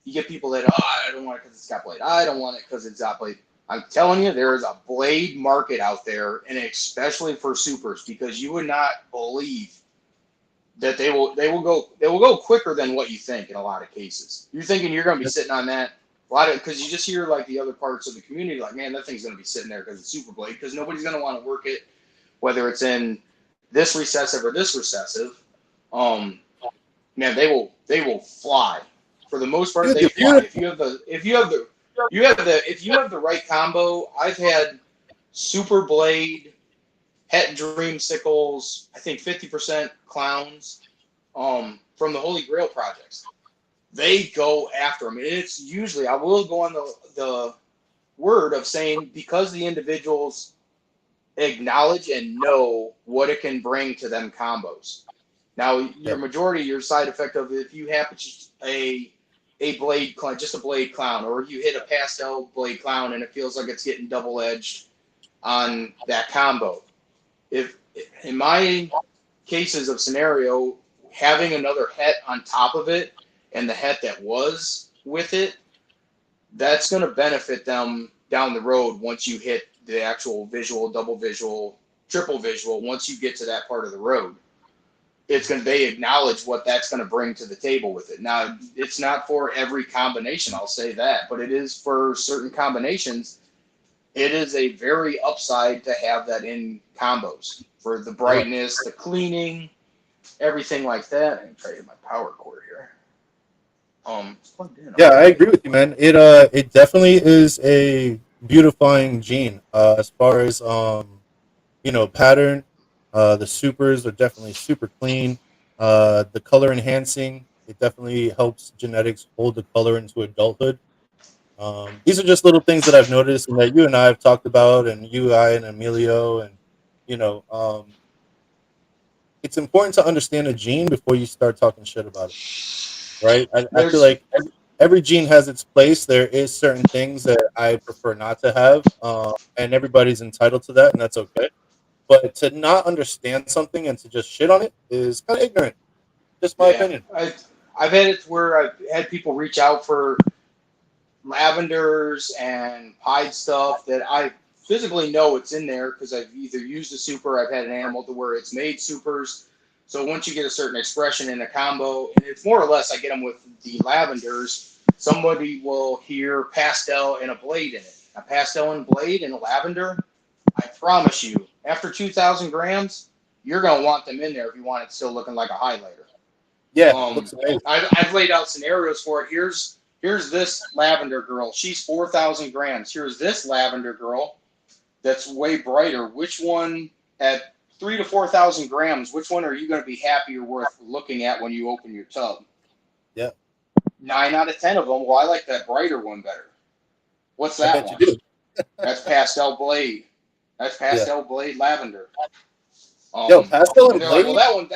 you get people that, I don't want it because it's got blade. I don't want it because it's got blade. I'm telling you, there is a blade market out there, and especially for supers, because you would not believe that they will go quicker than what you think in a lot of cases. You're thinking you're going to be sitting on that a lot of because you just hear like the other parts of the community, like, man, that thing's going to be sitting there because it's super blade, because nobody's going to want to work it, whether it's in this recessive or this recessive. Um, Man, they will fly. For the most part, Dude, they the fly. beauty, If you have the right combo, I've had Super Blade, Het Dreamsicles, I think 50% clowns, from the Holy Grail projects. They go after them. It's usually I will go on the word of saying because the individuals acknowledge and know what it can bring to them combos. Now, yeah, your side effect of if you happen to a blade clown, just a blade clown, or you hit a pastel blade clown and it feels like it's getting double edged on that combo. If in my cases of scenario, having another het on top of it and the het that was with it, that's going to benefit them down the road once you hit the actual visual, double visual, triple visual. Once you get to that part of the road, they acknowledge what that's going to bring to the table with it. Now, it's not for every combination, I'll say that, but it is for certain combinations. It is a very upside to have that in combos for the yeah, brightness, the cleaning, everything like that. And try to get my power cord here. It's plugged in, yeah. I okay. agree with you, man. It definitely is a beautifying gene. As far as pattern. The supers are definitely super clean. The color enhancing, it definitely helps genetics hold the color into adulthood. These are just little things that I've noticed and that you and I have talked about, and you, I, and Emilio, and you know, um, it's important to understand a gene before you start talking shit about it, right? I feel There's like every gene has its place. There is certain things that I prefer not to have, and everybody's entitled to that, and that's okay. But to not understand something and to just shit on it is kind of ignorant. Just my Yeah, opinion. I've had it where I've had people reach out for lavenders and pied stuff that I physically know it's in there because I've either used a super, I've had an animal to where it's made supers. So once you get a certain expression in a combo, and it's more or less, I get them with the lavenders. Somebody will hear pastel and a blade in it. A pastel and blade and a lavender. I promise you, after 2,000 grams, you're gonna want them in there if you want it still looking like a highlighter. Yeah, it Um, looks amazing. I've laid out scenarios for it. Here's this lavender girl. She's 4,000 grams. Here's this lavender girl that's way brighter. Which one at 3 to 4,000 grams? Which one are you going to be happier worth looking at when you open your tub? Yeah, 9 out of 10 of them. Well, I like that brighter one better. What's I that bet you one? do. That's pastel blade. That's Yeah. pastel blade lavender. Yo, pastel And and they're like, well, blade.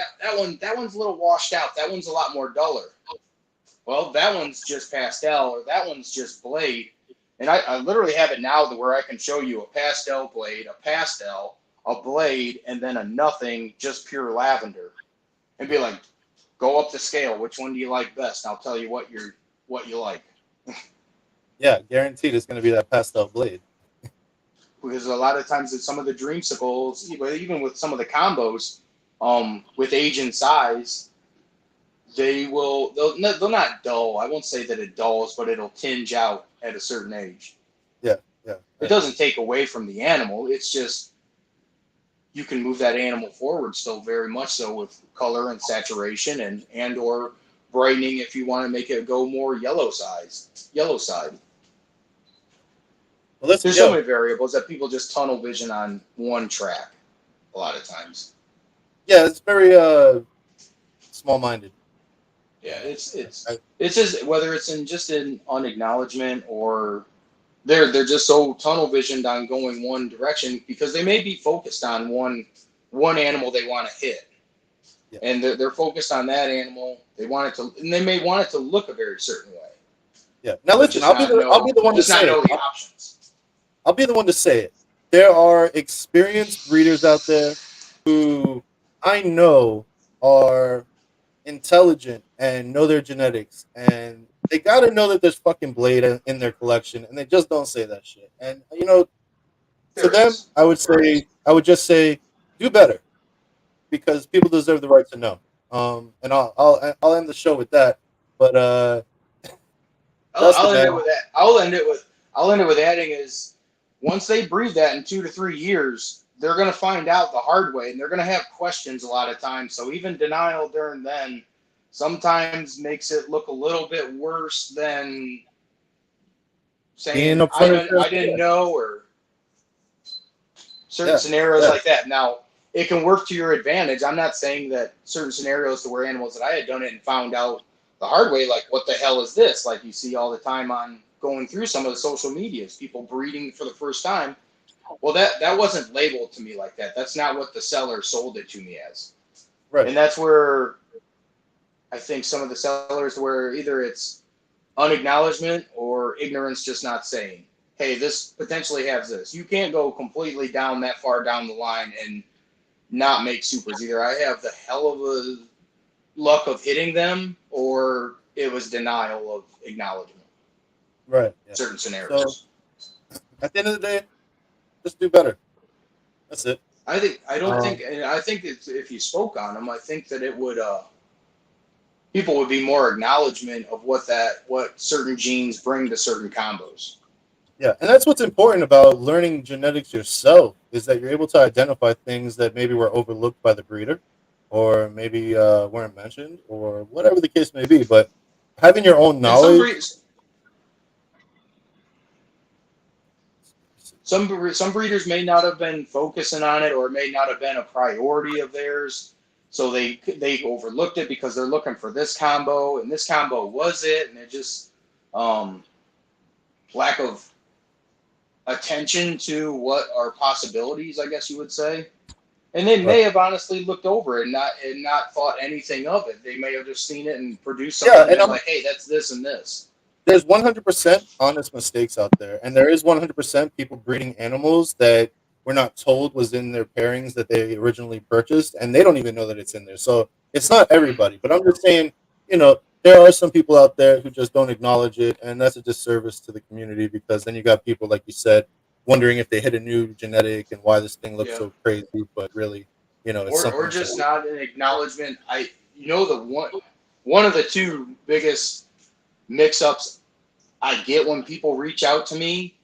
that one's a little washed out. That one's a lot more duller. well, that one's just pastel, or that one's just blade. And I literally have it now to where I can show you a pastel blade, a pastel, a blade, and then a nothing, just pure lavender, and be like, go up the scale. Which one do you like best? And I'll tell you what you like. Yeah, guaranteed it's going to be that pastel blade. Because a lot of times in some of the dreamsicles, even with some of the combos, with age and size, they'll not dull. I won't say that it dulls, but it'll tinge out at a certain age. Yeah, yeah, It doesn't take away from the animal. It's just you can move that animal forward still very much so with color and saturation and or brightening if you want to make it go more yellow side. Well, let's There's so go. many variables that people just tunnel vision on one track a lot of times. Yeah, it's very small minded. Yeah, it's I, it's it's just whether it's in just in unacknowledgement or they're just so tunnel visioned on going one direction because they may be focused on one animal they want to hit, yeah, and they're focused on that animal. They want it to, and they may want it to look a very certain way, yeah. Now but listen, I'll be the one to just not say it. know the options. I'll be the one to say it. There are experienced breeders out there who I know are intelligent and know their genetics, and they got to know that there's fucking blade in their collection, and they just don't say that shit. And to There them, is. I would just say, do better because people deserve the right to know. And I'll end the show with that. But I'll Dustin, end it man, with that. I'll end it with adding is once they breed that in 2 to 3 years, they're going to find out the hard way, and they're going to have questions a lot of times. So even denial during then sometimes makes it look a little bit worse than being saying upfront and I didn't transparent. know or certain Yeah, scenarios yeah, like that. Now it can work to your advantage. I'm not saying that certain scenarios to where animals that I had done it and found out the hard way, like what the hell is this? Like you see all the time on going through some of the social medias, people breeding for the first time. Well, that wasn't labeled to me like that. That's not what the seller sold it to me as, right. and that's where I think some of the sellers where either it's unacknowledgement or ignorance, just not saying, hey, this potentially has this. You can't go completely down that far down the line and not make supers. Either I have the hell of a luck of hitting them, or it was denial of acknowledgement. Right. Yeah. Certain So scenarios. at the end of the day, just do better. That's it. I don't think, Um, and I think if you spoke on them, I think that it would, people would be more acknowledgement of what certain genes bring to certain combos. yeah, and that's what's important about learning genetics yourself is that you're able to identify things that maybe were overlooked by the breeder, or maybe weren't mentioned, or whatever the case may be. But having your own And knowledge, some breeders may not have been focusing on it, or it may not have been a priority of theirs. So they overlooked it because they're looking for this combo, and this combo was it, and it just um, lack of attention to what are possibilities, I guess you would say. And they right? may have honestly looked over it and not thought anything of it. They may have just seen it and produced something Yeah, and and been like, "Hey, that's this and this." there's 100% honest mistakes out there, and there is 100% people breeding animals that were not told was in their pairings that they originally purchased, and they don't even know that it's in there. So it's not everybody, but I'm just saying, there are some people out there who just don't acknowledge it, and that's a disservice to the community because then you got people, like you said, wondering if they hit a new genetic and why this thing looks Yeah. so crazy, but really, it's Or something just to. not an acknowledgement. The one of the two biggest mix-ups I get when people reach out to me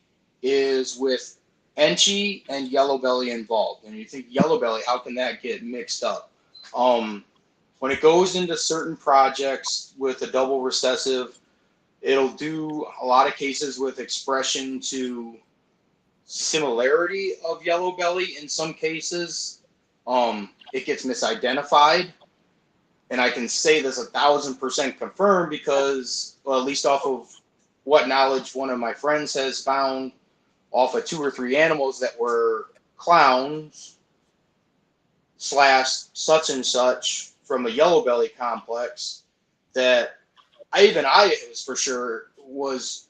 is with Enchi and Yellow Belly involved. And you think Yellow Belly, how can that get mixed up? Um, when it goes into certain projects with a double recessive, it'll do a lot of cases with expression to similarity of Yellow Belly. In some cases, it gets misidentified. And I can say this 1,000% confirmed because, well, at least off of what knowledge one of my friends has found off of 2 or 3 animals that were clowns slash such and such from a yellow belly complex that I was for sure was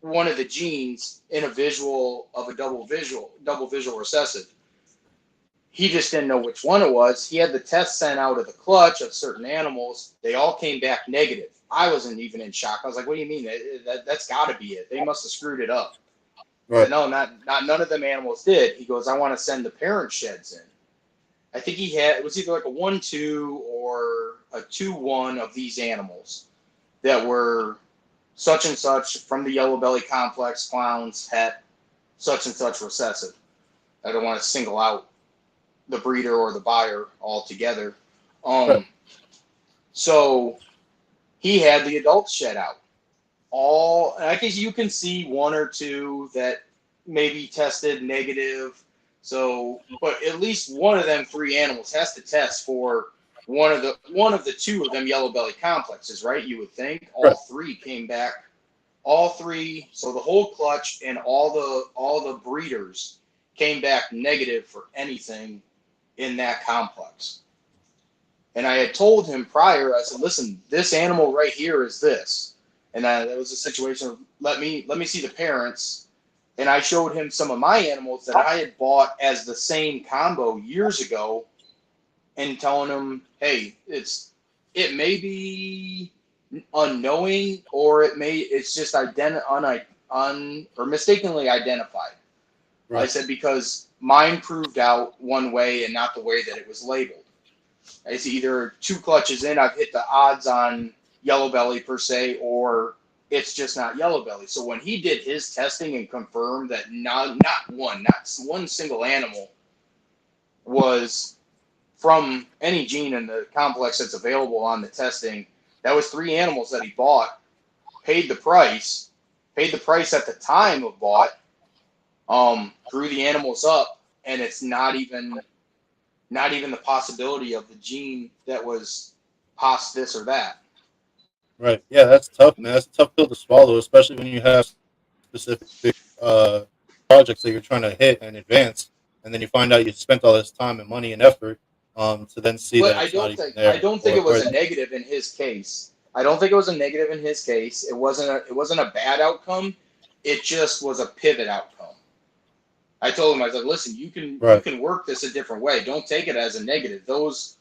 one of the genes in a visual of a double visual recessive. He just didn't know which one it was. He had the test sent out of the clutch of certain animals. They all came back negative. I wasn't even in shock. I was like, "What do you mean? That's got to be it. They must have screwed it up." I Right. said, "No, not none of them animals did." He goes, "I want to send the parent sheds in." I think he had, it was either like a 1-2 or a 2-1 of these animals that were such and such from the yellow belly complex, clowns, het, such and such recessive. I don't want to single out the breeder or the buyer altogether. Right. So he had the adults shed out. I guess you can see one or two that maybe tested negative. So, but at least one of them three animals has to test for one of the two of them yellow belly complexes, right? You would think all Right. three came back. All three, so the whole clutch and all the breeders came back negative for anything in that complex. And I had told him prior, I said, "Listen, this animal right here is this." And that was a situation of let me see the parents. And I showed him some of my animals that I had bought as the same combo years ago, and telling him, "Hey, it may be unknowing, or it's just or mistakenly identified." I Right. said, because mine proved out one way and not the way that it was labeled. It's either two clutches in, I've hit the odds on yellow belly per se, or it's just not yellow belly. So when he did his testing and confirmed that not one single animal was from any gene in the complex that's available on the testing, that was three animals that he bought, paid the price, at the time of bought, grew the animals up, and it's not even the possibility of the gene that was pos this or that. Right. Yeah, that's tough, man. That's a tough pill to swallow, especially when you have specific projects that you're trying to hit and advance, and then you find out you spent all this time and money and effort to then see But that it's not even I there, don't think it was or a negative in his case. I don't think it was a negative in his case. It wasn't a bad outcome. It just was a pivot outcome. I told him, I said, "Listen, you right. can work this a different way. Don't take it as a negative. Those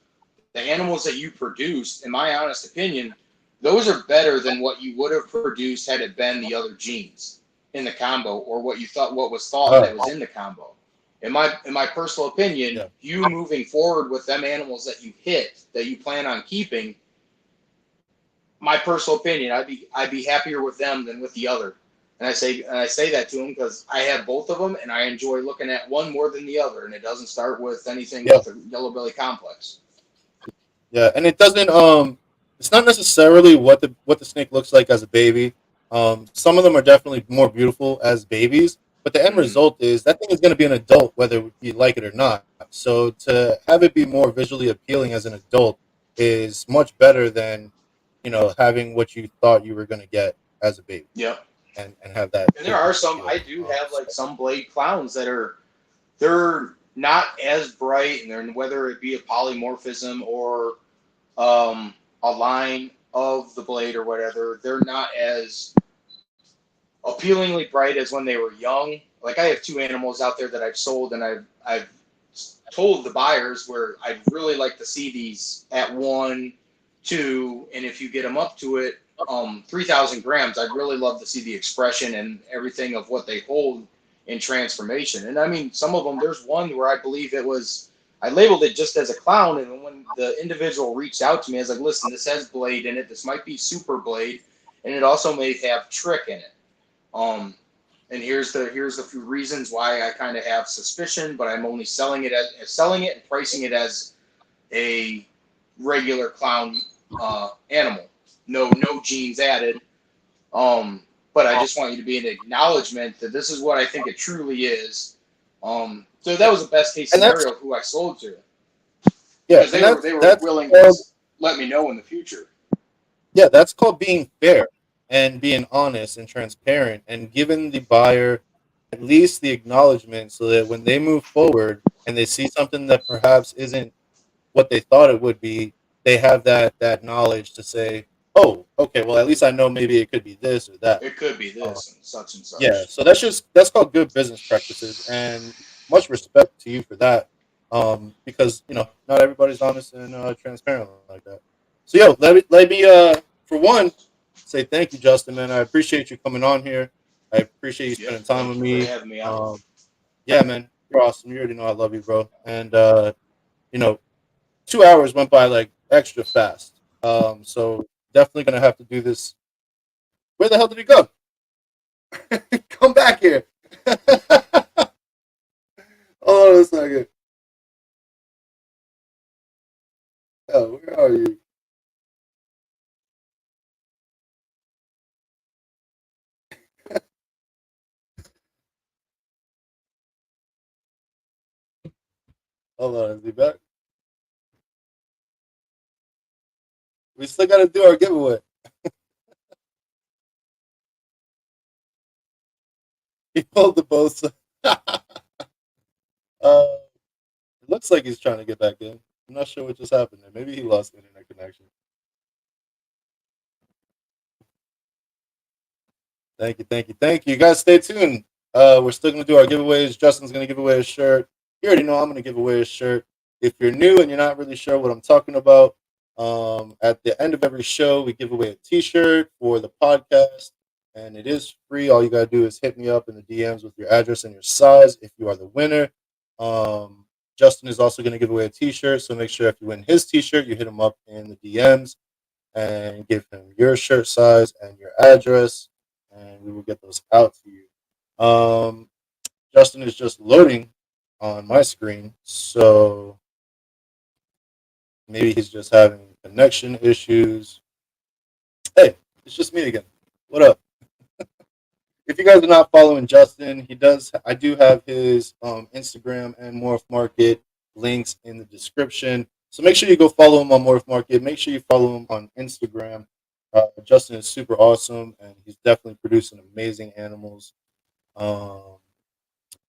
the animals that you produced, in my honest opinion, those are better than what you would have produced had it been the other genes in the combo, or what was thought that Oh, was in the combo. In my personal opinion, yeah. you moving forward with them animals that you hit that you plan on keeping, my personal opinion, I'd be happier with them than with the other. And I say that to him because I have both of them, and I enjoy looking at one more than the other. And it doesn't start with anything Yeah. with a yellow belly complex. Yeah, and it doesn't. It's not necessarily what the snake looks like as a baby. Some of them are definitely more beautiful as babies, but the end Mm-hmm. result is that thing is going to be an adult whether you like it or not. So to have it be more visually appealing as an adult is much better than having what you thought you were going to get as a baby, Yep. and have that And there look are and some, feel. I do have like some blade clowns that they're not as bright, and they're, whether it be a polymorphism or a line of the blade or whatever, they're not as appealingly bright as when they were young. Like I have two animals out there that I've sold, and I've told the buyers where I'd really like to see these at 1, 2, and if you get them up to it, 3,000 grams, I'd really love to see the expression and everything of what they hold in transformation. And I mean, some of them, there's one where I believe I labeled it just as a clown, and when the individual reached out to me, I was like, "Listen, this has blade in it. This might be super blade, and it also may have trick in it." Um, and here's the few reasons why I kind of have suspicion, but I'm only selling it and pricing it as a regular clown animal. No genes added. But I just want you to be an acknowledgement that this is what I think it truly is. So that was the best case And that's scenario of who I sold to, yeah, because and they that's were that's willing to called let me know in the future. Yeah, that's called being fair and being honest and transparent and giving the buyer at least the acknowledgement so that when they move forward and they see something that perhaps isn't what they thought it would be, they have that knowledge to say, oh, okay, well at least I know maybe it could be this or that. It could be Uh, this and yeah, such. so that's called good business practices, and much respect to you for that. Because not everybody's honest and transparent like that. So yo, let me for one say thank you, Justin, man. I appreciate you coming on here. I appreciate you Yeah, spending time thank with you for me. having me on. Um, yeah, man, you're awesome. You already know I love you, bro. And you know, 2 hours went by like extra fast. So definitely gonna have to do this. Where the hell did he go? Come back here. Hold on a second. Oh, where are you? Hold on, is he back? We still gotta do our giveaway. He pulled the both. It looks like he's trying to get back in. I'm not sure what just happened there. Maybe he lost internet connection. Thank you, thank you, thank you. You guys stay tuned. We're still gonna do our giveaways. Justin's gonna give away a shirt. You already know I'm gonna give away a shirt. If you're new and you're not really sure what I'm talking about, at the end of every show we give away a T-shirt for the podcast, and it is free. All you gotta do is hit me up in the DMs with your address and your size if you are the winner. Um, Justin is also gonna give away a T-shirt, so make sure if you win his T-shirt, you hit him up in the DMs and give him your shirt size and your address, and we will get those out to you. Justin is just loading on my screen, so maybe he's just having connection issues. Hey, it's just me again. What up? If you guys are not following Justin, he does. I do have his Instagram and MorphMarket links in the description. So make sure you go follow him on MorphMarket. Make sure you follow him on Instagram. Justin is super awesome, and he's definitely producing amazing animals. Um,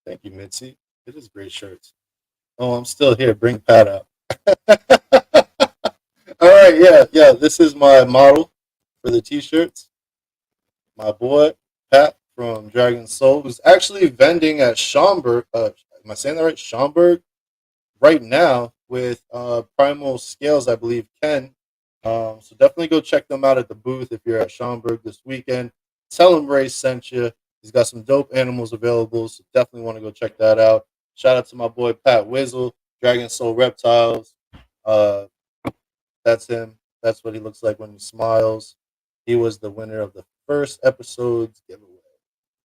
Thank you, Mitzi. It is great shirts. Oh, I'm still here. Bring Pat up. All right, yeah, yeah. This is my model for the t-shirts. My boy Pat from Dragon Soul, who's actually vending at Schaumburg. Am I saying that right? Schaumburg right now with Primal Scales, I believe Ken. So definitely go check them out at the booth if you're at Schaumburg this weekend. Tell him Ray sent you. He's got some dope animals available, so definitely want to go check that out. Shout out to my boy Pat Wizzle, Dragon Soul Reptiles. Uh, that's him. That's what he looks like when he smiles. He was the winner of the first episode's giveaway.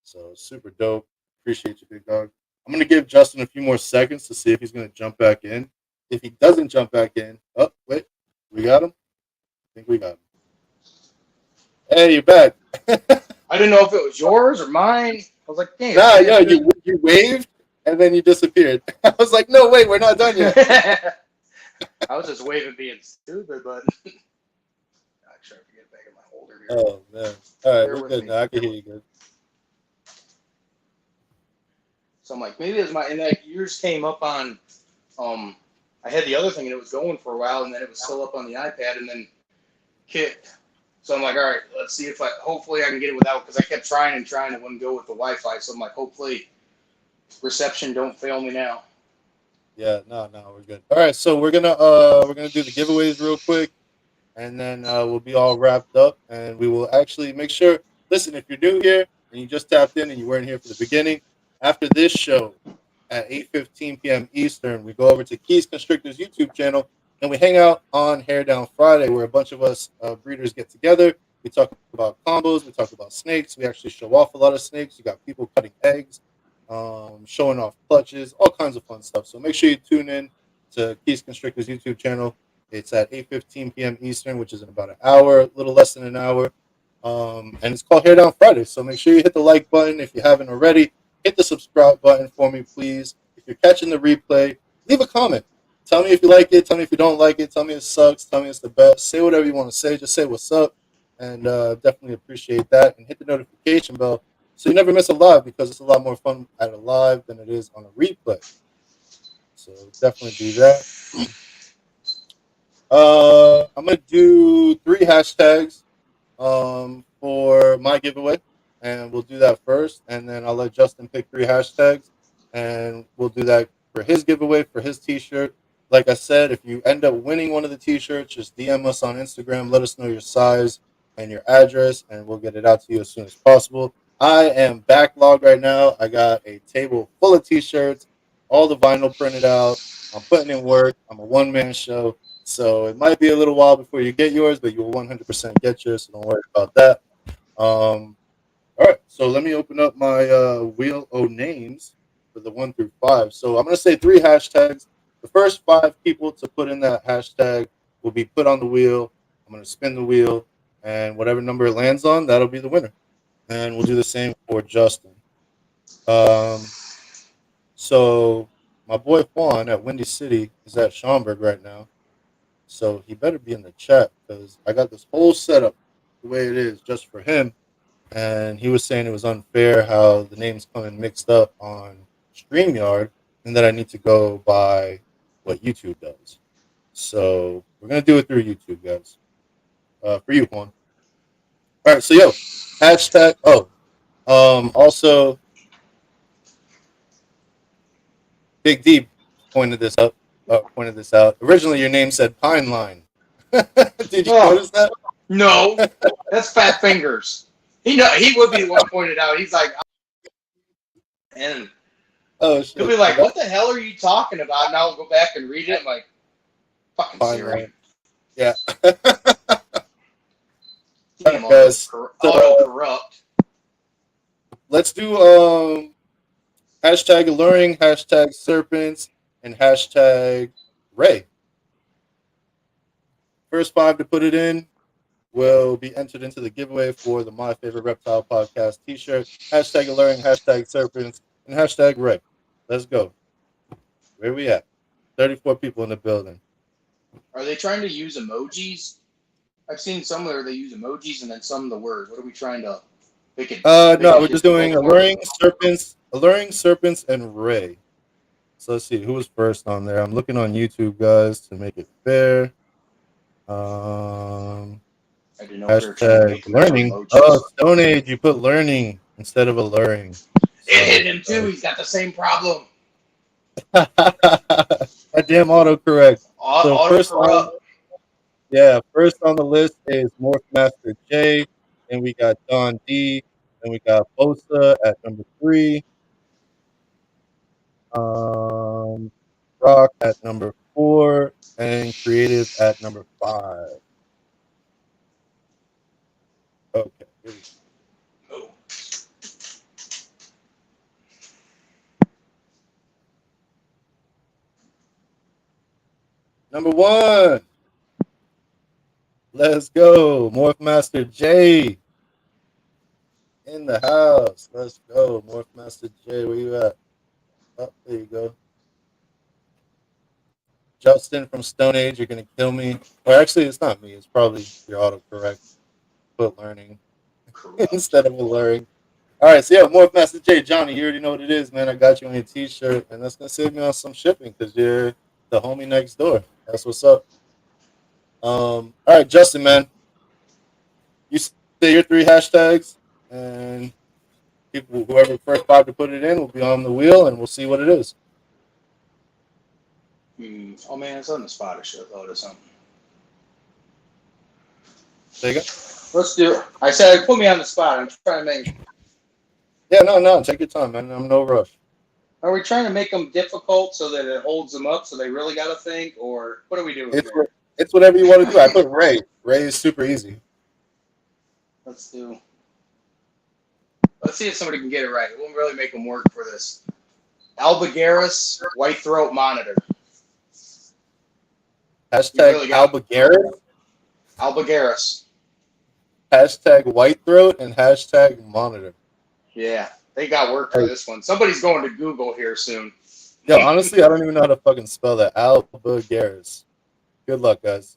So super dope. Appreciate you, big dog. I'm gonna give Justin a few more seconds to see if he's gonna jump back in. If he doesn't jump back in, oh wait, we got him. I think we got him. Hey, you're back. I didn't know if it was yours or mine. I was like, dang, it's Nah, saying yo, it's good. you waved and then you disappeared. I was like, no, wait, we're not done yet. I was just waving being stupid, but actually, I forget back in my holder here. Oh man. All right, Bear we're with good me. now. I can hear you good. So I'm like, maybe it's my, and that yours came up on, I had the other thing and it was going for a while and then it was still up on the iPad and then kicked. So I'm like, all right, let's see if hopefully I can get it without, because I kept trying and trying, it wouldn't go with the Wi-Fi. So I'm like, hopefully reception don't fail me now. Yeah, no, no, we're good. All right, so we're gonna do the giveaways real quick, and then we'll be all wrapped up, and we will actually make sure. Listen, if you're new here and you just tapped in and you weren't here for the beginning, after this show at 8:15 p.m. Eastern, we go over to Keys Constrictor's YouTube channel and we hang out on Hair Down Friday, where a bunch of us breeders get together. We talk about combos, we talk about snakes. We actually show off a lot of snakes. You got people cutting eggs, showing off clutches, all kinds of fun stuff. So make sure you tune in to Keys Constrictor's YouTube channel. It's at 8:15 p.m. Eastern, which is in about an hour, a little less than an hour. And it's called Hair Down Friday. So make sure you hit the like button if you haven't already. Hit the subscribe button for me, please. If you're catching the replay, leave a comment. Tell me if you like it. Tell me if you don't like it. Tell me it sucks. Tell me it's the best. Say whatever you want to say. Just say what's up. And definitely appreciate that. And hit the notification bell so you never miss a live, because it's a lot more fun at a live than it is on a replay. So definitely do that. I'm gonna do 3 hashtags. for my giveaway, and we'll do that first, and then I'll let Justin pick 3 hashtags, and we'll do that for his giveaway for his T-shirt. Like I said, if you end up winning one of the T-shirts, just DM us on Instagram. Let us know your size and your address, and we'll get it out to you as soon as possible. I am backlogged right now. I got a table full of T-shirts, all the vinyl printed out. I'm putting in work. I'm a one-man show. So it might be a little while before you get yours, but you will 100% get yours. So don't worry about that. All right. So let me open up my wheel of names for the 1 through 5. So I'm going to say 3 hashtags. The first 5 people to put in that hashtag will be put on the wheel. I'm going to spin the wheel, and whatever number it lands on, that'll be the winner. And we'll do the same for Justin. Um, so my boy Juan at Windy City is at Schaumburg right now. So he better be in the chat because I got this whole setup the way it is just for him. And he was saying it was unfair how the names come in mixed up on StreamYard and that I need to go by what YouTube does. So we're going to do it through YouTube, guys. For you, Juan. All right. So, hashtag. Oh, also, Big D pointed this out. Originally, your name said Pine Line. Did you Oh notice that? no, that's Fat Fingers. He would be the one pointed out. He's like, and Oh he'll shit! be So like, that "What the hell are you talking about?" And I'll go back and read it. I'm like, "Fucking Pine Siri, Line. Yeah. All damn right, guys. auto So corrupt." let's do hashtag alluring, hashtag serpents, and hashtag Ray. First 5 to put it in will be entered into the giveaway for the My Favorite Reptile Podcast T-shirt. Hashtag alluring, hashtag serpents, and hashtag Ray. Let's go. Where we at? 34 people in the building. Are they trying to use emojis? I've seen some where they use emojis and then some the word. What are we trying to make No, it we're just doing difficult for them? alluring serpents, and Ray. So let's see who was first on there. I'm looking on YouTube, guys, to make it fair. Um, I didn't know if they were trying to hashtag make them into learning. Oh, emojis. Stone Age, you put learning instead of alluring. It hit So, him too. He's got the same problem. that damn autocorrect. So Auto corrupt. first on the list is MorphMaster J. Then we got Don D. Then we got Bosa at number 3. Um, Rock at number 4, and Creative at number 5. Okay, here we go. Oh, Number 1. Let's go. Morphmaster J in the house. Let's go. Morphmaster J, where you at? Oh, there you go. Justin from Stone Age, you're gonna kill me. Or actually, it's not me. It's probably your autocorrect. Put learning corrupt. instead of alluring. All right, so Morphmaster J, Johnny, you already know what it is, man. I got you on your T-shirt, and that's gonna save me on some shipping because you're the homie next door. That's what's up. All right, Justin, man, you say your 3 hashtags, and people, whoever first 5 to put it in, will be on the wheel, and we'll see what it is. Oh man, it's on the spot. I should have thought of something. There you go. Let's do it. I said, put me on the spot. I'm trying to make. Yeah, no, take your time, man. I'm no rush. Are we trying to make them difficult so that it holds them up, so they really got to think, or what are we doing It's here? it's whatever you want to do. I put Ray. Ray is super easy. Let's do. Let's see if somebody can get it right. We'll really make them work for this. Albigerus white throat monitor. You Hashtag really got Albigeris. Albigerus. Hashtag white throat and hashtag monitor. Yeah, they got work for Hey, this one. Somebody's going to Google here soon. honestly, I don't even know how to fucking spell that. Albigeris. Good luck, guys.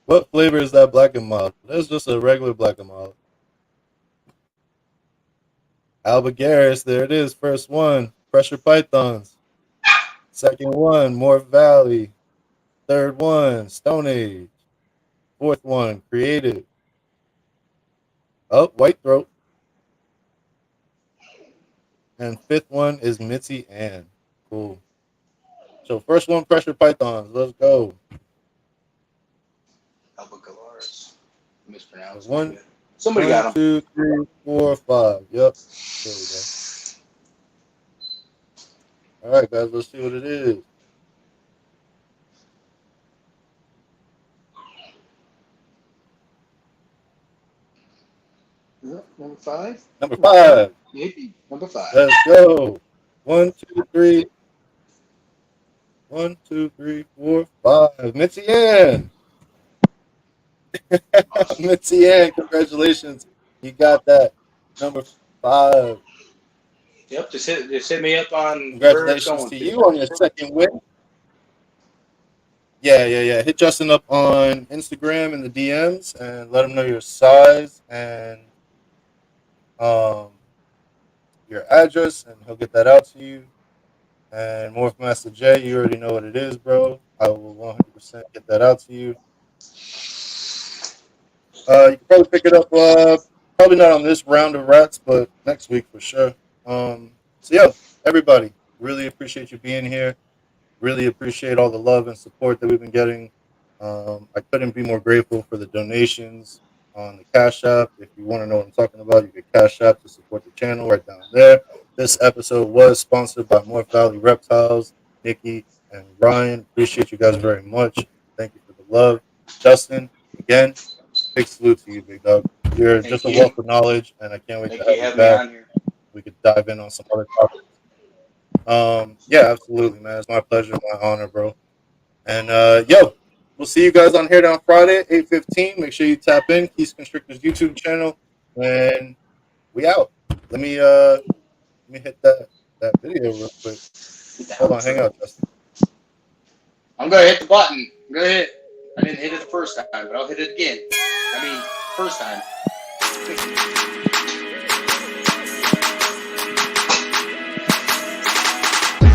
What flavor is that black and mild? That's just a regular black and mild. Albigeris, there it is. First one, Pressure Pythons. Second one, Morph Valley. Third one, Stone Age. Fourth one, Creative. Oh, White Throat. And fifth one is Mitzi Ann. Cool. So first one, Pressure Pythons. Let's go. Albacalars. So Mispronounced, one, maybe. Somebody one, got them. two, three, four, five. Yep. There we go. All right, guys. Let's see what it is. Number five? Number Maybe. five. Maybe. Number five. Let's go. One, two, three. One, two, three, four, five. Mitzi Ann. Awesome. Mitzi Ann, congratulations. You got that. Number five. Yep, just hit me up on where it's Congratulations going to to. you on your second win. Yeah. Hit Justin up on Instagram in the DMs and let him know your size and um, your address, and he'll get that out to you. And Morph Master J, you already know what it is, bro. I will 100% get that out to you. You can probably pick it up. Probably not on this round of rats, but next week for sure. So yeah, everybody, really appreciate you being here. Really appreciate all the love and support that we've been getting. I couldn't be more grateful for the donations on the Cash App. If you want to know what I'm talking about, you can Cash App to support the channel right down there. This episode was sponsored by Morph Valley Reptiles, Nikki and Ryan. Appreciate you guys very much. Thank you for the love. Justin, again, big salute to you, big dog. You're Thank just a you. wealth of knowledge, and I can't wait to Thank you have for you having me back. on here. We could dive in on some other topics. Yeah, absolutely, man. It's my pleasure, my honor, bro. And yo, we'll see you guys on here down Friday, 8:15. Make sure you tap in Keys Constrictors YouTube channel, and we out. Let me hit that video real quick. Get the Hold on, hang outro. out, Justin. I'm gonna hit the button. I'm gonna hit. I didn't hit it the first time, but I'll hit it again. I mean, first time.